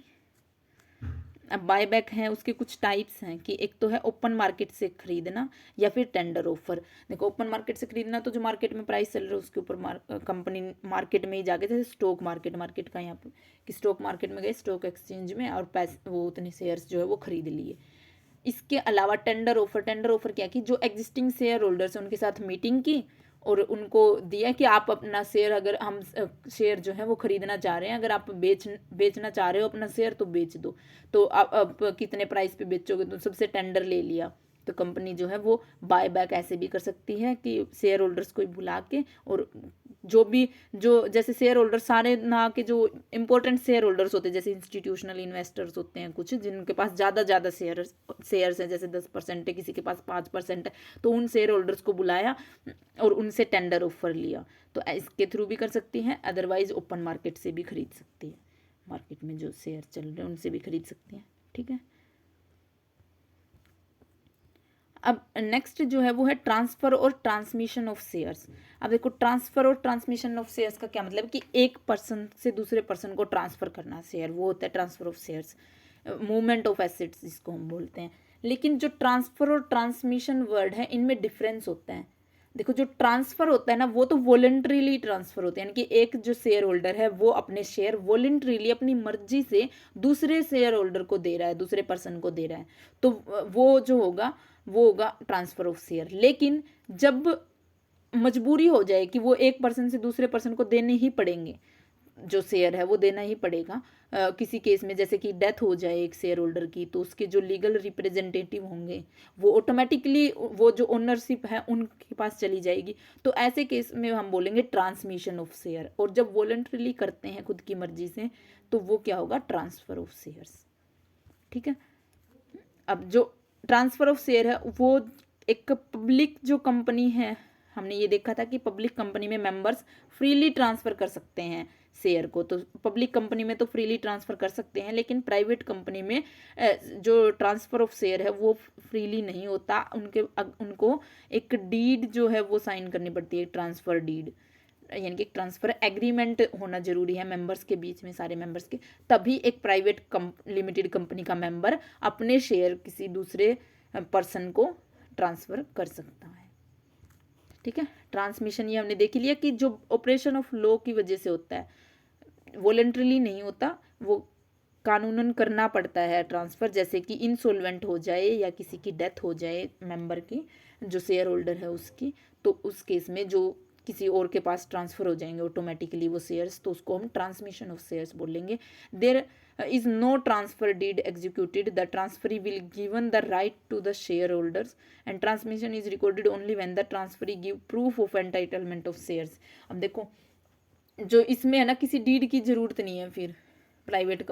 अब बायबैक है उसके कुछ टाइप्स हैं, कि एक तो है ओपन मार्केट से खरीदना या फिर टेंडर ऑफर। देखो ओपन मार्केट से खरीदना तो जो मार्केट में प्राइस चल रहा है उसके ऊपर कंपनी मार्केट में ही जाके, जैसे स्टॉक मार्केट का यहाँ पे, कि स्टॉक मार्केट में गए स्टॉक एक्सचेंज में और पैसे वो उतने शेयर्स जो है वो खरीद लिए। इसके अलावा टेंडर ऑफर क्या, कि जो एग्जिस्टिंग शेयर होल्डर्स हैं उनके साथ मीटिंग की और उनको दिया कि आप अपना शेयर, अगर हम शेयर जो है वो खरीदना चाह रहे हैं, अगर आप बेचना चाह रहे हो अपना शेयर तो बेच दो, तो आप कितने प्राइस पे बेचोगे, तो सबसे टेंडर ले लिया। तो कंपनी जो है वो बाय बैक ऐसे भी कर सकती है कि शेयर होल्डर्स को बुला के, और जो जैसे शेयर होल्डर सारे ना के जो इंपॉर्टेंट शेयर होल्डर्स होते हैं, जैसे इंस्टीट्यूशनल इन्वेस्टर्स होते हैं कुछ, जिनके पास ज़्यादा शेयर्स हैं, जैसे 10% है, किसी के पास 5% है, तो उन शेयर होल्डर्स को बुलाया और उनसे टेंडर ऑफर लिया। तो इसके थ्रू भी कर सकती हैं, अदरवाइज ओपन मार्केट से भी खरीद सकती है, मार्केट में जो शेयर चल रहे हैं उनसे भी खरीद सकती हैं। ठीक है, अब नेक्स्ट जो है वो है ट्रांसफ़र और ट्रांसमिशन ऑफ शेयर्स। अब देखो ट्रांसफ़र और ट्रांसमिशन ऑफ शेयर्स का क्या मतलब, कि एक पर्सन से दूसरे पर्सन को ट्रांसफ़र करना शेयर, वो होता है transfer of shares, movement of assets जिसको हम बोलते हैं। लेकिन जो ट्रांसफ़र और ट्रांसमिशन वर्ड है इनमें डिफरेंस होता है। देखो जो ट्रांसफ़र होता है ना वो तो वॉलेंट्रीली ट्रांसफ़र होते हैं, यानी कि एक जो शेयर होल्डर है वो अपने शेयर वॉलेंट्रीली अपनी मर्जी से दूसरे शेयर होल्डर को दे रहा है, दूसरे पर्सन को दे रहा है, तो वो जो होगा वो होगा ट्रांसफ़र ऑफ शेयर। लेकिन जब मजबूरी हो जाए कि वो एक पर्सन से दूसरे पर्सन को देने ही पड़ेंगे, जो शेयर है वो देना ही पड़ेगा, किसी केस में जैसे कि डेथ हो जाए एक शेयर होल्डर की, तो उसके जो लीगल रिप्रेजेंटेटिव होंगे वो ऑटोमेटिकली वो जो ओनरशिप है उनके पास चली जाएगी, तो ऐसे केस में हम बोलेंगे ट्रांसमिशन ऑफ शेयर। और जब वॉलंटरीली करते हैं खुद की मर्जी से तो वो क्या होगा, ट्रांसफ़र ऑफ शेयर्स। ठीक है, अब जो ट्रांसफ़र ऑफ शेयर है वो एक पब्लिक जो कंपनी है, हमने ये देखा था कि पब्लिक कंपनी में मेंबर्स फ्रीली ट्रांसफ़र कर सकते हैं शेयर को, तो पब्लिक कंपनी में तो फ्रीली ट्रांसफ़र कर सकते हैं, लेकिन प्राइवेट कंपनी में जो ट्रांसफ़र ऑफ शेयर है वो फ्रीली नहीं होता, उनको एक डीड जो है वो साइन करनी पड़ती है, ट्रांसफ़र डीड, यानी कि ट्रांसफ़र एग्रीमेंट होना जरूरी है मेंबर्स के बीच में, सारे मेंबर्स के, तभी एक प्राइवेट लिमिटेड कंपनी का मेंबर अपने शेयर किसी दूसरे पर्सन को ट्रांसफ़र कर सकता है। ठीक है, ट्रांसमिशन ये हमने देख लिया कि जो ऑपरेशन ऑफ लॉ की वजह से होता है, वॉलंटरीली नहीं होता, वो कानूनन करना पड़ता है ट्रांसफ़र, जैसे कि इंसॉल्वेंट हो जाए या किसी की डेथ हो जाए मेंबर की, जो शेयर होल्डर है उसकी, तो उस केस में जो किसी और के पास ट्रांसफ़र हो जाएंगे ऑटोमेटिकली वो शेयर्स, तो उसको हम ट्रांसमिशन ऑफ शेयर्स बोलेंगे। There is no transfer deed executed, the transferee will given the right to the shareholders and transmission is recorded only when the transferee give proof of entitlement of shares. अब देखो जो इसमें है ना किसी डीड की ज़रूरत नहीं है, फिर प्राइवेट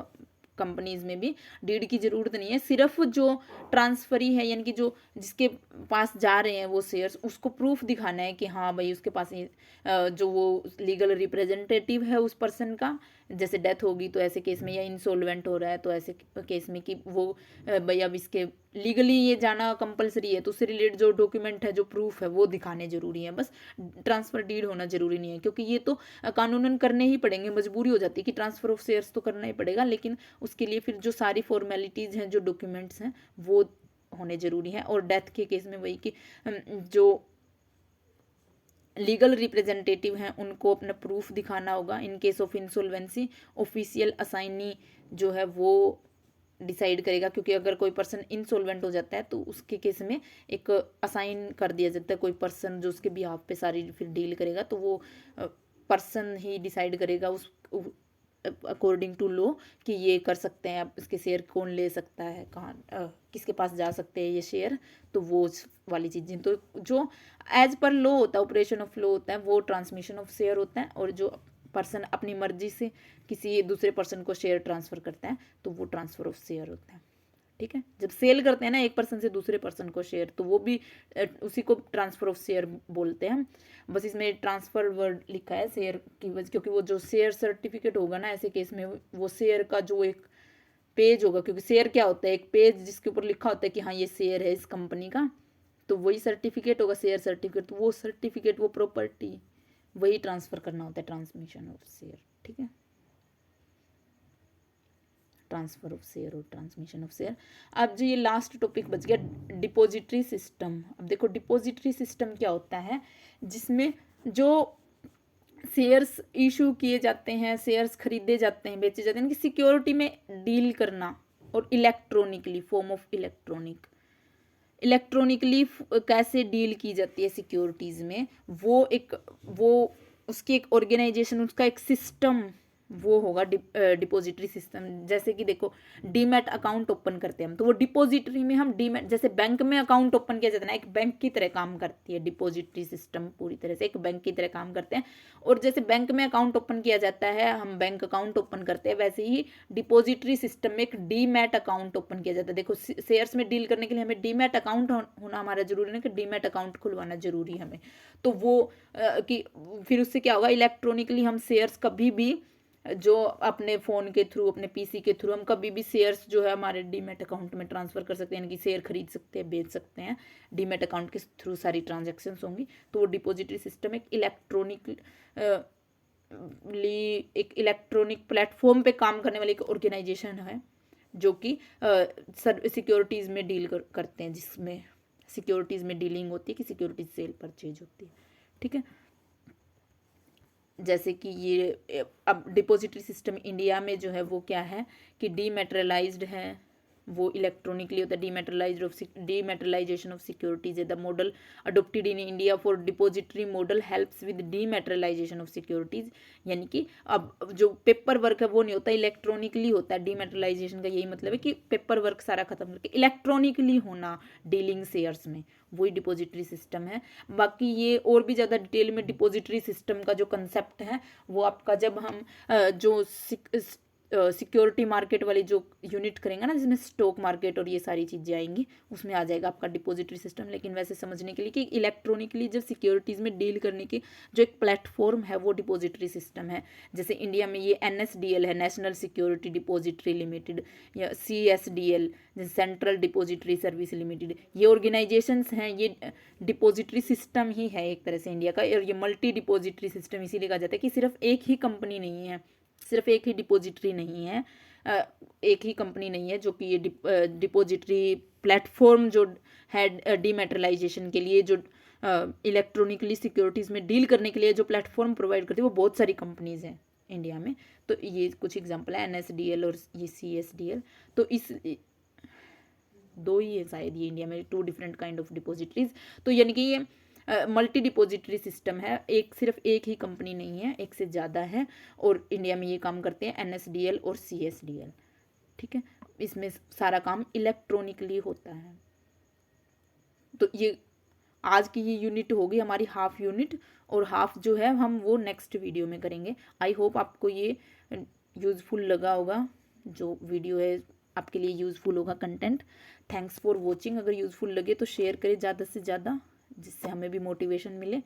कंपनीज में भी डीड की ज़रूरत नहीं है, सिर्फ जो ट्रांसफरी है यानी कि जो जिसके पास जा रहे हैं वो शेयर्स, उसको प्रूफ दिखाना है कि हाँ भाई उसके पास जो वो लीगल रिप्रेजेंटेटिव है उस पर्सन का, जैसे डेथ होगी तो ऐसे केस में, या इंसॉल्वेंट हो रहा है तो ऐसे केस में, कि वो भाई अब इसके लीगली ये जाना कंपलसरी है, तो उससे रिलेटेड जो डॉक्यूमेंट है जो प्रूफ है वो दिखाने जरूरी है, बस ट्रांसफ़र डीड होना जरूरी नहीं है, क्योंकि ये तो कानूनन करने ही पड़ेंगे, मजबूरी हो जाती है कि ट्रांसफ़र ऑफ शेयर्स तो करना ही पड़ेगा, लेकिन उसके लिए फिर जो सारी फॉर्मेलिटीज़ हैं, जो डॉक्यूमेंट्स हैं वो होने ज़रूरी हैं। और डेथ के केस में वही कि जो लीगल रिप्रेजेंटेटिव हैं उनको अपना प्रूफ दिखाना होगा। In case of insolvency official assignee जो है वो डिसाइड करेगा, क्योंकि अगर कोई पर्सन इंसॉल्वेंट हो जाता है तो उसके केस में एक असाइन कर दिया जाता है कोई पर्सन जो उसके बिहाफ पे सारी फिर डील करेगा, तो वो पर्सन ही डिसाइड करेगा उस अकॉर्डिंग टू लॉ कि ये कर सकते हैं, अब इसके शेयर कौन ले सकता है, कहाँ किसके पास जा सकते हैं ये शेयर, तो वो वाली चीज़ें। तो जो एज पर लॉ होता है, ऑपरेशन ऑफ लॉ होता है, वो ट्रांसमिशन ऑफ शेयर होता है, और जो पर्सन अपनी मर्जी से किसी दूसरे पर्सन को शेयर ट्रांसफ़र करता है तो वो ट्रांसफ़र ऑफ शेयर होता है। ठीक है, जब सेल करते हैं ना एक पर्सन से दूसरे पर्सन को शेयर, तो वो भी उसी को ट्रांसफ़र ऑफ शेयर बोलते हैं। बस इसमें ट्रांसफ़र वर्ड लिखा है शेयर की वजह, क्योंकि वो जो शेयर सर्टिफिकेट होगा ना ऐसे केस में, वो शेयर का जो एक पेज होगा, क्योंकि शेयर क्या होता है, एक पेज जिसके ऊपर लिखा होता है कि हाँ ये शेयर है इस कंपनी का, तो वही सर्टिफिकेट होगा, शेयर सर्टिफिकेट। तो वो सर्टिफिकेट, वो प्रॉपर्टी, वही ट्रांसफ़र करना होता है, ट्रांसमिशन ऑफ शेयर। ठीक है, ट्रांसफर ऑफ शेयर और ट्रांसमिशन ऑफ शेयर। अब जो ये लास्ट टॉपिक बच गया, डिपॉजिटरी सिस्टम। अब देखो डिपॉजिटरी सिस्टम क्या होता है, जिसमें जो शेयर्स इशू किए जाते हैं, शेयर्स खरीदे जाते हैं, बेचे जाते हैं, इनकी सिक्योरिटी में डील करना, और इलेक्ट्रॉनिकली, फॉर्म ऑफ इलेक्ट्रॉनिकली कैसे डील की जाती है सिक्योरिटीज़ में, वो उसकी एक ऑर्गेनाइजेशन, उसका एक सिस्टम वो होगा डिपॉजिटरी सिस्टम। जैसे कि देखो डीमैट अकाउंट ओपन करते हैं हम, तो वो डिपॉजिटरी में हम डीमैट, जैसे बैंक में अकाउंट ओपन किया जाता है ना, एक बैंक की तरह काम करती है डिपॉजिटरी सिस्टम, पूरी तरह से एक बैंक की तरह काम करते हैं। और जैसे बैंक में अकाउंट ओपन किया जाता है, हम बैंक अकाउंट ओपन करते हैं, वैसे ही डिपॉजिटरी सिस्टम में एक डीमैट अकाउंट ओपन किया जाता है। देखो शेयर्स में डील करने के लिए हमें डीमैट अकाउंट होना हमारा जरूरी नहीं, कि डीमैट अकाउंट खुलवाना जरूरी है हमें। तो वो कि फिर उससे क्या होगा, इलेक्ट्रॉनिकली हम शेयर्स कभी भी जो अपने फ़ोन के थ्रू, अपने पीसी के थ्रू, हम कभी भी शेयर्स जो है हमारे डीमैट अकाउंट में ट्रांसफ़र कर सकते हैं, यानी कि शेयर खरीद सकते हैं, बेच सकते हैं, डीमैट अकाउंट के थ्रू सारी ट्रांजैक्शंस होंगी। तो वो डिपॉजिटरी सिस्टम एक इलेक्ट्रॉनिक प्लेटफॉर्म पे काम करने वाली एक ऑर्गेनाइजेशन है, जो कि सिक्योरिटीज़ में डील करते हैं, जिसमें सिक्योरिटीज़ में डीलिंग होती है कि सिक्योरिटीज सेल परचेज होती है। ठीक है, जैसे कि ये अब डिपॉजिटरी सिस्टम इंडिया में जो है वो क्या है कि डीमैटेरियलाइज्ड है, वो इलेक्ट्रॉनिकली होता है। डीमैटेरियलाइजेशन ऑफ सिक्योरिटीज है the model adopted in India for depository model helps with dematerialisation of securities, यानी कि अब जो पेपर वर्क है वो नहीं होता, इलेक्ट्रॉनिकली होता है। डीमैटेरियलाइजेशन का यही मतलब है कि पेपर वर्क सारा खत्म करके इलेक्ट्रॉनिकली होना डीलिंग शेयर्स में, वही डिपॉजिटरी सिस्टम है। बाकी ये और भी ज़्यादा डिटेल में डिपॉजिटरी सिस्टम का जो कंसेप्ट है वो आपका जब हम जो सिक्योरिटी मार्केट वाली जो यूनिट करेंगे ना, जिसमें स्टॉक मार्केट और ये सारी चीज़ें आएंगी, उसमें आ जाएगा आपका डिपॉजिटरी सिस्टम। लेकिन वैसे समझने के लिए कि इलेक्ट्रॉनिकली जब सिक्योरिटीज़ में डील करने की जो एक प्लेटफॉर्म है वो डिपॉजिटरी सिस्टम है। जैसे इंडिया में ये NSDL है, नेशनल सिक्योरिटी डिपॉजिटरी लिमिटेड, या CSDL central depository service limited, ये ऑर्गेनाइजेशंस हैं, ये डिपॉजिटरी सिस्टम ही है एक तरह से इंडिया का। और ये मल्टी डिपॉजिटरी सिस्टम इसीलिए कहा जाता है कि सिर्फ एक ही कंपनी नहीं है, सिर्फ एक ही डिपॉजिटरी नहीं है, एक ही कंपनी नहीं है जो कि ये डिपॉजिटरी प्लेटफॉर्म जो है डीमैटेरियलाइजेशन के लिए, जो इलेक्ट्रॉनिकली सिक्योरिटीज़ में डील करने के लिए जो प्लेटफॉर्म प्रोवाइड करती है, वो बहुत सारी कंपनीज़ हैं इंडिया में। तो ये कुछ एग्जांपल है, NSDL और ये CSDL। तो इस दो ही है शायद ये इंडिया में, 2 डिफरेंट काइंड ऑफ डिपॉजिटरीज। तो यानी कि ये मल्टी डिपॉजिटरी सिस्टम है, सिर्फ एक ही कंपनी नहीं है, एक से ज़्यादा है, और इंडिया में ये काम करते हैं NSDL और CSDL। ठीक है, इसमें सारा काम इलेक्ट्रॉनिकली होता है। तो ये आज की ये यूनिट होगी हमारी हाफ यूनिट, और हाफ जो है हम वो नेक्स्ट वीडियो में करेंगे। आई होप आपको ये यूज़फुल लगा होगा, जो वीडियो है आपके लिए यूज़फुल होगा कंटेंट। Thanks for watching. अगर यूज़फुल लगे तो शेयर करें ज़्यादा से ज़्यादा, जिससे हमें भी मोटिवेशन मिले।